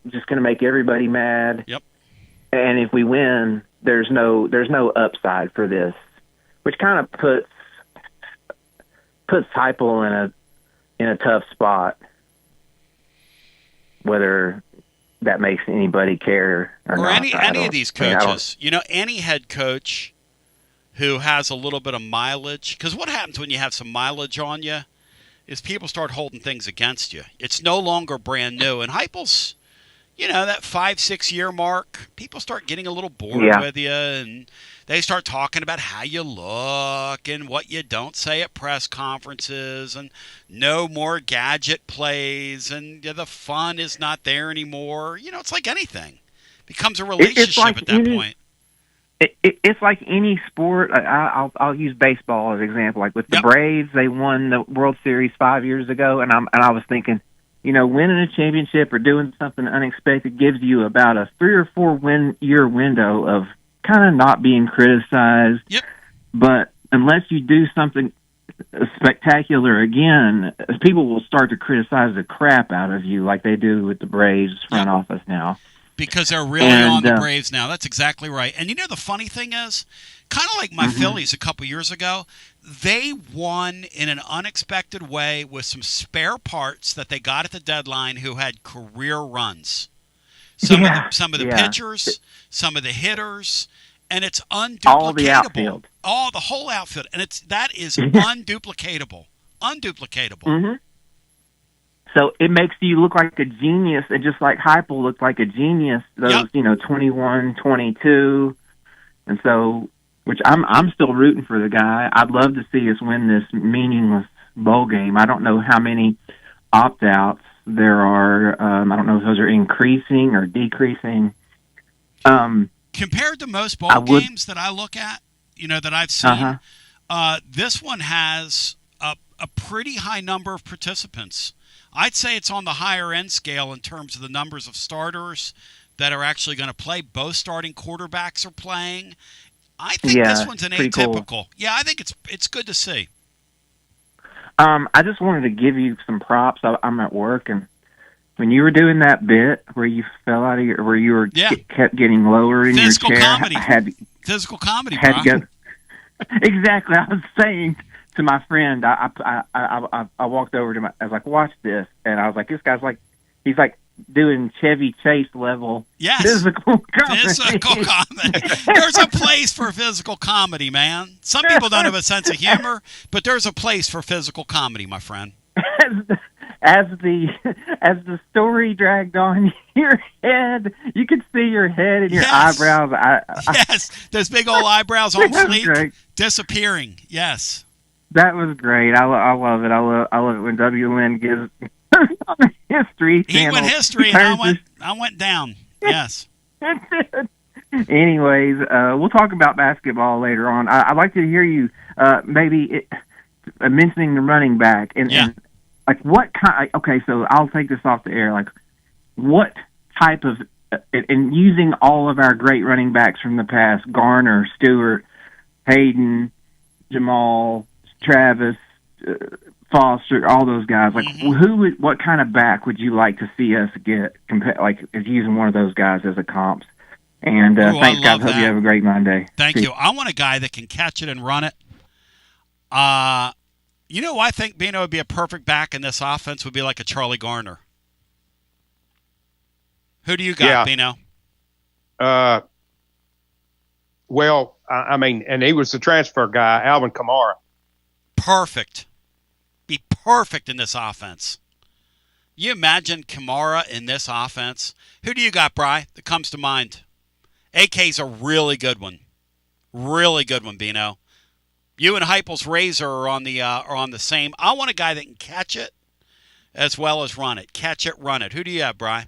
just going to make everybody mad. Yep. And if we win, there's no upside for this, which kind of puts Heupel in a tough spot. Whether that makes anybody care or not. Any of these coaches, any head coach who has a little bit of mileage, because what happens when you have some mileage on you is people start holding things against you. It's no longer brand new. And Heupel's, that 5-6 year mark, people start getting a little bored with you, and they start talking about how you look and what you don't say at press conferences, and no more gadget plays, and the fun is not there anymore. It's like anything. It becomes a relationship at that point. it's like any sport. I'll use baseball as an example. Like with the Braves, they won the World Series 5 years ago, and I was thinking, winning a championship or doing something unexpected gives you about a 3 or 4 year window of kind of not being criticized. Yep. But unless you do something spectacular again, people will start to criticize the crap out of you like they do with the Braves front office now. Because they're really on the Braves now. That's exactly right. And the funny thing is, kind of like my Phillies a couple years ago, they won in an unexpected way with some spare parts that they got at the deadline who had career runs. Some of the pitchers, some of the hitters, and it's unduplicatable. All the outfield. The whole outfield. And that is unduplicatable. Unduplicatable. Mm-hmm. So it makes you look like a genius, and just like Heupel looked like a genius, those, 21, 22. And so, which I'm still rooting for the guy. I'd love to see us win this meaningless bowl game. I don't know how many opt-outs there are. I don't know if those are increasing or decreasing. Compared to most bowl games that I look at, that I've seen, this one has a pretty high number of participants. I'd say it's on the higher end scale in terms of the numbers of starters that are actually going to play. Both starting quarterbacks are playing. I think this one's an atypical. Cool. Yeah, I think it's good to see. I just wanted to give you some props. I'm at work, and when you were doing that bit where you fell out of where you were kept getting lower in Physical your chair, comedy. Physical comedy, had bro. to go. Exactly. I was saying to my friend, I walked over to him. I was like, "Watch this," and I was like, "This guy's like, he's like doing Chevy Chase level physical comedy." Physical comedy. There's a place for physical comedy, man. Some people don't have a sense of humor, but there's a place for physical comedy, my friend. As the story dragged on your head, you could see your head and your eyebrows. Yes, those big old eyebrows on fleek great. Disappearing. Yes. That was great. I love it. I love it when WLN gives on the History Channel. He went history, and I went down. Yes. Anyways, we'll talk about basketball later on. I'd like to hear you mentioning the running back and like what kind. Okay, so I'll take this off the air. Like what type of and using all of our great running backs from the past: Garner, Stewart, Hayden, Jamal, Travis, Foster, all those guys. Like, what kind of back would you like to see us get? Like, as using one of those guys as a comps. And thanks, guys. Hope you have a great Monday. Thank you. I want a guy that can catch it and run it. I think Bino would be a perfect back in this offense. Would be like a Charlie Garner. Who do you got, Bino? Well, I mean, and he was the transfer guy, Alvin Kamara. Perfect. Be perfect in this offense. You imagine Kamara in this offense? Who do you got, Bri, that comes to mind? AK's a really good one. Really good one, Bino. You and Heupel's razor are on the same. I want a guy that can catch it as well as run it. Catch it, run it. Who do you have, Bri?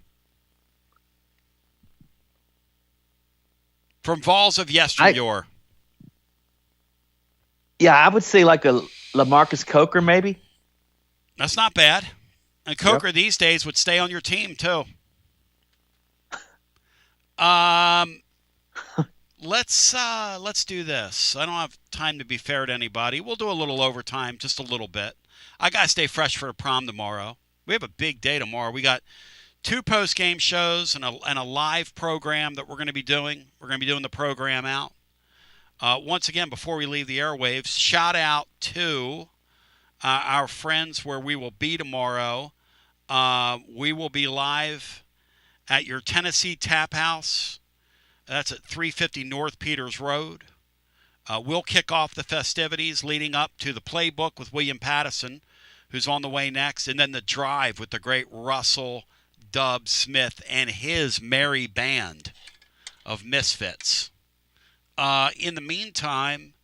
From Vols of yesteryear. I would say like a LaMarcus Coker, maybe. That's not bad. And Coker these days would stay on your team too. Let's do this. I don't have time to be fair to anybody. We'll do a little overtime, just a little bit. I gotta stay fresh for the prom tomorrow. We have a big day tomorrow. We got 2 post-game shows and a live program that we're going to be doing. We're going to be doing the program out. Once again, before we leave the airwaves, shout out to our friends where we will be tomorrow. We will be live at your Tennessee Tap House. That's at 350 North Peters Road. We'll kick off the festivities leading up to the Playbook with William Pattison, who's on the way next, and then the drive with the great Russell Dub Smith and his merry band of misfits. In the meantime,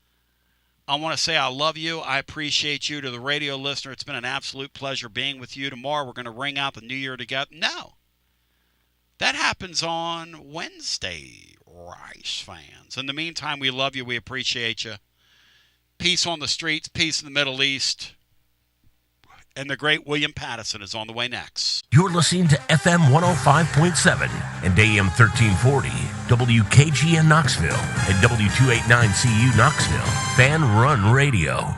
I want to say I love you. I appreciate you. To the radio listener, it's been an absolute pleasure being with you. Tomorrow we're going to ring out the new year together. No. That happens on Wednesday, Rice fans. In the meantime, we love you. We appreciate you. Peace on the streets, peace in the Middle East. And the great William Pattison is on the way next. You're listening to FM 105.7 and AM 1340, WKGN Knoxville, and W289CU Knoxville, Fan Run Radio.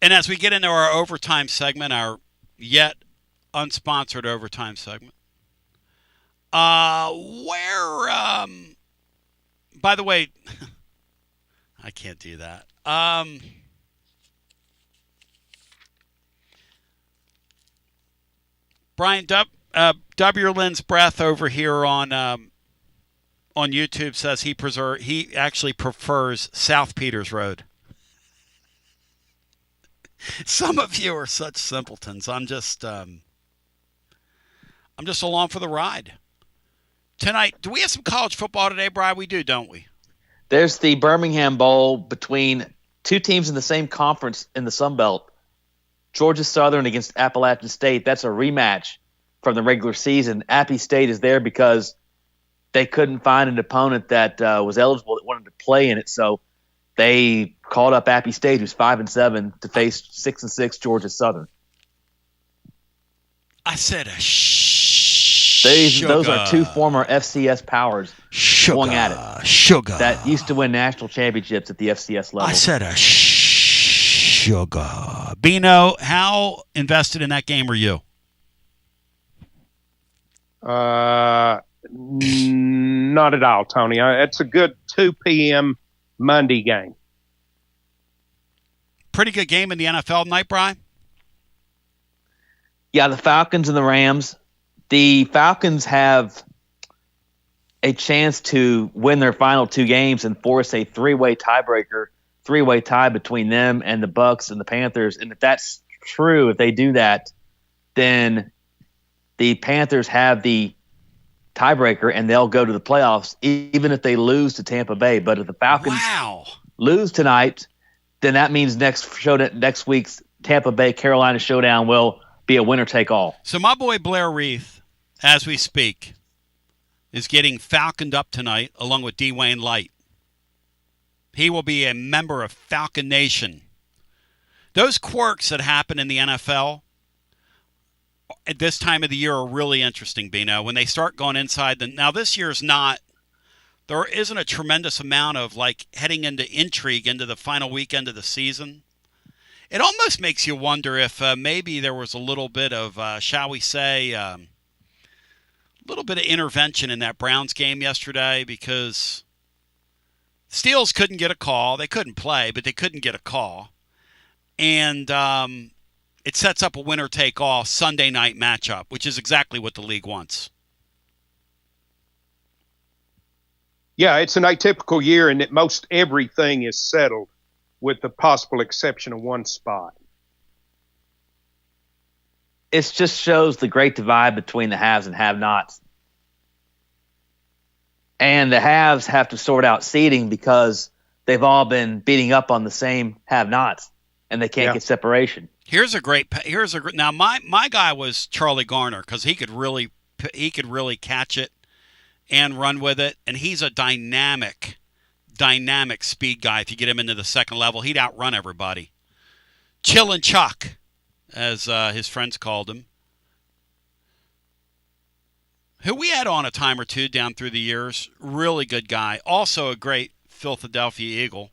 And as we get into our overtime segment, our yet unsponsored overtime segment, by the way, I can't do that. Brian, dub your Lynn's breath over here on YouTube says he actually prefers South Peters Road. Some of you are such simpletons. I'm just along for the ride. Tonight, do we have some college football today, Brian? We do, don't we? There's the Birmingham Bowl between two teams in the same conference in the Sun Belt. Georgia Southern against Appalachian State. That's a rematch from the regular season. Appy State is there because they couldn't find an opponent that was eligible that wanted to play in it. So they called up Appy State, who's 5-7, to face 6-6 Georgia Southern. I said those are two former FCS powers swung at it. That used to win national championships at the FCS level. I said sugar. Bino, how invested in that game are you? Not at all, Tony. It's a good 2 p.m. Monday game. Pretty good game in the NFL tonight, Brian? Yeah, the Falcons and the Rams. The Falcons have a chance to win their final two games and force a three-way tie between them and the Bucs and the Panthers. And if that's true, if they do that, then the Panthers have the tiebreaker and they'll go to the playoffs even if they lose to Tampa Bay. But if the Falcons lose tonight, then that means next week's Tampa Bay Carolina showdown will be a winner take all. So my boy Blair Reith, as we speak, is getting falconed up tonight along with Dwayne Light. He will be a member of Falcon Nation. Those quirks that happen in the NFL at this time of the year are really interesting, Bino. When they start going inside now this year's not, there isn't a tremendous amount of heading into intrigue into the final weekend of the season. It almost makes you wonder if maybe there was a little bit of, shall we say, a little bit of intervention in that Browns game yesterday because Steelers couldn't get a call. They couldn't play, but they couldn't get a call. And it sets up a winner-take-all Sunday night matchup, which is exactly what the league wants. Yeah, it's an atypical year in that most everything is settled with the possible exception of one spot. It just shows the great divide between the haves and have-nots. And the haves have to sort out seeding because they've all been beating up on the same have-nots, and they can't get separation. Now my guy was Charlie Garner because he could really catch it and run with it, and he's a dynamic speed guy. If you get him into the second level, he'd outrun everybody. Chillin' Chuck, as his friends called him, who we had on a time or two down through the years. Really good guy. Also a great Philadelphia Eagle.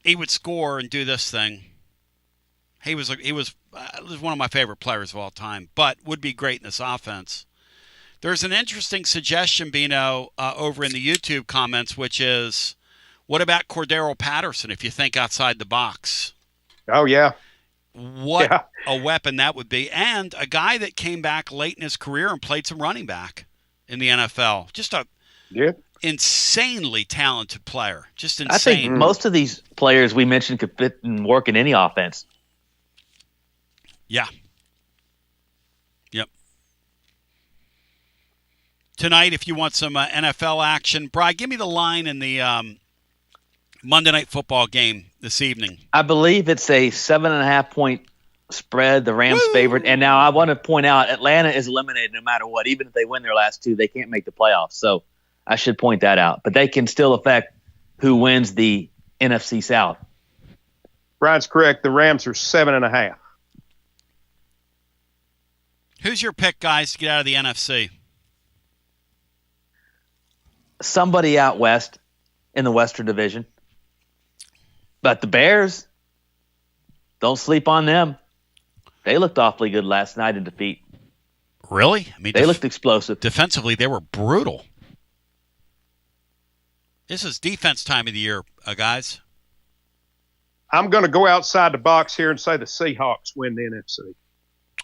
He would score and do this thing. He was one of my favorite players of all time, but would be great in this offense. There's an interesting suggestion, Bino, over in the YouTube comments, which is, what about Cordero Patterson if you think outside the box? Oh, yeah. What a weapon that would be. And a guy that came back late in his career and played some running back in the NFL. Just a insanely talented player. Just insane. I think most of these players we mentioned could fit and work in any offense. Yeah. Yep. Tonight, if you want some NFL action, Bri, give me the line in the Monday Night Football game this evening. I believe it's a 7.5 point spread, the Rams favorite. And now I want to point out Atlanta is eliminated no matter what. Even if they win their last two, they can't make the playoffs. So I should point that out. But they can still affect who wins the NFC South. Brian's correct. The Rams are 7.5. Who's your pick, guys, to get out of the NFC? Somebody out west in the Western Division. But the Bears, don't sleep on them. They looked awfully good last night in defeat. Really? I mean, they looked explosive. Defensively, they were brutal. This is defense time of the year, guys. I'm going to go outside the box here and say the Seahawks win the NFC.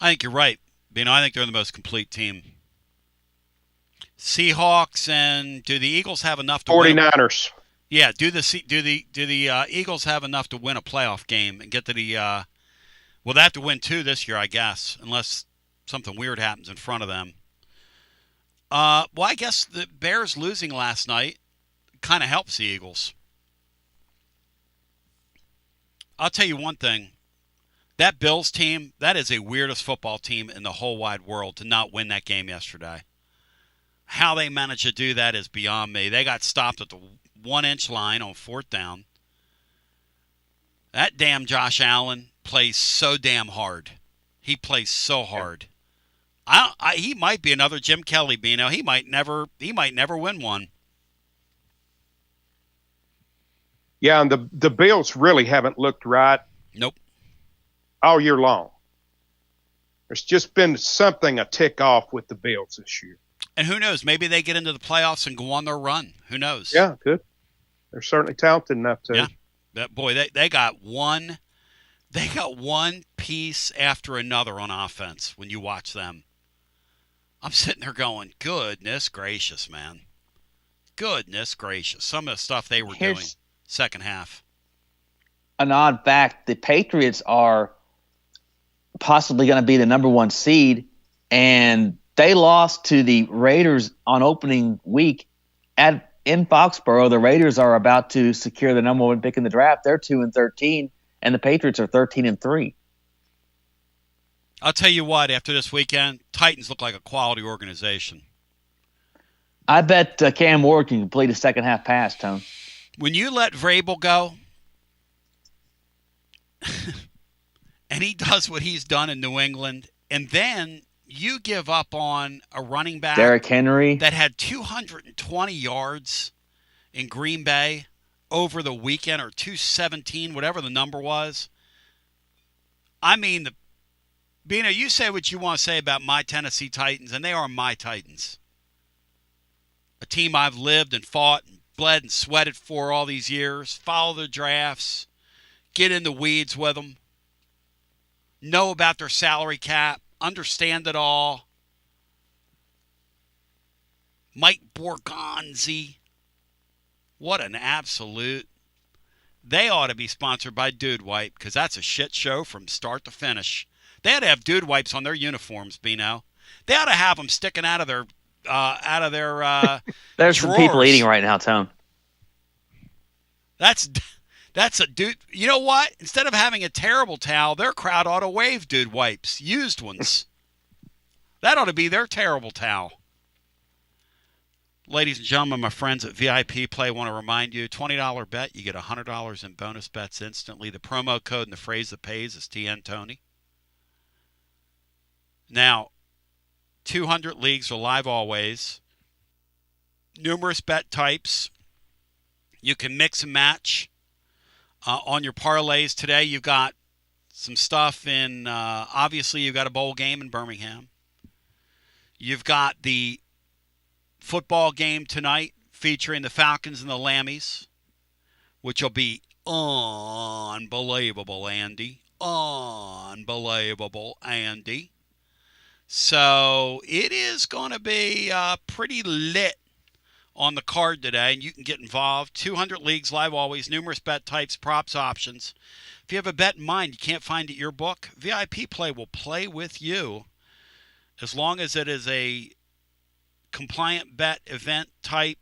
I think you're right. I think they're the most complete team. Seahawks, and do the Eagles have enough to 49ers. Yeah, do the Eagles have enough to win a playoff game and get to the well, they have to win 2 this year, I guess, unless something weird happens in front of them. Well, I guess the Bears losing last night kind of helps the Eagles. I'll tell you one thing. That Bills team, that is the weirdest football team in the whole wide world to not win that game yesterday. How they managed to do that is beyond me. They got stopped at the 1-inch line on 4th down. That damn Josh Allen plays so damn hard. He plays so hard. He might be another Jim Kelly, Bino. He might never win one. Yeah, and the Bills really haven't looked right. Nope. All year long. There's just been something a tick off with the Bills this year. And who knows? Maybe they get into the playoffs and go on their run. Who knows? Yeah, good. They're certainly talented enough to. Yeah. That boy, they got one piece after another on offense when you watch them. I'm sitting there going, goodness gracious, man. Goodness gracious. Some of the stuff they were doing second half. An odd fact, the Patriots are possibly going to be the number 1 seed, and they lost to the Raiders on opening week in Foxborough. The Raiders are about to secure the number 1 pick in the draft. They're 2-13, and the Patriots are 13-3. I'll tell you what, after this weekend, Titans look like a quality organization. I bet Cam Ward can complete a second half pass, Tone. When you let Vrabel go, and he does what he's done in New England, and then you give up on a running back Derrick Henry that had 220 yards in Green Bay over the weekend, or 217, whatever the number was. I mean, Bino, you say what you want to say about my Tennessee Titans, and they are my Titans. A team I've lived and fought and bled and sweated for all these years. Follow the drafts. Get in the weeds with them. Know about their salary cap. Understand it all. Mike Borgonzi. What an absolute. They ought to be sponsored by Dude Wipe, because that's a shit show from start to finish. They ought to have Dude Wipes on their uniforms, Bino. They ought to have them sticking out of their There's drawers. some people eating right now, Tone. That's a dude. You know what? Instead of having a terrible towel, their crowd ought to wave Dude Wipes, used ones. That ought to be their terrible towel. Ladies and gentlemen, my friends at VIP Play, want to remind you, $20 bet, you get $100 in bonus bets instantly. The promo code and the phrase that pays is TN Tony. Now, 200 leagues are live always. Numerous bet types. You can mix and match on your parlays today. You've got some stuff in, obviously, you've got a bowl game in Birmingham. You've got the football game tonight featuring the Falcons and the Lammies, which will be unbelievable, Andy. Unbelievable, Andy. So it is going to be pretty lit on the card today, and you can get involved. 200 leagues live always, numerous bet types, props, options. If you have a bet in mind you can't find at your book, VIP Play will play with you as long as it is a compliant bet type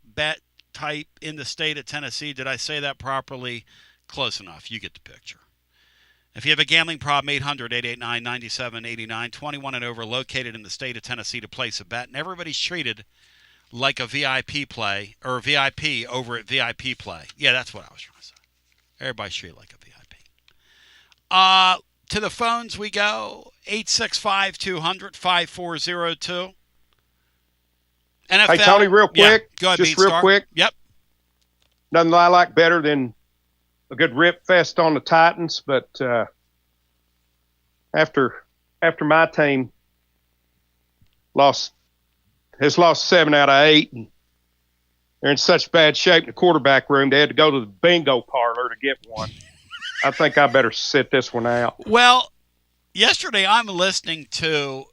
in the state of Tennessee. Did I say that properly? Close enough. You get the picture. If you have a gambling problem, 800-889-9789, 21 and over, located in the state of Tennessee to place a bet. And everybody's treated like a VIP play, or VIP over at VIP play. Yeah, that's what I was trying to say. Everybody's treated like a VIP. To the phones we go, 865-200-5402. NFL. Hey, Tony, real quick. Yeah, go ahead, just real Beanstar. quick. Yep. Nothing I like better than a good rip fest on the Titans, but after my team has lost 7 out of 8, and they're in such bad shape in the quarterback room, they had to go to the bingo parlor to get one. I think I better sit this one out. Well, yesterday I'm listening to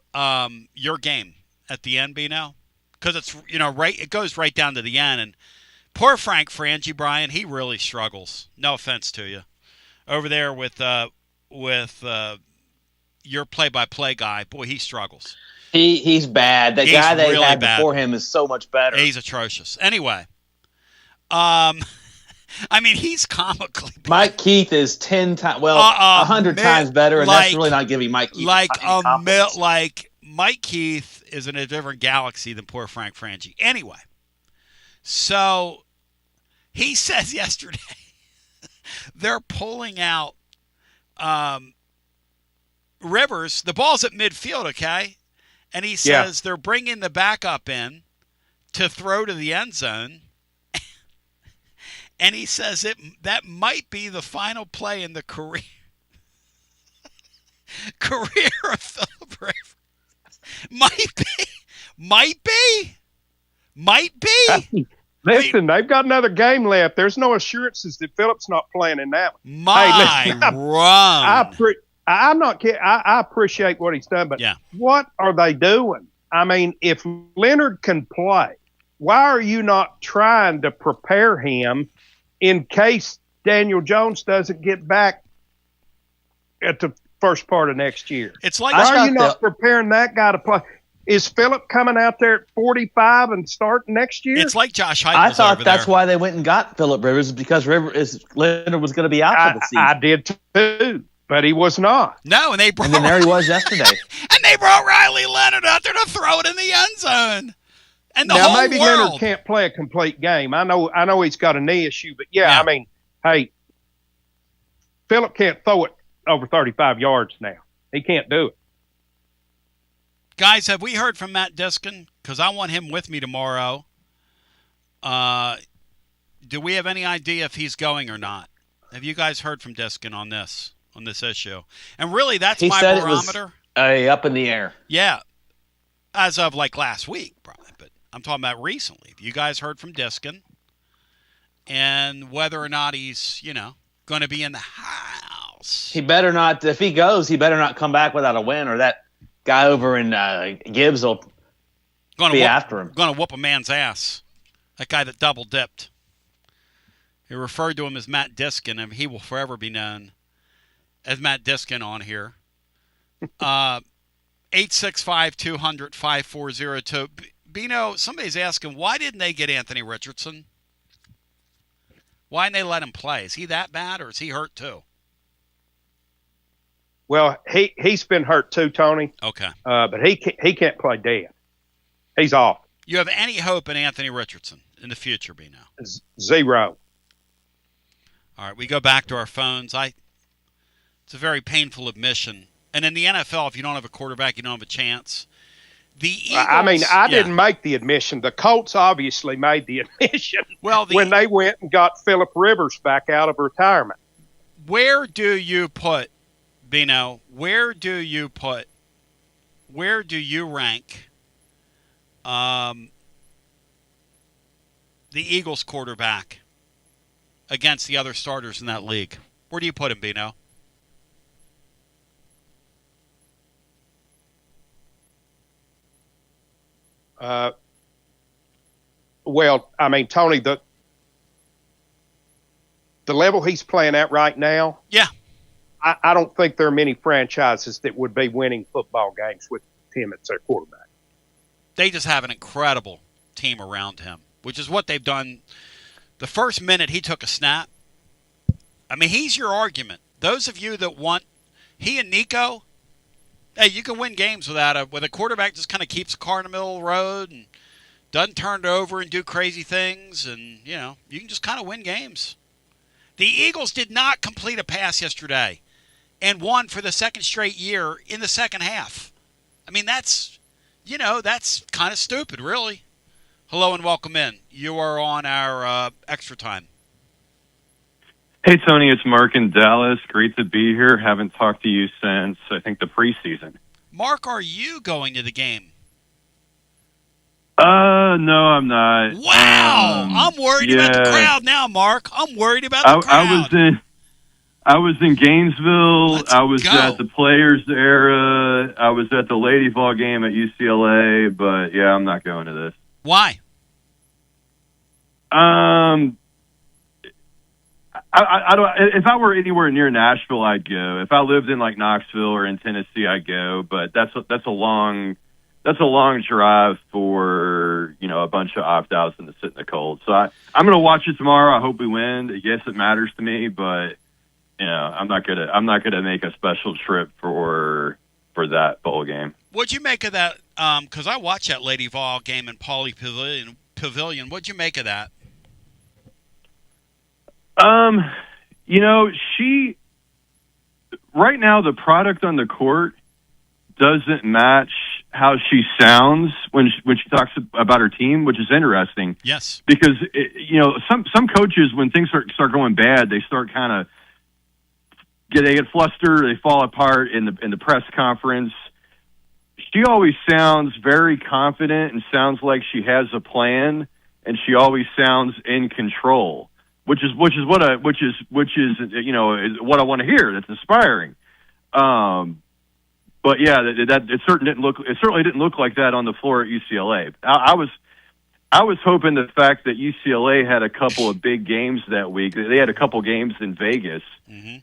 your game at the end, Bino, because it's right. It goes right down to the end, and poor Frank Frangie, Brian, he really struggles. No offense to you, over there with your play-by-play guy. Boy, he struggles. He's bad. The guy they really had bad. before him is so much better. He's atrocious. Anyway, I mean, he's comically bad. Mike Keith is 10 times, 100 times better, and that's really not giving Mike Keith like confidence. Mike Keith is in a different galaxy than poor Frank Frangie. Anyway, so he says yesterday they're pulling out Rivers. The ball's at midfield, okay? And he says they're bringing the backup in to throw to the end zone. And he says that might be the final play in the career of Philip Rivers. Might be. Listen, they've got another game left. There's no assurances that Philip's not playing in that one. I'm not kidding. I appreciate what he's done, but what are they doing? I mean, if Leonard can play, why are you not trying to prepare him in case Daniel Jones doesn't get back at the first part of next year? It's like, why are you not preparing that guy to play? Is Phillip coming out there at 45 and starting next year? It's like Josh Heupel. I thought that's why they went and got Philip Rivers, because Leonard was going to be out for the season. I did too, but he was not. No, and then there he was yesterday. And they brought Riley Leonard out there to throw it in the end zone. And the now, whole maybe world. Leonard can't play a complete game. I know he's got a knee issue, but I mean, hey, Phillip can't throw it over 35 yards now. He can't do it. Guys, have we heard from Matt Diskin? Because I want him with me tomorrow. Do we have any idea if he's going or not? Have you guys heard from Diskin on this issue? And really, that's my barometer. It was, up in the air. Yeah, as of like last week, probably. But I'm talking about recently. Have you guys heard from Diskin? And whether or not he's, going to be in the house. He better not. If he goes, he better not come back without a win, or that guy over in Gibbs will be after him. Going to whoop a man's ass. That guy that double dipped. He referred to him as Matt Diskin, and he will forever be known as Matt Diskin on here. 865-200-5402. Bino, somebody's asking, why didn't they get Anthony Richardson? Why didn't they let him play? Is he that bad, or is he hurt too? Well, he's been hurt too, Tony. Okay. But he can't play dead. He's off. You have any hope in Anthony Richardson in the future, Bino? Zero. All right, we go back to our phones. It's a very painful admission. And in the NFL, if you don't have a quarterback, you don't have a chance. The Eagles, I didn't make the admission. The Colts obviously made the admission when they went and got Philip Rivers back out of retirement. Where do you put, Bino, where do you rank the Eagles quarterback against the other starters in that league? Where do you put him, Bino? Well, I mean, Tony, the level he's playing at right now, I don't think there are many franchises that would be winning football games with him as their quarterback. They just have an incredible team around him, which is what they've done. The first minute he took a snap, I mean, he's your argument. Those of you that want He and Nico, hey, you can win games with a quarterback just kind of keeps the car in the middle of the road and doesn't turn it over and do crazy things, and, you can just kind of win games. The Eagles did not complete a pass yesterday and won for the second straight year in the second half. I mean, that's kind of stupid, really. Hello and welcome in. You are on our extra time. Hey, Tony, it's Mark in Dallas. Great to be here. Haven't talked to you since, I think, the preseason. Mark, are you going to the game? No, I'm not. Wow! I'm worried about the crowd now, Mark. I'm worried about the crowd. I was in Gainesville. Let's I was go. at the Players Era. I was at the Lady Vol game at UCLA, but yeah, I'm not going to this. Why? I don't. If I were anywhere near Nashville, I'd go. If I lived in like Knoxville or in Tennessee, I'd go. But that's a long drive for a bunch of opt-outs and to sit in the cold. So I'm going to watch it tomorrow. I hope we win. Yes, it matters to me, but I'm not gonna make a special trip for that bowl game. What'd you make of that? Because I watched that Lady Vol game in Pauley Pavilion. What'd you make of that? She right now the product on the court doesn't match how she sounds when she talks about her team, which is interesting. Yes, because some coaches, when things start going bad, they start kind of they get flustered, they fall apart in the press conference. She always sounds very confident and sounds like she has a plan, and she always sounds in control. Which is what I want to hear. That's inspiring. But yeah, it certainly didn't look like that on the floor at UCLA. I was hoping the fact that UCLA had a couple of big games that week. They had a couple games in Vegas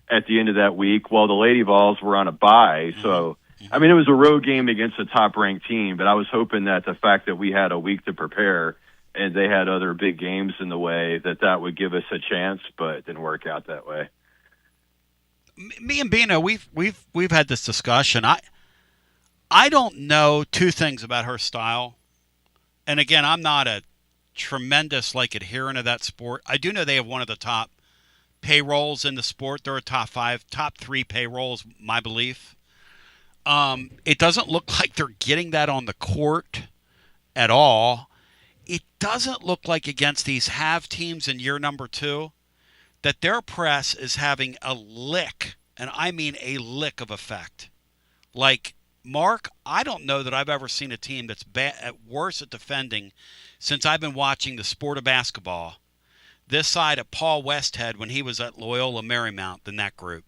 at the end of that week, while the Lady Vols were on a bye. So I mean, it was a road game against a top-ranked team. But I was hoping that the fact that we had a week to prepare and they had other big games in the way, that would give us a chance, but it didn't work out that way. Me and Bino, we've had this discussion. I don't know two things about her style. And again, I'm not a tremendous adherent of that sport. I do know they have one of the top payrolls in the sport. They're a top 3 payrolls, my belief. It doesn't look like they're getting that on the court at all. It doesn't look like against these have teams in year number 2 that their press is having a lick, and I mean a lick of effect. Mark, I don't know that I've ever seen a team that's worse at defending since I've been watching the sport of basketball this side of Paul Westhead when he was at Loyola Marymount than that group.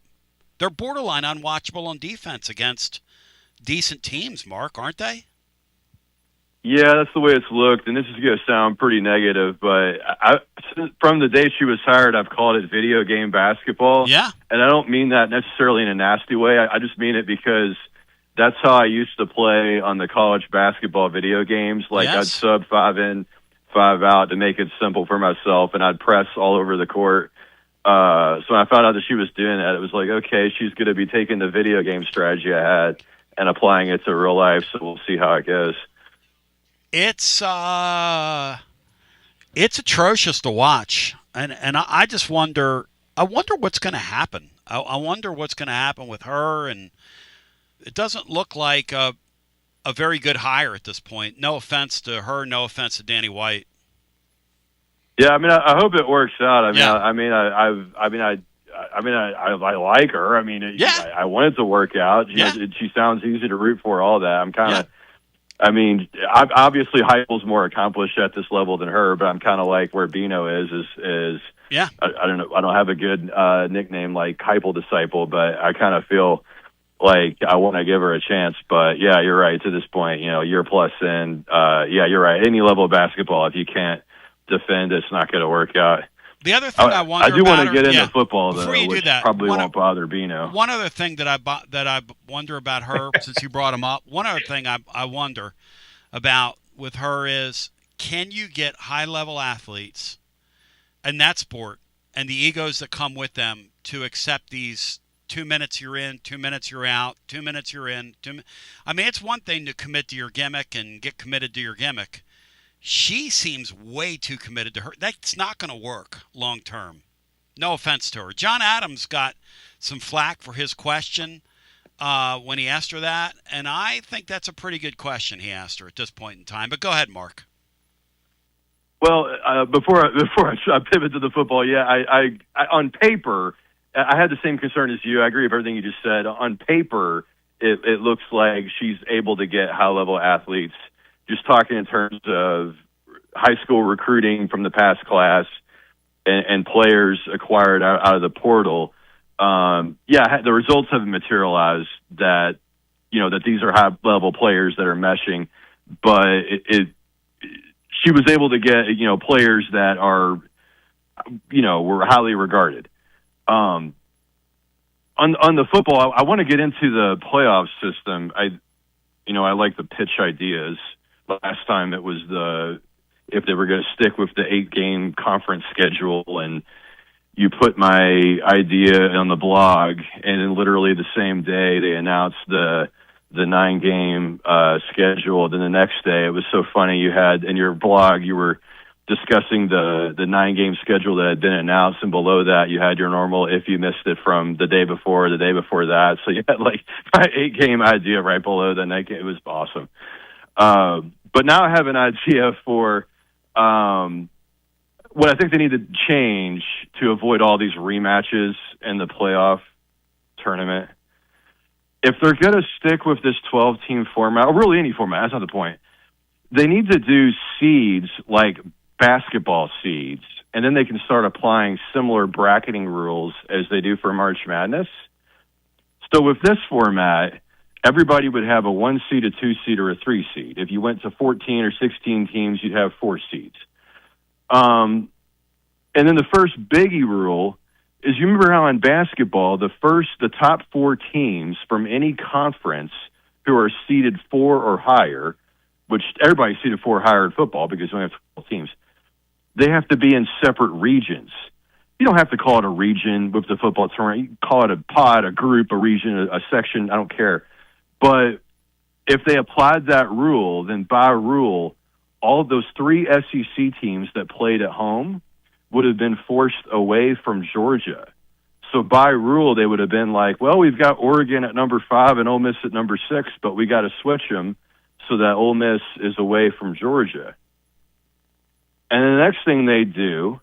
They're borderline unwatchable on defense against decent teams, Mark, aren't they? Yeah, that's the way it's looked, and this is going to sound pretty negative, but from the day she was hired, I've called it video game basketball. Yeah. And I don't mean that necessarily in a nasty way. I just mean it because that's how I used to play on the college basketball video games. I'd sub 5 in, 5 out to make it simple for myself, and I'd press all over the court. So when I found out that she was doing that, it was like, okay, she's going to be taking the video game strategy I had and applying it to real life, so we'll see how it goes. It's atrocious to watch, and I just wonder. I wonder what's going to happen. I wonder what's going to happen with her, and it doesn't look like a very good hire at this point. No offense to her, no offense to Danny White. Yeah, I mean, I hope it works out. I like her. I mean, I want it to work out. She sounds easy to root for. All that. I'm kind of. I mean, obviously Heupel's more accomplished at this level than her, but I'm kind of like where Bino is. Yeah. I don't know. I don't have a good nickname like Heupel disciple, but I kind of feel like I want to give her a chance. But yeah, you're right. To this point, year plus in, yeah, you're right. Any level of basketball, if you can't defend, it's not going to work out. The other thing I wonder I do about want to get into football, though, before you which do that, probably won't bother Bino. One other thing that I wonder about her, since you brought him up, one other thing I wonder about with her is, can you get high-level athletes in that sport and the egos that come with them to accept these 2 minutes you're in, 2 minutes you're out, 2 minutes you're in. I mean, it's one thing to commit to your gimmick and get committed to your gimmick. She seems way too committed to her. That's not going to work long term. No offense to her. John Adams got some flack for his question when he asked her that, and I think that's a pretty good question he asked her at this point in time. But go ahead, Mark. Well, before I pivot to the football, yeah, I on paper, I had the same concern as you. I agree with everything you just said. On paper, it looks like she's able to get high-level athletes. Just talking in terms of high school recruiting from the past class and players acquired out of the portal. The results have materialized that these are high-level players that are meshing, but she was able to get, players that are, were highly regarded. On the football, I want to get into the playoff system. I like the pitch ideas. Last time it was if they were going to stick with the 8-game conference schedule, and you put my idea on the blog, and then literally the same day they announced the 9-game schedule. Then the next day, it was so funny. You had in your blog, you were discussing the 9-game schedule that had been announced, and below that, you had your normal if you missed it from the day before, the day before that. So you had like my 8-game idea right below the 9 game. It was awesome. But now I have an idea for what I think they need to change to avoid all these rematches in the playoff tournament. If they're going to stick with this 12-team format, or really any format, that's not the point, they need to do seeds like basketball seeds, and then they can start applying similar bracketing rules as they do for March Madness. So with this format, everybody would have a 1 seed, a 2 seed, or a 3 seed. If you went to 14 or 16 teams, you'd have 4 seeds. And then the first biggie rule is, you remember how in basketball, the top 4 teams from any conference who are seeded 4 or higher, which everybody's seeded 4 or higher in football because we only have 12 teams, they have to be in separate regions. You don't have to call it a region with the football tournament. You can call it a pod, a group, a region, a section. I don't care. But if they applied that rule, then by rule, all of those 3 SEC teams that played at home would have been forced away from Georgia. So by rule, they would have been like, well, we've got Oregon at number 5 and Ole Miss at number 6, but we got to switch them so that Ole Miss is away from Georgia. And the next thing they do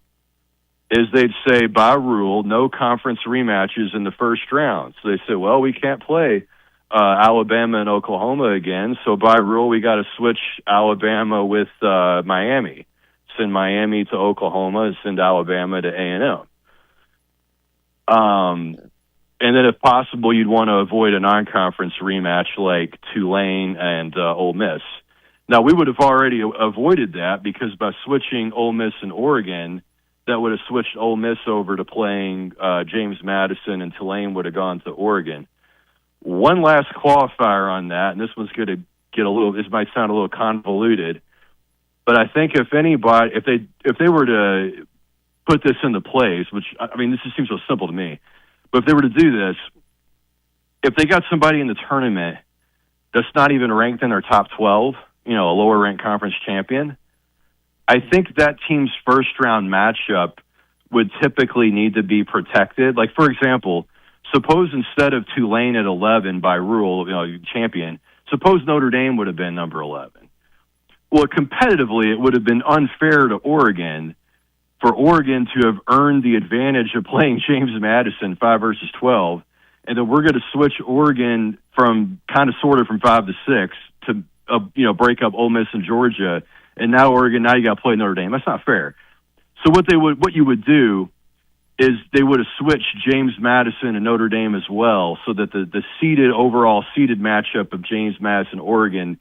is they'd say, by rule, no conference rematches in the first round. So they say, well, we can't play Alabama and Oklahoma again, so by rule, we got to switch Alabama with Miami. Send Miami to Oklahoma and send Alabama to A&M. And then if possible, you'd want to avoid a non-conference rematch like Tulane and Ole Miss. Now, we would have already avoided that because by switching Ole Miss and Oregon, that would have switched Ole Miss over to playing James Madison, and Tulane would have gone to Oregon. One last qualifier on that, and this one's going to get this might sound a little convoluted, but I think if they were to put this into place, which, I mean, this just seems so simple to me, but if they were to do this, if they got somebody in the tournament that's not even ranked in their top 12, a lower ranked conference champion, I think that team's first round matchup would typically need to be protected. Like, for example, suppose instead of Tulane at 11 by rule, champion, suppose Notre Dame would have been number 11. Well, competitively, it would have been unfair to Oregon for Oregon to have earned the advantage of playing James Madison 5 versus 12, and then we're going to switch Oregon from from 5 to 6 to break up Ole Miss and Georgia, and now Oregon, now you got to play Notre Dame. That's not fair. So what you would do is they would have switched James Madison and Notre Dame as well, so that the overall seeded matchup of James Madison Oregon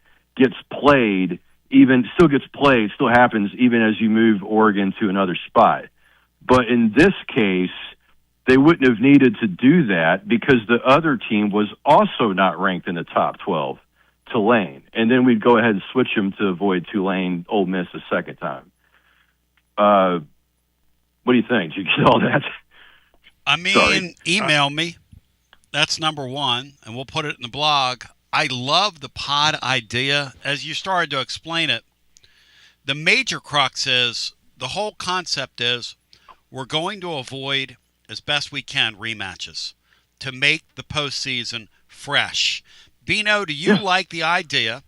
still happens even as you move Oregon to another spot. But in this case, they wouldn't have needed to do that because the other team was also not ranked in the top 12, Tulane. And then we'd go ahead and switch them to avoid Tulane, Ole Miss a second time. What do you think? Did you get all that? I mean, email me. That's number one, and we'll put it in the blog. I love the pod idea. As you started to explain it, the major crux is, the whole concept is, we're going to avoid, as best we can, rematches to make the postseason fresh. Bino, do you like the idea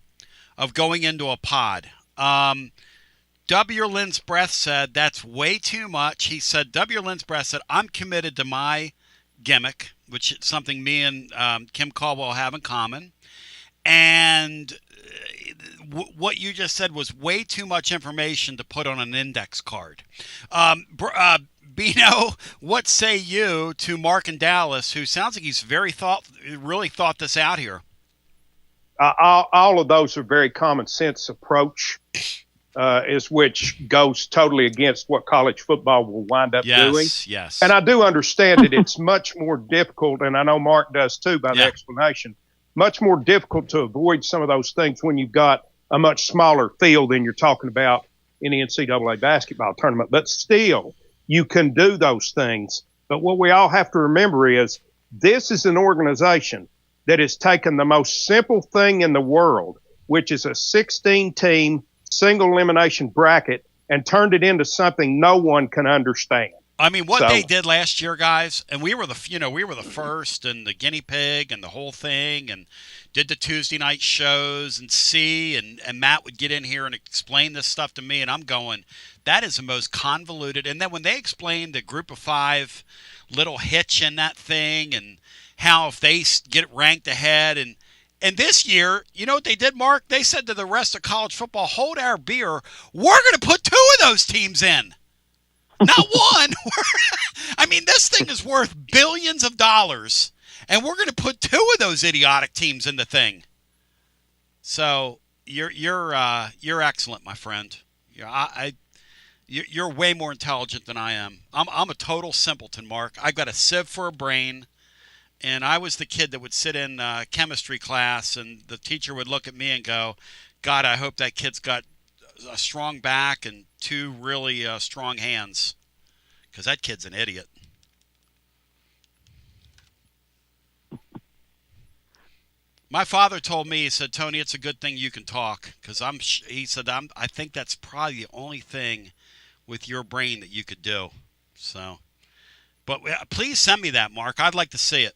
of going into a pod? W. Lynn's Breath said that's way too much. He said, W. Lynn's Breath said, I'm committed to my gimmick, which is something me and Kim Caldwell have in common. And what you just said was way too much information to put on an index card. Bino, what say you to Mark in Dallas, who sounds like he's really thought this out here? All of those are very common sense approach, which goes totally against what college football will wind up doing. Yes. And I do understand that it's much more difficult, and I know Mark does too by the explanation, much more difficult to avoid some of those things when you've got a much smaller field than you're talking about in the NCAA basketball tournament. But still, you can do those things. But what we all have to remember is this is an organization that has taken the most simple thing in the world, which is a 16-team single elimination bracket, and turned it into something no one can understand. I mean, what they did last year, guys, and we were the first, and the guinea pig and the whole thing, and did the Tuesday night shows and Matt would get in here and explain this stuff to me, and I'm going, that is the most convoluted. And then when they explained the group of five little hitch in that thing, and how if they get ranked ahead, and this year, you know what they did, Mark? They said to the rest of college football, hold our beer. We're going to put two of those teams in. Not one. I mean, this thing is worth billions of dollars, and we're going to put two of those idiotic teams in the thing. So you're excellent, my friend. You're way more intelligent than I am. I'm a total simpleton, Mark. I've got a sieve for a brain. And I was the kid that would sit in chemistry class, and the teacher would look at me and go, God, I hope that kid's got a strong back and two really strong hands, because that kid's an idiot. My father told me, he said, Tony, it's a good thing you can talk, because he said, I think that's probably the only thing with your brain that you could do. So, but please send me that, Mark. I'd like to see it.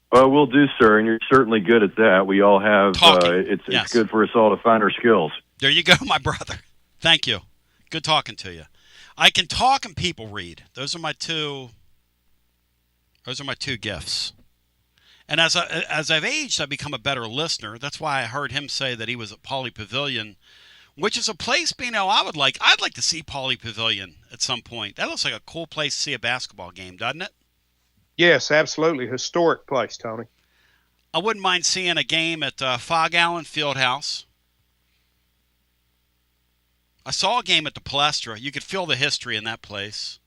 Well, we'll do, sir, and you're certainly good at that. We all have, it's good for us all to find our skills. There you go, my brother. Thank you. Good talking to you. I can talk and people read. Those are my two gifts. And as I've aged, I've become a better listener. That's why I heard him say that he was at Pauley Pavilion, which is a place, Bino, I'd like to see Pauley Pavilion at some point. That looks like a cool place to see a basketball game, doesn't it? Yes, absolutely. Historic place, Tony. I wouldn't mind seeing a game at Fog Allen Fieldhouse. I saw a game at the Palestra. You could feel the history in that place.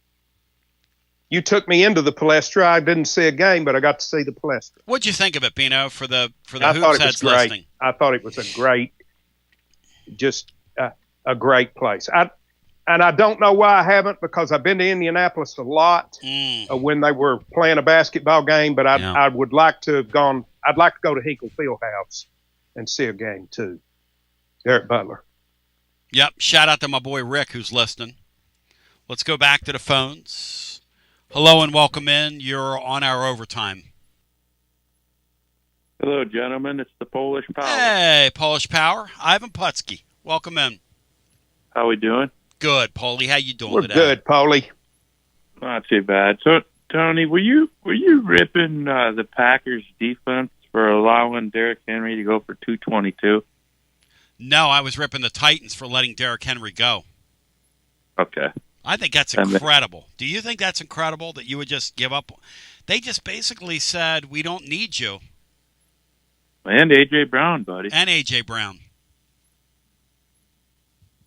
You took me into the Palestra. I didn't see a game, but I got to see the Palestra. What'd you think of it, Bino, for the I Hoops Heads listening? I thought it was a great place. And I don't know why I haven't, because I've been to Indianapolis a lot when they were playing a basketball game. But I would like to have gone. I'd like to go to Hinkle Fieldhouse and see a game too. Derek Butler. Yep. Shout out to my boy Rick, who's listening. Let's go back to the phones. Hello and welcome in. You're on our overtime. Hello, gentlemen. It's the Polish Power. Hey, Polish Power. Ivan Putski. Welcome in. How we doing? Good, Paulie. How you doing today? We're good, Paulie. Not too bad. So, Tony, were you ripping the Packers defense for allowing Derrick Henry to go for 222? No, I was ripping the Titans for letting Derrick Henry go. Okay. I think that's incredible. Do you think that's incredible that you would just give up? They just basically said, we don't need you. And A.J. Brown, buddy. And A.J. Brown.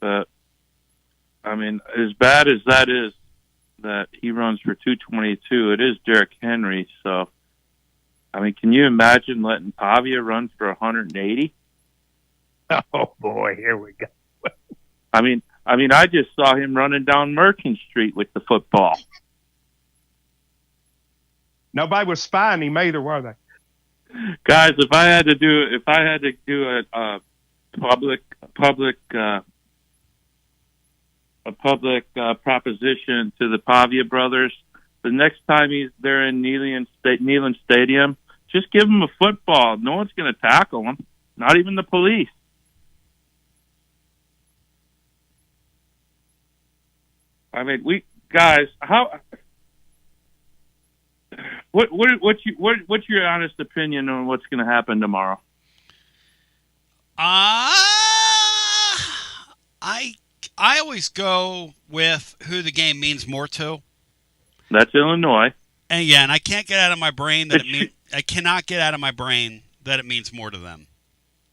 I mean, as bad as that is, that he runs for 222, it is Derrick Henry. So, I mean, can you imagine letting Pavia run for 180? Oh boy, here we go. I mean, I just saw him running down Merchant Street with the football. Nobody was spying him either, were they? Guys, if I had to do a public proposition to the Pavia brothers, the next time they're in Neyland Stadium, just give them a football. No one's going to tackle them, not even the police. I mean, what's your honest opinion on what's going to happen tomorrow? I always go with who the game means more to. That's Illinois. And I can't get out of my brain that I cannot get out of my brain that it means more to them.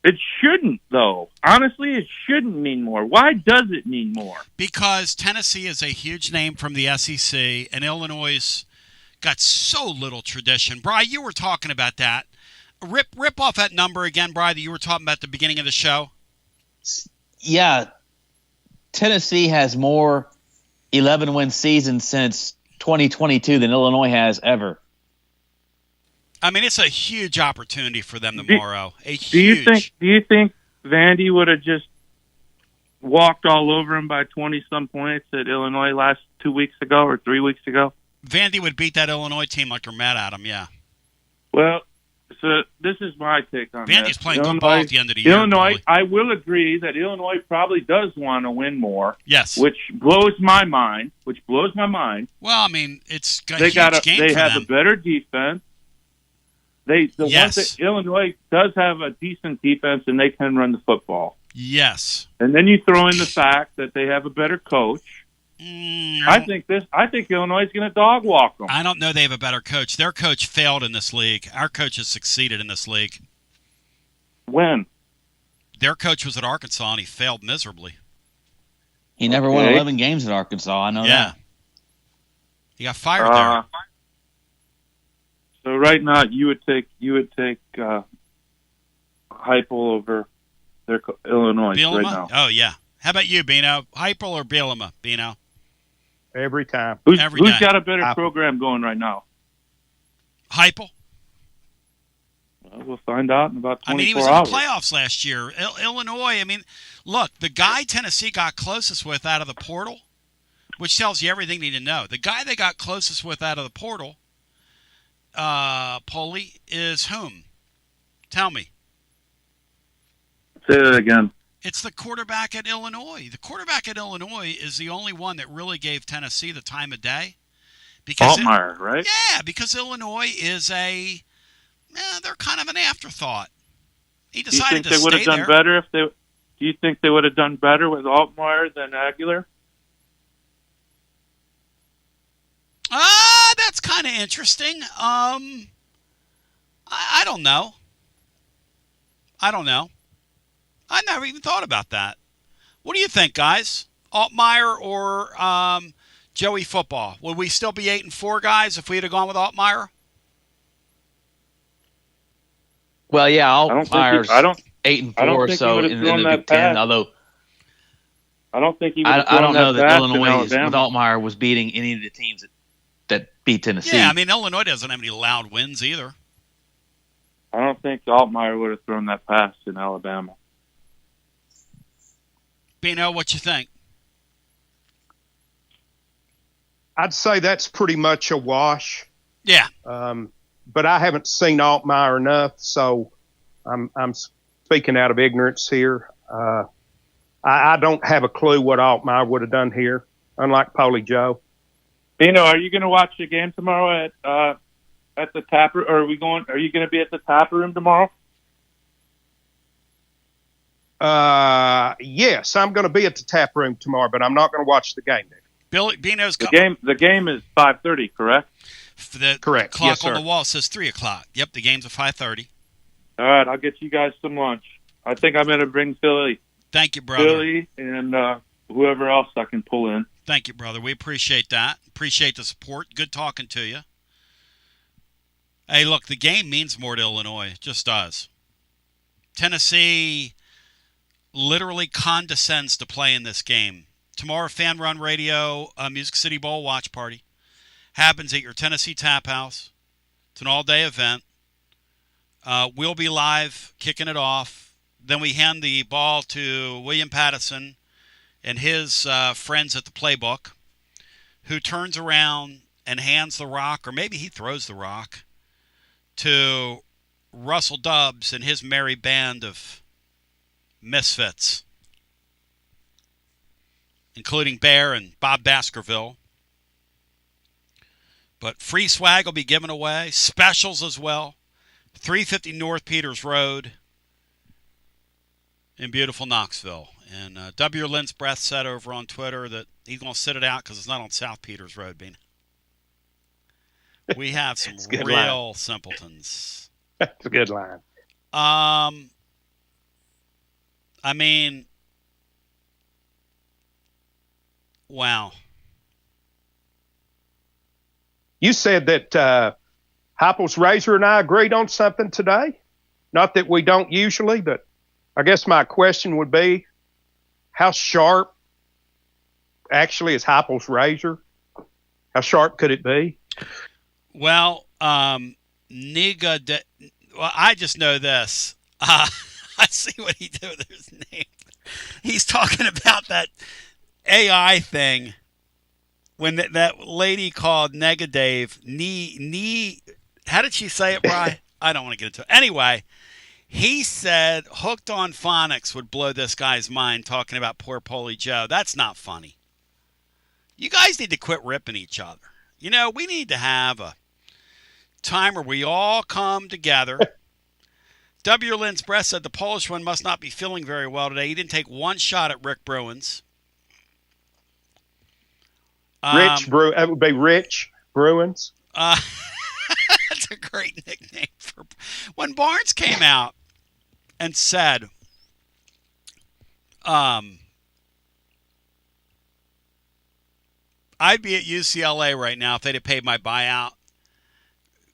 It shouldn't, though. Honestly, it shouldn't mean more. Why does it mean more? Because Tennessee is a huge name from the SEC, and Illinois got so little tradition. Bri, you were talking about that. Rip off that number again, Bri, that you were talking about at the beginning of the show. Yeah, Tennessee has more 11-win seasons since 2022 than Illinois has ever. I mean, it's a huge opportunity for them tomorrow. Do you think Vandy would have just walked all over him by 20-some points at Illinois last 2 weeks ago or 3 weeks ago? Vandy would beat that Illinois team like they're mad at them, yeah. Well, so this is my take on Vandy's that. playing good ball at the end of the year. Illinois, I will agree that Illinois probably does want to win more. Yes. Which blows my mind. Well, I mean, it's a huge game they for have them. a better defense. Illinois does have a decent defense, and they can run the football. Yes. And then you throw in the fact that they have a better coach. I think Illinois is going to dog walk them. I don't know they have a better coach. Their coach failed in this league. Our coach has succeeded in this league. When? Their coach was at Arkansas, and he failed miserably. He never won 11 games at Arkansas. I know that. He got fired there. So right now, you would take Heupel over Illinois Bielema? right now. Oh yeah. How about you, Bino? Heupel or Bielema, Bino? Every time. Who's got a better program going right now? Heupel. Well, we'll find out in about 24 hours. I mean, he was in the playoffs last year. Illinois, I mean, look, the guy Tennessee got closest with out of the portal, which tells you everything you need to know. The guy they got closest with out of the portal, Paulie, is whom? Tell me. Say that again. It's the quarterback at Illinois. The quarterback at Illinois is the only one that really gave Tennessee the time of day. Altmaier, right? Yeah, because Illinois is they're kind of an afterthought. He decided to stay there. Do you think they would have done better with Altmaier than Aguilar? That's kind of interesting. I don't know. I never even thought about that. What do you think, guys? Altmaier or Joey Football? Would we still be 8-4, guys, if we had gone with Altmaier? Well, yeah, Altmaier's 8-4, so in the Big Ten. Although I don't think he. I don't know that Illinois with Altmaier was beating any of the teams that beat Tennessee. Yeah, I mean Illinois doesn't have any loud wins either. I don't think Altmaier would have thrown that pass in Alabama. Bino, what you think? I'd say that's pretty much a wash. Yeah. But I haven't seen Altmaier enough, so I'm speaking out of ignorance here. I don't have a clue what Altmaier would have done here, unlike Paulie Joe. Bino, are you going to watch the game tomorrow at the tap room? Or are you going to be at the tap room tomorrow? Yes, I'm going to be at the tap room tomorrow, but I'm not going to watch the game there. Bino's the game is 5:30, correct? The correct. Clock yes, on sir. the wall says 3:00. Yep, the game's at 5:30. All right, I'll get you guys some lunch. I think I'm going to bring Philly. Thank you, brother. Philly and whoever else I can pull in. Thank you, brother. We appreciate that. Appreciate the support. Good talking to you. Hey, look, the game means more to Illinois. It just does. Tennessee literally condescends to play in this game. Tomorrow, Fan Run Radio, Music City Bowl watch party happens at your Tennessee Tap House. It's an all-day event. We'll be live kicking it off. Then we hand the ball to William Pattison and his friends at the Playbook, who turns around and hands the rock, or maybe he throws the rock, to Russell Dubbs and his merry band of misfits, including Bear and Bob Baskerville. But free swag will be given away, specials as well. 350 North Peters Road in beautiful Knoxville. And W. Lynn's Breath said over on Twitter that he's going to sit it out because it's not on South Peters Road, Bean. We have some real simpletons. That's a good line. I mean, wow. You said that Heupel's Razor and I agreed on something today. Not that we don't usually, but I guess my question would be, how sharp actually is Heupel's Razor? How sharp could it be? Well, I just know this. I see what he did with his name. He's talking about that AI thing when that lady called Negative how did she say it, Bri? I don't want to get into it. Anyway, he said Hooked on Phonics would blow this guy's mind talking about poor Polly Joe. That's not funny. You guys need to quit ripping each other. You know, we need to have a time where we all come together. W. Lynn's Breath said the Polish one must not be feeling very well today. He didn't take one shot at Rick Bruins. That would be Rich Bruins. That's a great nickname for when Barnes came out and said, I'd be at UCLA right now if they'd have paid my buyout.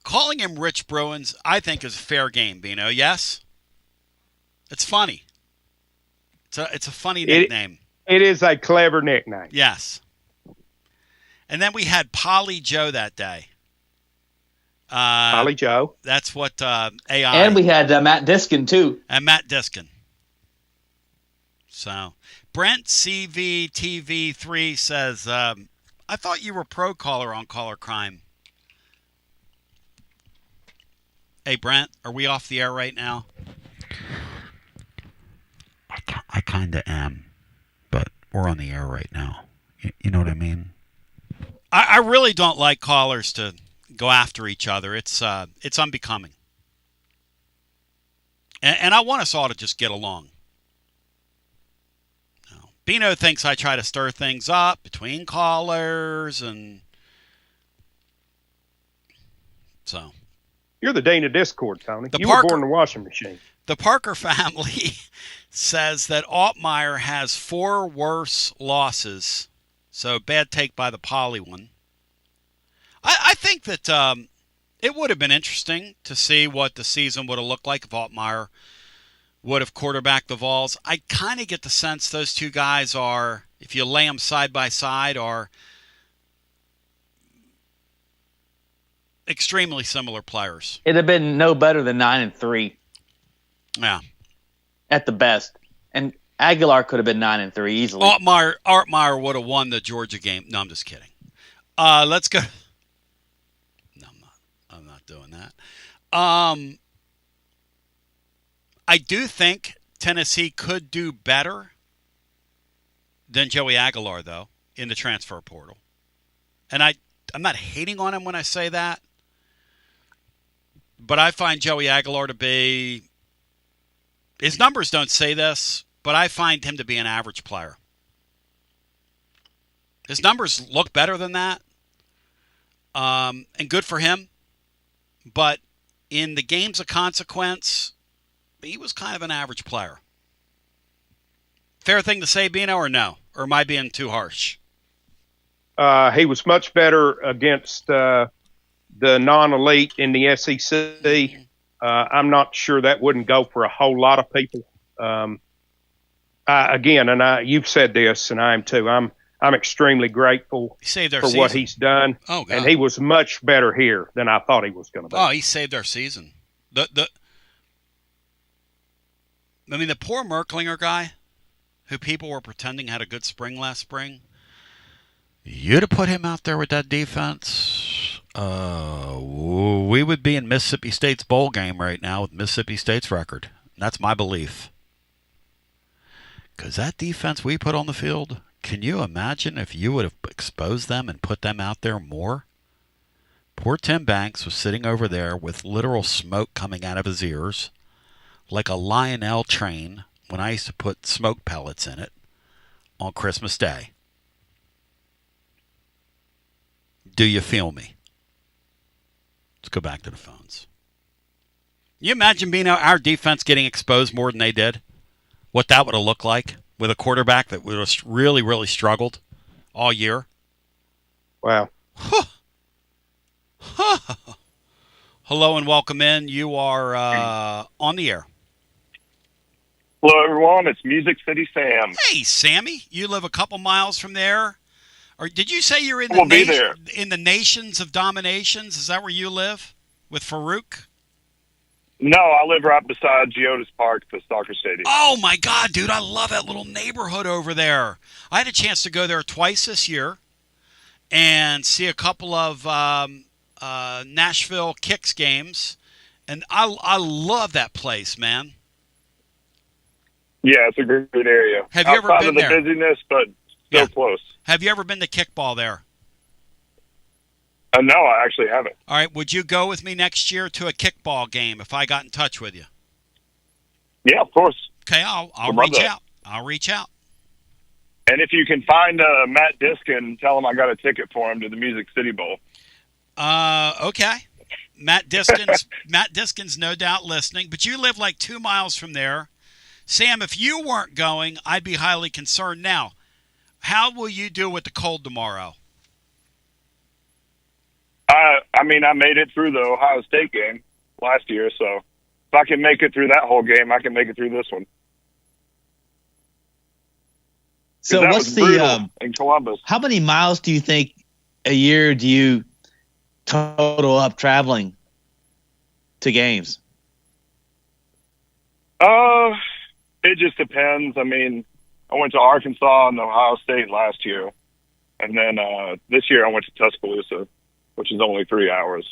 Calling him Rich Bruins, I think, is a fair game, Bino. Yes? It's funny. It's a funny nickname. It is a clever nickname. Yes. And then we had Polly Joe that day. Polly Joe. That's what AI. And we had Matt Diskin, too. And Matt Diskin. So, Brent CVTV3 says, I thought you were pro caller on Caller Crime. Hey, Brent, are we off the air right now? I kind of am, but we're on the air right now. You know what I mean? I really don't like callers to go after each other. It's unbecoming. And I want us all to just get along. Bino thinks I try to stir things up between callers, and so. You're the dean of Discord, Tony. You were born in the washing machine. The Parker family says that Altmaier has 4 worse losses. So bad take by the Poly one. I think that it would have been interesting to see what the season would have looked like if Altmaier would have quarterbacked the Vols. I kind of get the sense those two guys are, if you lay them side by side, are extremely similar players. It'd have been no better than 9-3. Yeah. At the best. And Aguilar could have been 9-3 easily. Altmaier would have won the Georgia game. No, I'm just kidding. Let's go. No, I'm not doing that. I do think Tennessee could do better than Joey Aguilar, though, in the transfer portal. And I'm not hating on him when I say that. But I find Joey Aguilar to be, his numbers don't say this, but I find him to be an average player. His numbers look better than that. And good for him. But in the games of consequence, he was kind of an average player. Fair thing to say, Bino, or no? Or am I being too harsh? He was much better against the non-elite in the SEC. I'm not sure that wouldn't go for a whole lot of people. You've said this, and I am too. I'm extremely grateful He saved our for season. what he's done. Oh, God. And he was much better here than I thought he was going to be. Oh, he saved our season. The poor Merklinger guy, who people were pretending had a good spring last spring, you'd have put him out there with that defense, we would be in Mississippi State's bowl game right now with Mississippi State's record. That's my belief. Because that defense we put on the field, can you imagine if you would have exposed them and put them out there more? Poor Tim Banks was sitting over there with literal smoke coming out of his ears, like a Lionel train when I used to put smoke pellets in it on Christmas Day. Do you feel me? Let's go back to the phones. Can you imagine being our defense getting exposed more than they did? What that would have looked like with a quarterback that would have really, really struggled all year? Wow. Hello and welcome in. You are on the air. Hello, everyone. It's Music City Sam. Hey, Sammy. You live a couple miles from there. Or did you say you're in in the Nations of Dominations? Is that where you live with Farouk? No, I live right beside Geodis Park, the soccer stadium. Oh, my God, dude. I love that little neighborhood over there. I had a chance to go there twice this year and see a couple of Nashville Kicks games. And I love that place, man. Yeah, it's a great area. Have you ever been there? Outside of the busyness, but still close. Have you ever been to kickball there? No, I actually haven't. All right, would you go with me next year to a kickball game if I got in touch with you? Yeah, of course. Okay, I'll reach out. I'll reach out. And if you can find Matt Diskin, tell him I got a ticket for him to the Music City Bowl. Okay. Matt Diskin's no doubt listening, but you live like 2 miles from there. Sam, if you weren't going, I'd be highly concerned. Now, how will you do with the cold tomorrow? I made it through the Ohio State game last year, so if I can make it through that whole game, I can make it through this one. So what's the in Columbus? How many miles do you think a year do you total up traveling to games? It just depends. I mean, I went to Arkansas and Ohio State last year, and then this year I went to Tuscaloosa, which is only 3 hours.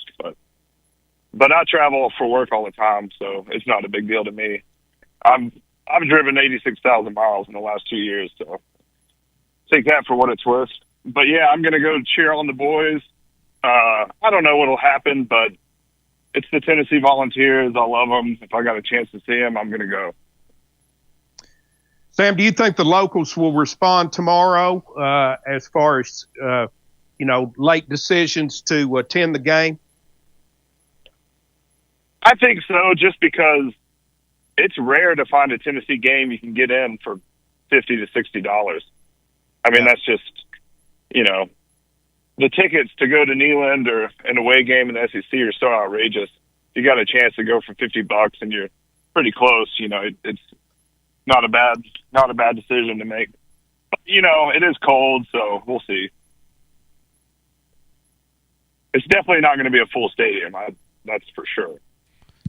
But I travel for work all the time, so it's not a big deal to me. I've driven 86,000 miles in the last 2 years, so take that for what it's worth. But yeah, I'm gonna go cheer on the boys. I don't know what'll happen, but it's the Tennessee Volunteers. I love them. If I got a chance to see them, I'm gonna go. Sam, do you think the locals will respond tomorrow as far as late decisions to attend the game? I think so, just because it's rare to find a Tennessee game you can get in for $50 to $60. I mean, that's just, the tickets to go to Neyland or an away game in the SEC are so outrageous. You got a chance to go for $50 and you're pretty close. It's not a bad decision to make. But, it is cold, so we'll see. It's definitely not going to be a full stadium. That's for sure.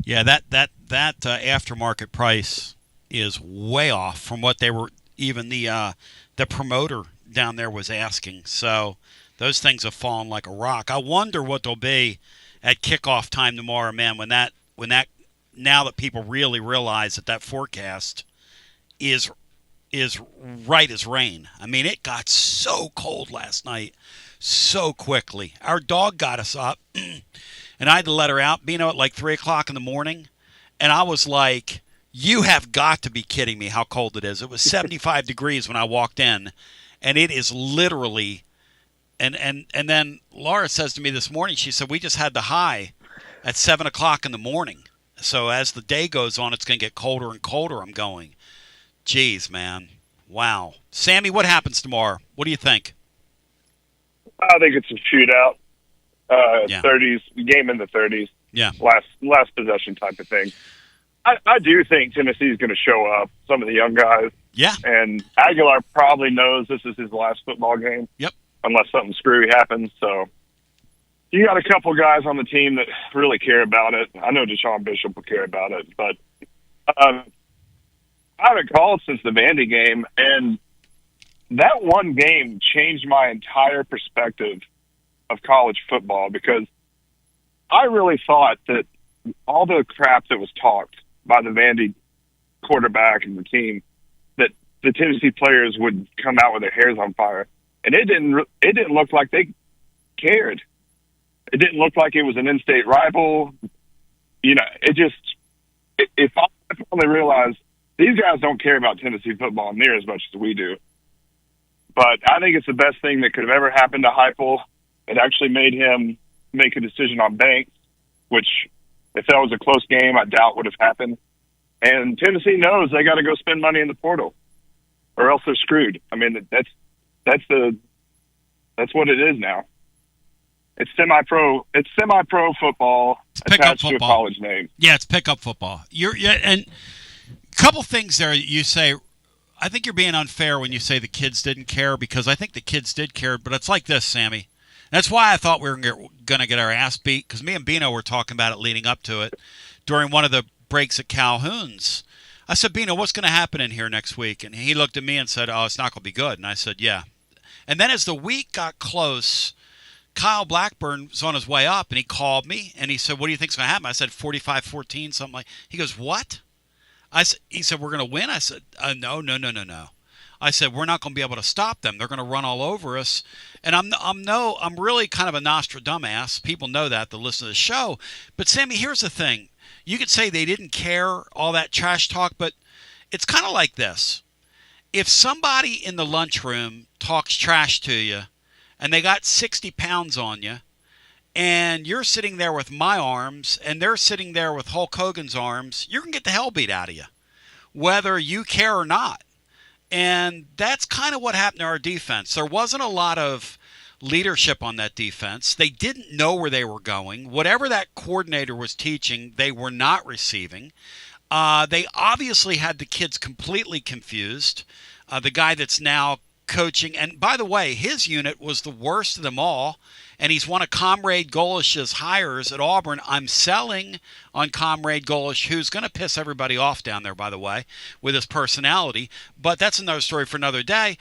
Yeah, that aftermarket price is way off from what they were. Even the promoter down there was asking. So those things have fallen like a rock. I wonder what they'll be at kickoff time tomorrow, man. When that now that people really realize that forecast is right as rain. I mean, it got so cold last night so quickly. Our dog got us up, and I had to let her out, at like 3 o'clock in the morning, and I was like, you have got to be kidding me how cold it is. It was 75 degrees when I walked in, and it is literally, and then Laura says to me this morning, she said, we just had the high at 7 o'clock in the morning. So as the day goes on, it's going to get colder and colder. I'm going, geez, man. Wow. Sammy, what happens tomorrow? What do you think? I think it's a shootout. 30s, game in the 30s. Yeah. Last possession type of thing. I do think Tennessee's going to show up. Some of the young guys. Yeah. And Aguilar probably knows this is his last football game. Yep. Unless something screwy happens. So you got a couple guys on the team that really care about it. I know Deshaun Bishop will care about it, but I haven't called since the Vandy game, and that one game changed my entire perspective of college football because I really thought that all the crap that was talked by the Vandy quarterback and the team, that the Tennessee players would come out with their hairs on fire, and it didn't look like they cared. It didn't look like it was an in-state rival. You know, if I finally realized these guys don't care about Tennessee football near as much as we do. But I think it's the best thing that could have ever happened to Heupel. It actually made him make a decision on Banks, which, if that was a close game, I doubt would have happened. And Tennessee knows they got to go spend money in the portal, or else they're screwed. I mean, that's what it is now. It's semi-pro. It's semi-pro football attached to a college name. Yeah, it's pickup football. And a couple things there. You say, I think you're being unfair when you say the kids didn't care, because I think the kids did care. But it's like this, Sammy. That's why I thought we were going to get our ass beat, because me and Bino were talking about it leading up to it during one of the breaks at Calhoun's. I said, Bino, what's going to happen in here next week? And he looked at me and said, oh, it's not going to be good. And I said, yeah. And then as the week got close, Kyle Blackburn was on his way up, and he called me, and he said, what do you think's going to happen? I said, 45-14, something like. He goes, what? He said, we're going to win? I said, no. I said, we're not going to be able to stop them. They're going to run all over us. And I'm really kind of a Nostradamus. People know that listen to the show. But, Sammy, here's the thing. You could say they didn't care, all that trash talk, but it's kind of like this. If somebody in the lunchroom talks trash to you, and they got 60 pounds on you, and you're sitting there with my arms, and they're sitting there with Hulk Hogan's arms, you're going to get the hell beat out of you, whether you care or not. And that's kind of what happened to our defense. There wasn't a lot of leadership on that defense. They didn't know where they were going. Whatever that coordinator was teaching, they were not receiving. They obviously had the kids completely confused. The guy that's now coaching, and by the way, his unit was the worst of them all, and he's one of Comrade Golish's hires at Auburn. I'm selling on Comrade Golish, who's going to piss everybody off down there, by the way, with his personality, but that's another story for another day.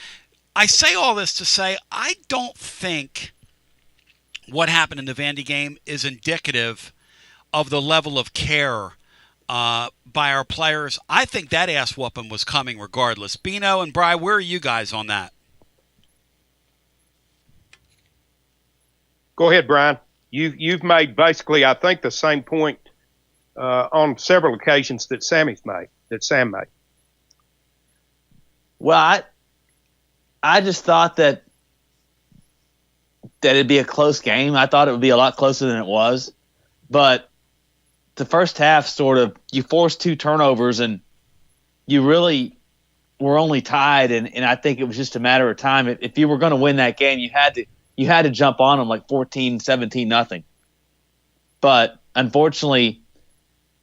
I say all this to say I don't think what happened in the Vandy game is indicative of the level of care by our players. I think that ass whooping was coming regardless. Bino and Bri, where are you guys on that? Go ahead, Brian. You've made basically, I think, the same point on several occasions that Sam made. Well, I just thought that it'd be a close game. I thought it would be a lot closer than it was. But the first half, sort of, you forced 2 turnovers, and you really were only tied, and I think it was just a matter of time. If you were going to win that game, you had to jump on them like 14, 17, nothing. But unfortunately,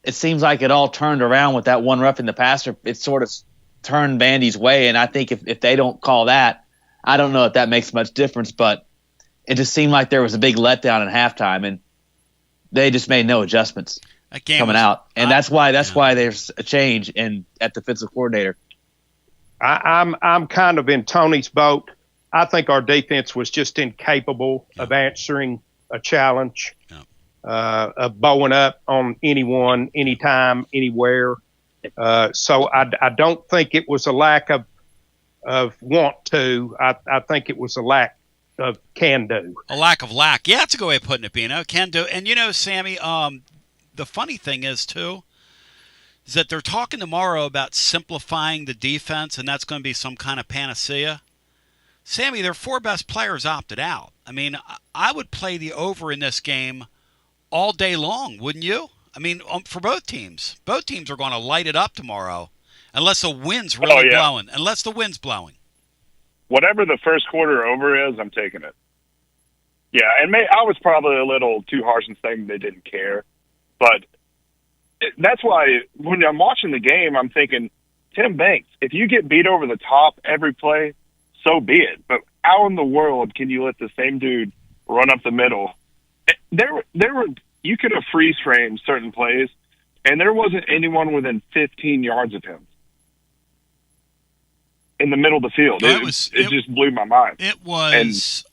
it seems like it all turned around with that one roughing the passer. It sort of turned Vandy's way, and I think if they don't call that, I don't know if that makes much difference, but it just seemed like there was a big letdown at halftime, and they just made no adjustments coming out. And that's why there's a change at defensive coordinator. I'm kind of in Tony's boat. I think our defense was just incapable of answering a challenge, of bowing up on anyone, anytime, anywhere. So I don't think it was a lack of want to. I think it was a lack of can do. A lack of lack. Yeah, that's a good way of putting it, Bino. Can do. And, Sammy, the funny thing is, too, is that they're talking tomorrow about simplifying the defense, and that's going to be some kind of panacea. Sammy, their 4 best players opted out. I mean, I would play the over in this game all day long, wouldn't you? I mean, for both teams. Both teams are going to light it up tomorrow, unless the wind's really blowing. Unless the wind's blowing. Whatever the first quarter over is, I'm taking it. Yeah, and I was probably a little too harsh in saying they didn't care. But that's why when I'm watching the game, I'm thinking, Tim Banks, if you get beat over the top every play, so be it. But how in the world can you let the same dude run up the middle? There were you could have freeze framed certain plays, and there wasn't anyone within 15 yards of him in the middle of the field. It just blew my mind. It was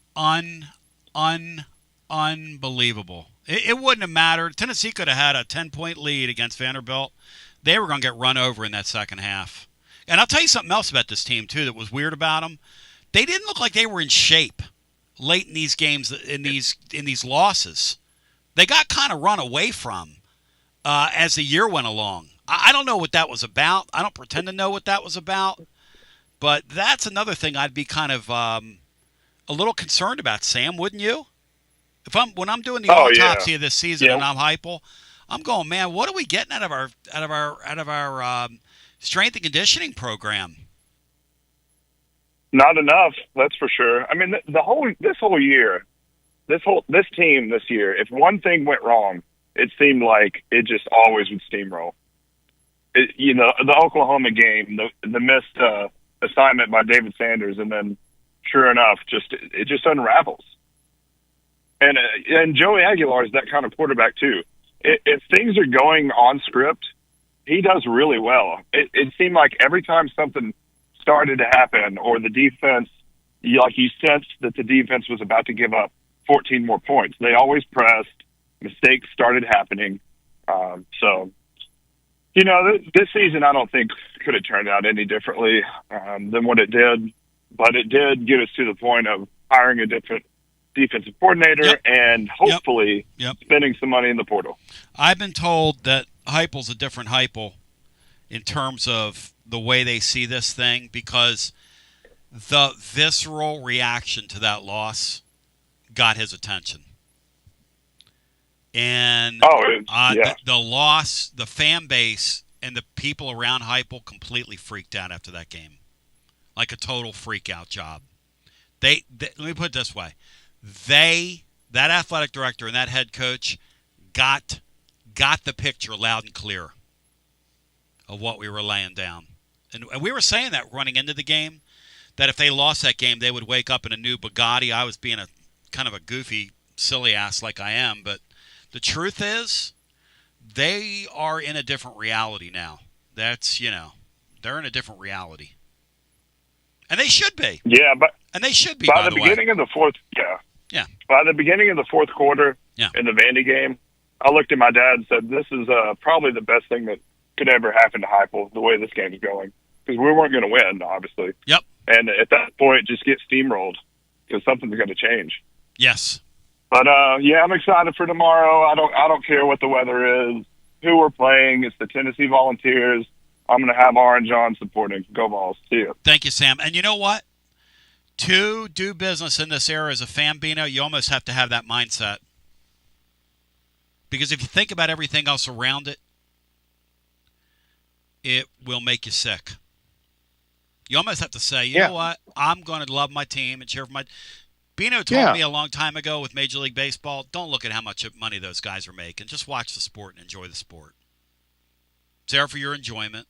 unbelievable. It wouldn't have mattered. Tennessee could have had a 10-point lead against Vanderbilt. They were going to get run over in that second half. And I'll tell you something else about this team, too, that was weird about them. They didn't look like they were in shape late in these games, in these losses. They got kind of run away from as the year went along. I don't know what that was about. I don't pretend to know what that was about. But that's another thing I'd be kind of a little concerned about, Sam, wouldn't you? When I'm doing the autopsy of this season and I'm Heupel, I'm going, man, what are we getting out of our strength and conditioning program? Not enough, that's for sure. I mean, this team this year, if one thing went wrong, it seemed like it just always would steamroll. The Oklahoma game, the missed assignment by David Sanders, and then sure enough, it just unravels. And Joey Aguilar is that kind of quarterback too. If things are going on script, he does really well. It seemed like every time something started to happen, or the defense, you sensed that the defense was about to give up 14 more points, they always pressed. Mistakes started happening. This season I don't think could have turned out any differently than what it did, but it did get us to the point of hiring a different defensive coordinator and hopefully spending some money in the portal. I've been told that Heupel's a different Heupel in terms of the way they see this thing, because the visceral reaction to that loss got his attention. And the loss, the fan base and the people around Heupel completely freaked out after that game. Like a total freak-out job. They let me put it this way. That athletic director and that head coach got the picture loud and clear of what we were laying down. And we were saying that running into the game, that if they lost that game, they would wake up in a new Bugatti. I was being a kind of a goofy, silly ass like I am, but the truth is they are in a different reality now. That's, they're in a different reality. And they should be. Yeah, and they should be by the beginning of the fourth. Yeah. By the beginning of the fourth quarter in the Vandy game, I looked at my dad and said, "This is probably the best thing that could ever happen to Heupel, the way this game is going, because we weren't going to win, obviously." Yep. And at that point, just get steamrolled because something's going to change. Yes. But I'm excited for tomorrow. I don't care what the weather is, who we're playing. It's the Tennessee Volunteers. I'm going to have orange on supporting. Go Vols. See you. Thank you, Sam. And you know what? To do business in this era as a Fambino, you almost have to have that mindset. Because if you think about everything else around it, it will make you sick. You almost have to say, you know what? I'm going to love my team and cheer for my... Bino told me a long time ago with Major League Baseball, don't look at how much money those guys are making. Just watch the sport and enjoy the sport. It's there for your enjoyment.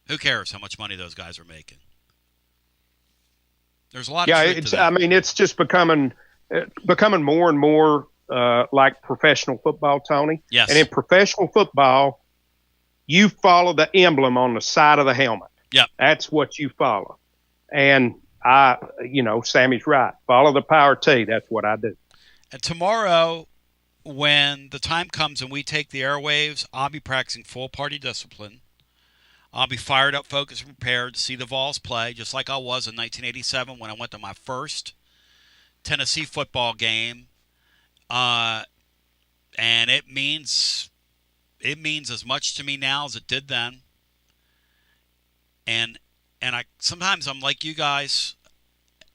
Who cares how much money those guys are making? There's a lot of truth to that. I mean, it's just becoming more and more like professional football, Tony. Yes. And in professional football, you follow the emblem on the side of the helmet. Yep. That's what you follow. And Sammy's right. Follow the power T. That's what I do. And tomorrow, when the time comes and we take the airwaves, I'll be practicing full party discipline. I'll be fired up, focused, and prepared to see the Vols play, just like I was in 1987 when I went to my first Tennessee football game. And it means as much to me now as it did then. And sometimes I'm like you guys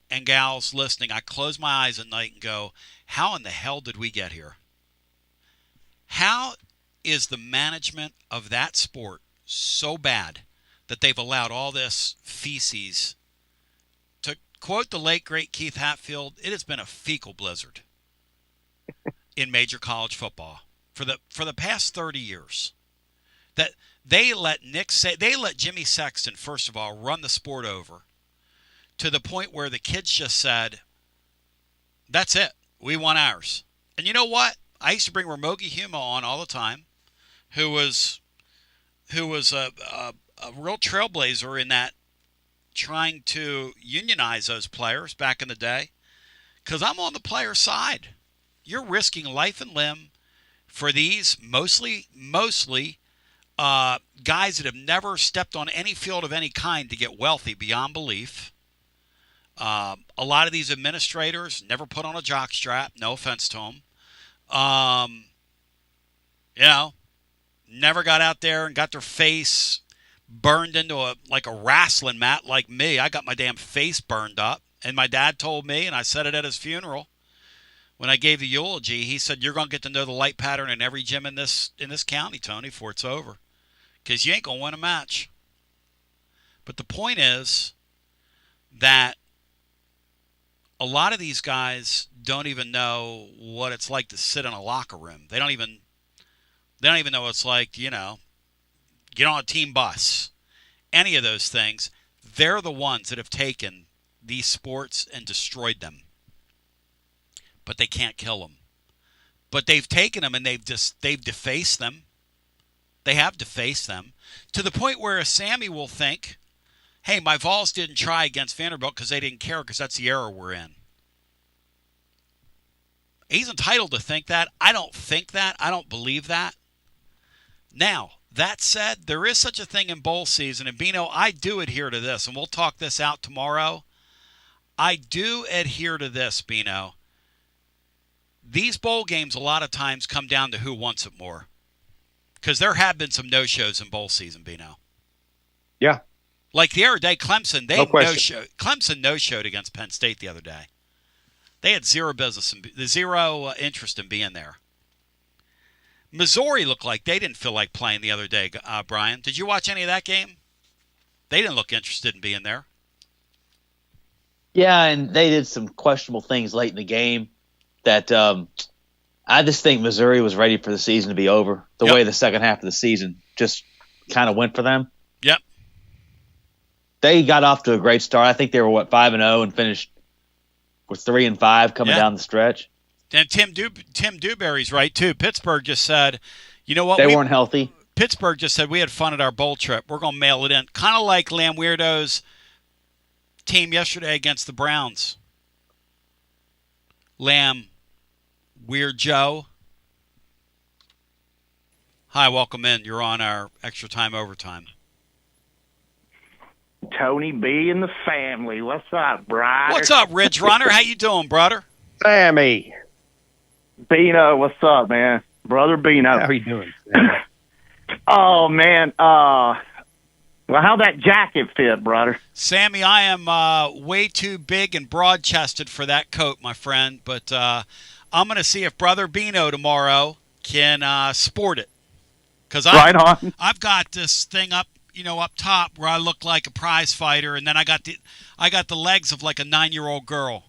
and gals listening. I close my eyes at night and go, how in the hell did we get here? How is the management of that sport so bad that they've allowed all this feces? To quote the late, great Keith Hatfield, it has been a fecal blizzard in major college football for the past 30 years. That they let Jimmy Sexton, first of all, run the sport over to the point where the kids just said, "That's it. We want ours." And you know what? I used to bring Ramogi Huma on all the time, who was a real trailblazer in that, trying to unionize those players back in the day. Because I'm on the player side. You're risking life and limb for these mostly guys that have never stepped on any field of any kind to get wealthy beyond belief. A lot of these administrators never put on a jockstrap. No offense to them. Never got out there and got their face burned into a wrestling mat like me. I got my damn face burned up. And my dad told me, and I said it at his funeral, when I gave the eulogy, he said, "You're going to get to know the light pattern in every gym in this county, Tony, before it's over. Because you ain't going to win a match." But the point is that a lot of these guys don't even know what it's like to sit in a locker room. They don't even know what it's like, get on a team bus. Any of those things. They're the ones that have taken these sports and destroyed them. But they can't kill them. But they've taken them and they've defaced them. They have defaced them to the point where a Sammy will think, "Hey, my Vols didn't try against Vanderbilt because they didn't care, because that's the era we're in." He's entitled to think that. I don't think that. I don't believe that. Now, that said, there is such a thing in bowl season, and Bino, I do adhere to this, and we'll talk this out tomorrow. I do adhere to this, Bino. These bowl games a lot of times come down to who wants it more. Because there have been some no-shows in bowl season, Bino. Yeah. Like the other day, Clemson, Clemson no-showed against Penn State the other day. They had zero interest in being there. Missouri looked like they didn't feel like playing the other day, Brian. Did you watch any of that game? They didn't look interested in being there. Yeah, and they did some questionable things late in the game that I just think Missouri was ready for the season to be over. The way the second half of the season just kind of went for them. Yep. They got off to a great start. I think they were 5-0 and finished with 3-5 coming down the stretch. And Tim Dewberry's right too. Pittsburgh just said, "You know what? They weren't healthy." Pittsburgh just said, "We had fun at our bowl trip. We're going to mail it in." Kind of like Lamb Weirdo's team yesterday against the Browns. Lamb Weird Joe. Hi, welcome in. You're on our extra time overtime. Tony B and the family. What's up, brother? What's up, Ridge Runner? How you doing, brother? Sammy. Bino, what's up, man? Brother Bino. How are you doing? Oh, man. Well, how'd that jacket fit, brother? Sammy, I am way too big and broad-chested for that coat, my friend. But I'm going to see if Brother Bino tomorrow can sport it. Because I've got this thing up top where I look like a prize fighter, and then I got the legs of like a 9-year-old girl.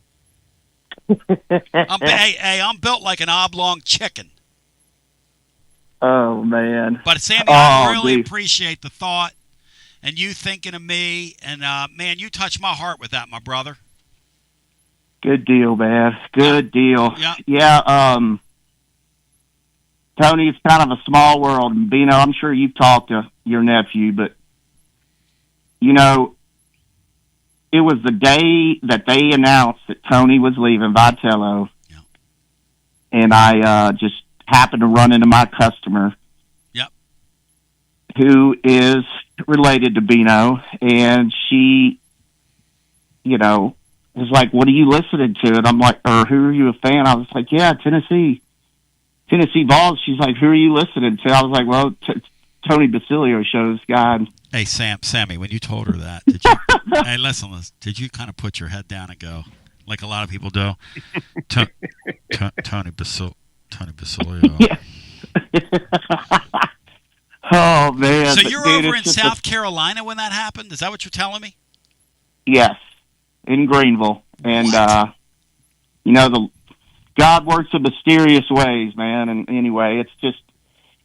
I'm built like an oblong chicken. Oh, man. But, Sammy, I really appreciate the thought and you thinking of me. And, man, you touched my heart with that, my brother. Good deal, man. Good deal. Yeah, Tony, it's kind of a small world. And, Bino, I'm sure you've talked to your nephew, but, it was the day that they announced that Tony was leaving Vitello, and I just happened to run into my customer, who is related to Bino, and she, was like, "What are you listening to?" And I'm like, "Or who are you a fan?" I was like, "Yeah, Tennessee Vols." She's like, "Who are you listening to?" I was like, "Well, Tony Basilio shows God." Hey, Sammy, when you told her that, did you? Hey, listen, did you kind of put your head down and go, like a lot of people do? Tony Basilio. Yeah. Oh, man. So you're over in South Carolina when that happened? Is that what you're telling me? Yes, in Greenville. And, the God works in mysterious ways, man. And anyway,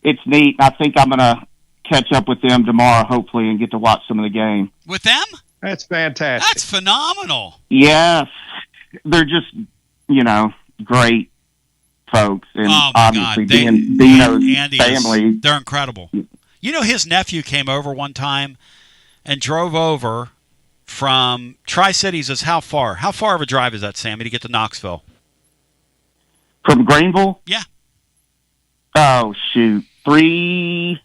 it's neat. I think I'm going to catch up with them tomorrow, hopefully, and get to watch some of the game. With them? That's fantastic. That's phenomenal. Yes. They're just, great folks. And obviously being Dino's family. They're incredible. You know, his nephew came over one time and drove over from Tri-Cities. Is how far? How far of a drive is that, Sammy, to get to Knoxville? From Greenville? Yeah. Oh, shoot. I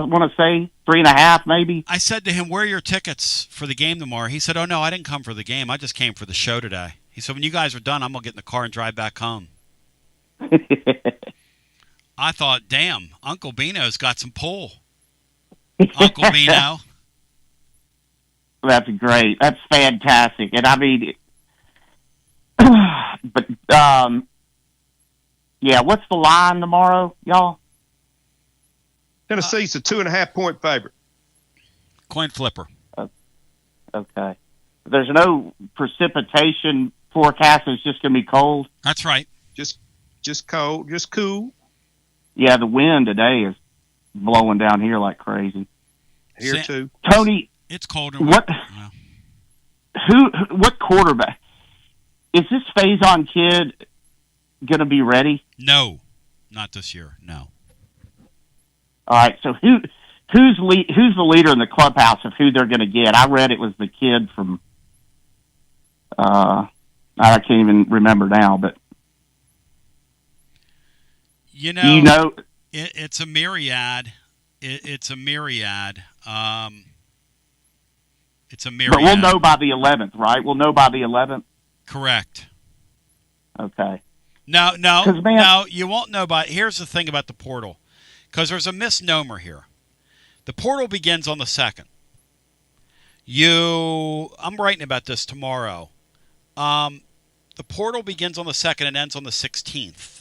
want to say 3.5, maybe. I said to him, where are your tickets for the game tomorrow? He said, oh, no, I didn't come for the game. I just came for the show today. He said, when you guys are done, I'm going to get in the car and drive back home. I thought, damn, Uncle Bino's got some pull. Uncle Bino. That's great. That's fantastic. And I mean, but, yeah, what's the line tomorrow, y'all? Tennessee's a 2.5-point favorite. Coin flipper. Okay. There's no precipitation forecast. It's just going to be cold. That's right. Just cold, just cool. Yeah, the wind today is blowing down here like crazy. Here too. Tony, it's colder. What quarterback is this Faison kid going to be ready? No, not this year. No. All right. So who's the leader in the clubhouse of who they're going to get? I read it was the kid from. I can't even remember now, but. It's a myriad. It's a myriad. It's a myriad. But we'll know by the 11th, right? We'll know by the 11th. Correct. Okay. No, you won't know by. Here's the thing about the portal, because there's a misnomer here. The portal begins on the 2nd. I'm writing about this tomorrow. The portal begins on the 2nd and ends on the 16th.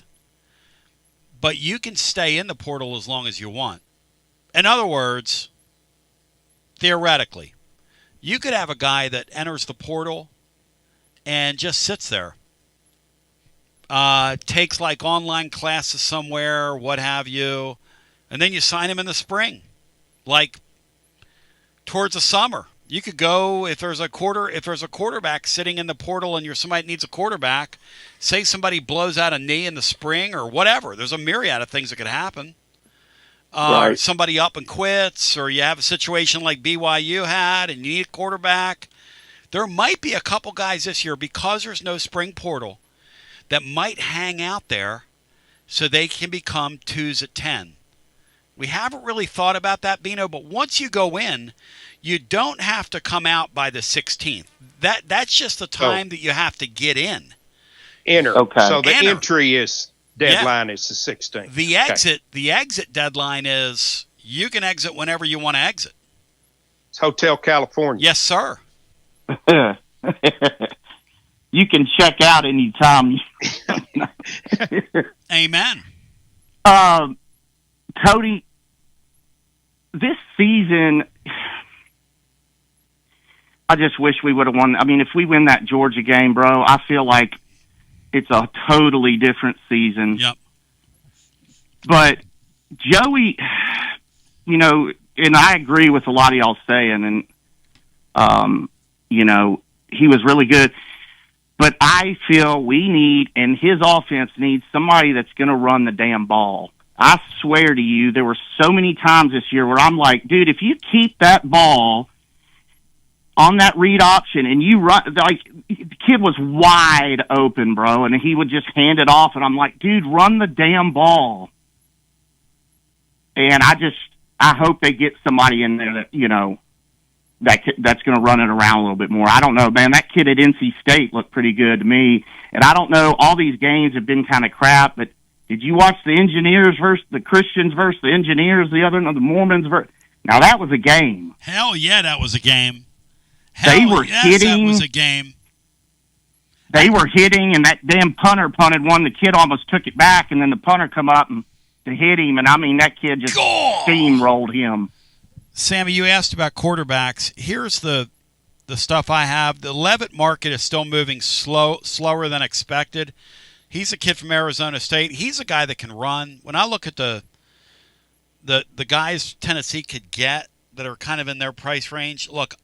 But you can stay in the portal as long as you want. In other words, theoretically, you could have a guy that enters the portal and just sits there. Takes like online classes somewhere, what have you, and then you sign him in the spring, like towards the summer. You could go if there's a quarterback sitting in the portal and you're somebody that needs a quarterback. Say somebody blows out a knee in the spring or whatever. There's a myriad of things that could happen. Right. Somebody up and quits, or you have a situation like BYU had and you need a quarterback. There might be a couple guys this year, because there's no spring portal, that might hang out there so they can become 2s at 10. We haven't really thought about that, Bino, but once you go in, you don't have to come out by the 16th. That's just the time that you have to get in. Enter. Okay. So the entry deadline is the 16th. The exit deadline is you can exit whenever you want to exit. It's Hotel California. Yes, sir. You can check out anytime. Amen. Cody, this season, I just wish we would have won. I mean, if we win that Georgia game, bro, I feel like it's a totally different season. Yep. But Joey, and I agree with a lot of y'all saying, and, he was really good. But I feel we need, and his offense needs, somebody that's going to run the damn ball. I swear to you, there were so many times this year where I'm like, dude, if you keep that ball on that read option and you run, like, the kid was wide open, bro, and he would just hand it off, and I'm like, dude, run the damn ball. And I hope they get somebody in there that, that's going to run it around a little bit more. I don't know, man. That kid at NC State looked pretty good to me. And I don't know, all these games have been kind of crap, but did you watch the Engineers versus the Christians versus the Engineers, the Mormons versus? Now, that was a game. Hell yeah, that was a game. They were hitting. That was a game. They were hitting, and that damn punter punted one. The kid almost took it back, and then the punter come up and to hit him, and I mean, that kid just steamrolled him. Sammy, you asked about quarterbacks. Here's the stuff I have. The Levitt market is still moving slower than expected. He's a kid from Arizona State. He's a guy that can run. When I look at the the guys Tennessee could get that are kind of in their price range. Look,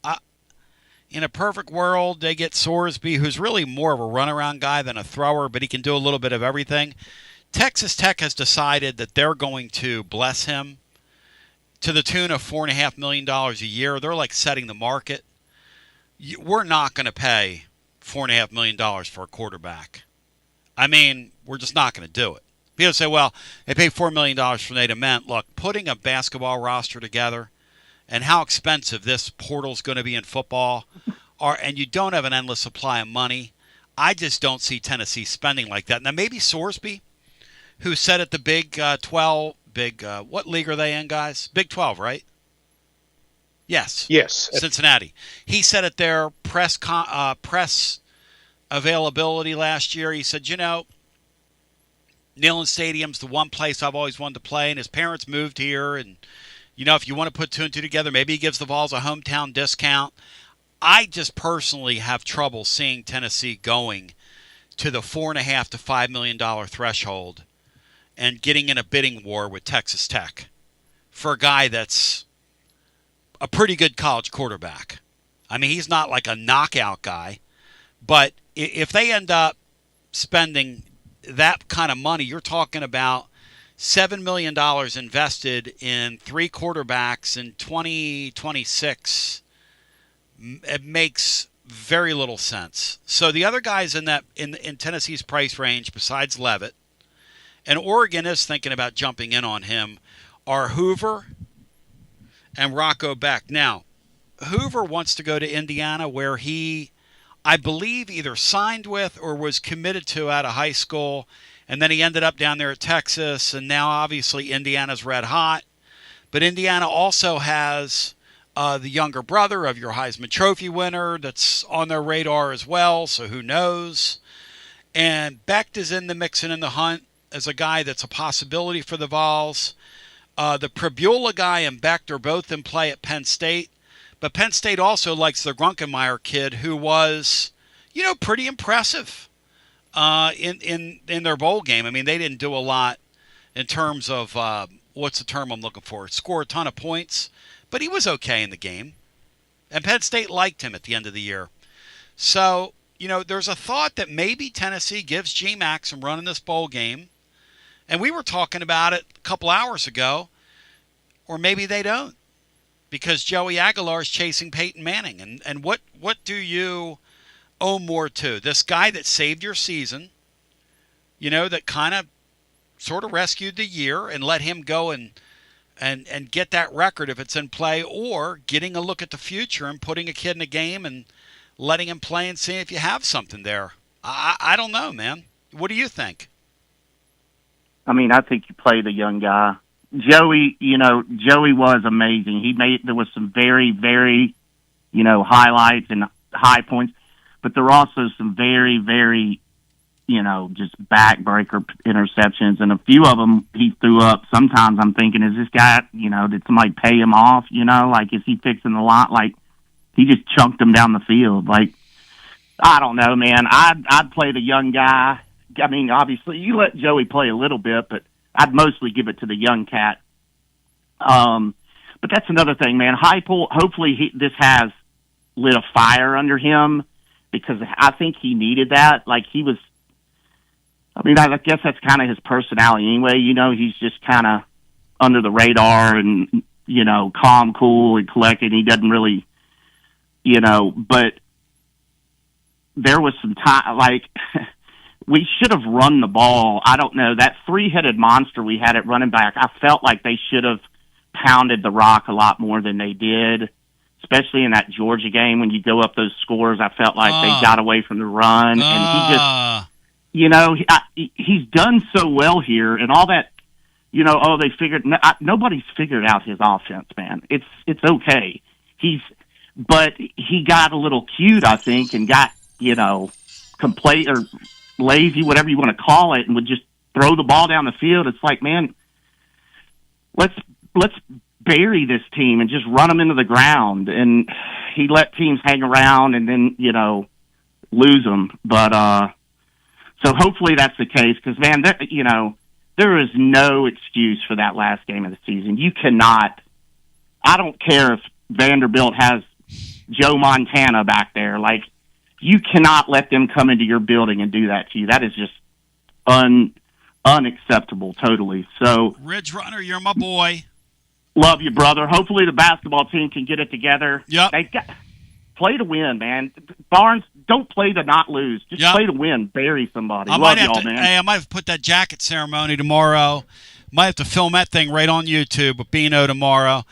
in a perfect world, they get Sorsby, who's really more of a runaround guy than a thrower, but he can do a little bit of everything. Texas Tech has decided that they're going to bless him to the tune of $4.5 million a year. They're like setting the market. We're not going to pay $4.5 million for a quarterback. I mean, we're just not going to do it. People say, well, they paid $4 million for Nate Ament. Look, putting a basketball roster together and how expensive this portal's going to be in football, and you don't have an endless supply of money, I just don't see Tennessee spending like that. Now, maybe Sorsby, who said at the Big 12, what league are they in, guys? Big 12, right? Yes. Yes. Cincinnati. He said at their press availability last year, he said, Neyland Stadium's the one place I've always wanted to play, and his parents moved here, and, if you want to put two and two together, maybe he gives the Vols a hometown discount. I just personally have trouble seeing Tennessee going to the $4.5 to $5 million threshold and getting in a bidding war with Texas Tech for a guy that's a pretty good college quarterback. I mean, he's not like a knockout guy, but if they end up spending that kind of money, you're talking about $7 million invested in 3 quarterbacks in 2026. It makes very little sense. So the other guys in Tennessee's price range, besides Leavitt, and Oregon is thinking about jumping in on him, are Hoover and Rocco Beck. Now, Hoover wants to go to Indiana, where he, I believe, either signed with or was committed to out of high school, and then he ended up down there at Texas, and now obviously Indiana's red hot. But Indiana also has the younger brother of your Heisman Trophy winner that's on their radar as well, so who knows. And Beck is in the mix and in the hunt as a guy that's a possibility for the Vols. The Prebula guy and Beck are both in play at Penn State. But Penn State also likes the Grunkenmeyer kid, who was, pretty impressive in their bowl game. I mean, they didn't do a lot in terms of, what's the term I'm looking for? Score a ton of points, but he was okay in the game. And Penn State liked him at the end of the year. So, there's a thought that maybe Tennessee gives GMAC some run in this bowl game. And we were talking about it a couple hours ago, or maybe they don't, because Joey Aguilar is chasing Peyton Manning. And what do you owe more to? This guy that saved your season, that kind of sort of rescued the year and let him go and get that record if it's in play, or getting a look at the future and putting a kid in a game and letting him play and seeing if you have something there. I don't know, man. What do you think? I mean, I think you play the young guy. Joey was amazing. There was some very, very, highlights and high points, but there were also some very, very, just backbreaker interceptions, and a few of them he threw up. Sometimes I'm thinking, is this guy, did somebody pay him off? Like, is he fixing the line? Like, he just chunked him down the field. Like, I don't know, man. I'd play the young guy. I mean, obviously, you let Joey play a little bit, but I'd mostly give it to the young cat. But that's another thing, man. Heupel, hopefully this has lit a fire under him, because I think he needed that. Like, he was, I mean, I guess that's kind of his personality anyway. He's just kind of under the radar and, calm, cool, and collected. He doesn't really, but there was some time, like, we should have run the ball. I don't know. That 3-headed monster we had at running back, I felt like they should have pounded the rock a lot more than they did, especially in that Georgia game. When you go up those scores, I felt like they got away from the run. And he just, he's done so well here, and all that, they figured, nobody's figured out his offense, man. It's okay. But he got a little cute, I think, and got, complete or lazy, whatever you want to call it, and would just throw the ball down the field. It's like, man, let's bury this team and just run them into the ground. And he let teams hang around and then, lose them. But so hopefully that's the case, because, man, there there is no excuse for that last game of the season. You cannot. I don't care if Vanderbilt has Joe Montana back there. Like, you cannot let them come into your building and do that to you. That is just unacceptable, totally. So, Ridge Runner, you're my boy. Love you, brother. Hopefully the basketball team can get it together. Yep. They got play to win, man. Barnes, don't play to not lose. Just play to win. Bury somebody. Love y'all, man. Hey, I might have put that jacket ceremony tomorrow. Might have to film that thing right on YouTube with Bino tomorrow.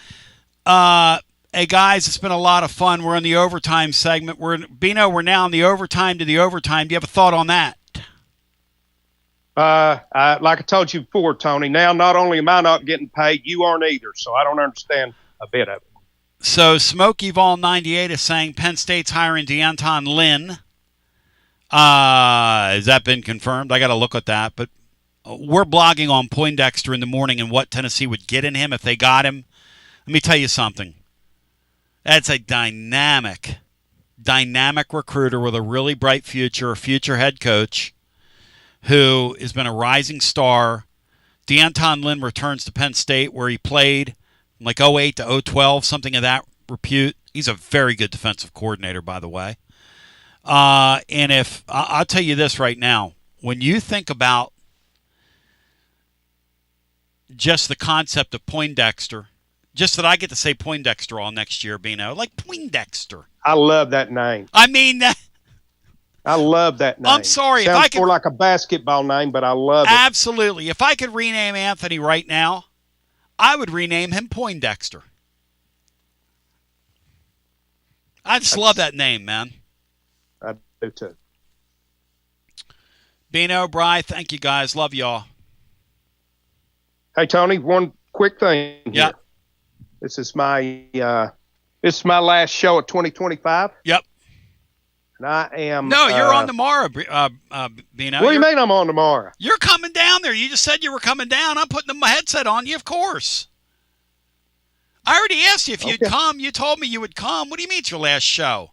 Hey, guys, it's been a lot of fun. We're in the overtime segment. Bino, we're now in the overtime to the overtime. Do you have a thought on that? Like I told you before, Tony, now not only am I not getting paid, you aren't either, so I don't understand a bit of it. So Smokey Vol 98 is saying Penn State's hiring D'Anton Lynn. Has that been confirmed? I got to look at that. But we're blogging on Poindexter in the morning and what Tennessee would get in him if they got him. Let me tell you something. That's a dynamic recruiter with a really bright future, a future head coach who has been a rising star. D'Anton Lynn returns to Penn State where he played like 08 to 012, something of that repute. He's a very good defensive coordinator, by the way. And if I'll tell you this right now, when you think about just the concept of Poindexter, just that I get to say Poindexter all next year, Bino, like Poindexter. I love that name. I mean, I love that name. I'm sorry. Sounds if I could, more like a basketball name, but I love it. Absolutely. If I could rename Anthony right now, I would rename him Poindexter. I just love that name, man. I do too. Bino, Bry, thank you guys. Love y'all. Hey, Tony, one quick thing here. Yep. This is my last show of 2025. Yep. And I am. No, you're on tomorrow, Bino. What do you mean I'm on tomorrow? You're coming down there. You just said you were coming down. I'm putting my headset on you, of course. I already asked you if you'd come. You told me you would come. What do you mean it's your last show?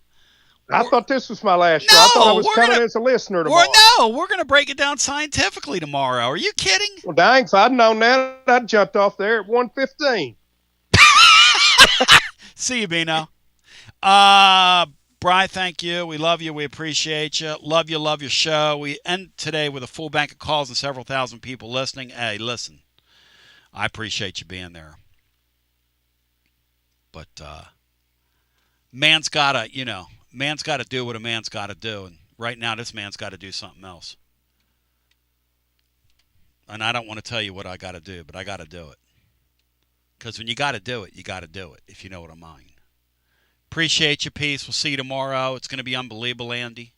I thought this was my last show. I thought I was coming as a listener tomorrow. We're going to break it down scientifically tomorrow. Are you kidding? Well, dang, if I'd known that, I'd jumped off there at 1:15. See you, Bino. Bri, thank you. We love you. We appreciate you. Love you. Love your show. We end today with a full bank of calls and several thousand people listening. Hey, listen, I appreciate you being there. But man's got to do what a man's got to do. And right now, this man's got to do something else. And I don't want to tell you what I got to do, but I got to do it. Because when you got to do it, you got to do it, if you know what I mean. Appreciate you. Peace. We'll see you tomorrow. It's going to be unbelievable, Andy.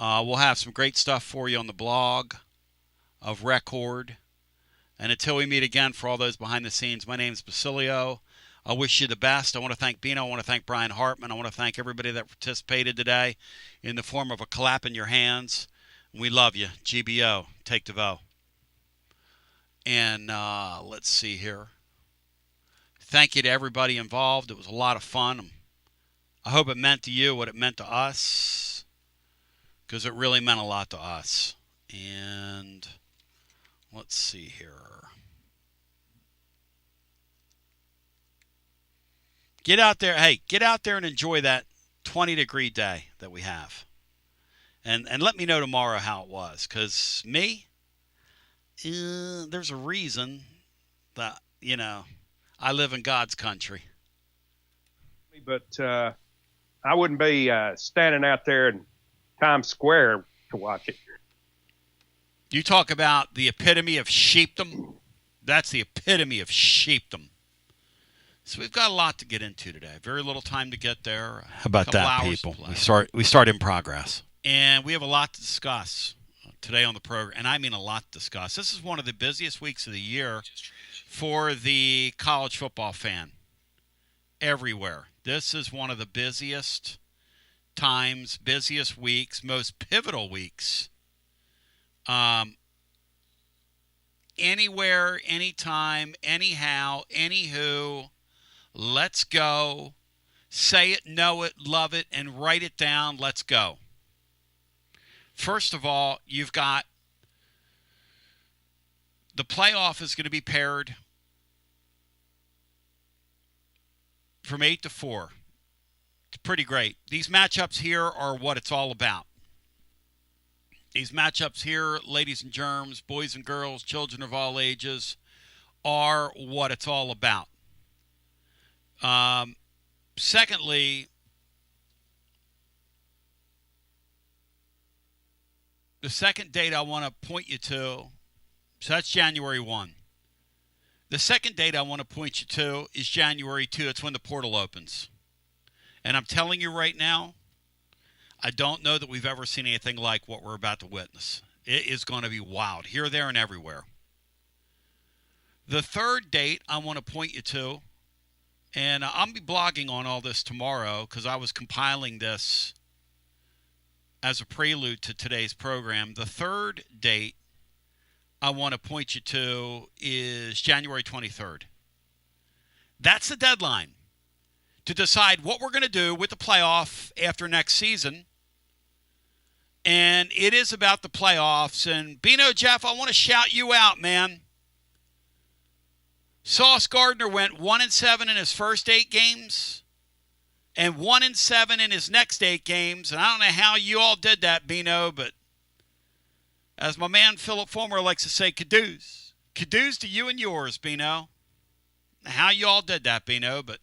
We'll have some great stuff for you on the blog of Record. And until we meet again, for all those behind the scenes, my name is Basilio. I wish you the best. I want to thank Bino. I want to thank Brian Hartman. I want to thank everybody that participated today in the form of a clap in your hands. We love you. GBO. Take the vote. And let's see here. Thank you to everybody involved. It was a lot of fun. I hope it meant to you what it meant to us, because it really meant a lot to us. And let's see here. Get out there. Hey, get out there and enjoy that 20-degree day that we have. And let me know tomorrow how it was, because me, there's a reason that, I live in God's country. But I wouldn't be standing out there in Times Square to watch it. You talk about the epitome of sheepdom. That's the epitome of sheepdom. So we've got a lot to get into today. Very little time to get there. How about that, people? We start in progress. And we have a lot to discuss today on the program. And I mean a lot to discuss. This is one of the busiest weeks of the year for the college football fan everywhere. This is one of the busiest times, busiest weeks, most pivotal weeks. Anywhere, anytime, anyhow, anywho, let's go. Say it, know it, love it, and write it down. Let's go. First of all, you've got The playoff is going to be paired from 8 to 4. It's pretty great. These matchups here are what it's all about. These matchups here, ladies and germs, boys and girls, children of all ages, are what it's all about. Secondly, the second date I want to point you to, so that's January 1. The second date I want to point you to is January 2. It's when the portal opens. And I'm telling you right now, I don't know that we've ever seen anything like what we're about to witness. It is going to be wild, here, there, and everywhere. The third date I want to point you to, and I'll be blogging on all this tomorrow because I was compiling this as a prelude to today's program. The third date I want to point you to is January 23rd. That's the deadline to decide what we're going to do with the playoff after next season. And it is about the playoffs. And Bino, Jeff, I want to shout you out, man. Sauce Gardner went 1-7 in his first 8 games and 1-7 in his next 8 games. And I don't know how you all did that, Bino, but as my man Philip Fulmer likes to say, cadoos. Cadoos to you and yours, Bino. How you all did that, Bino, but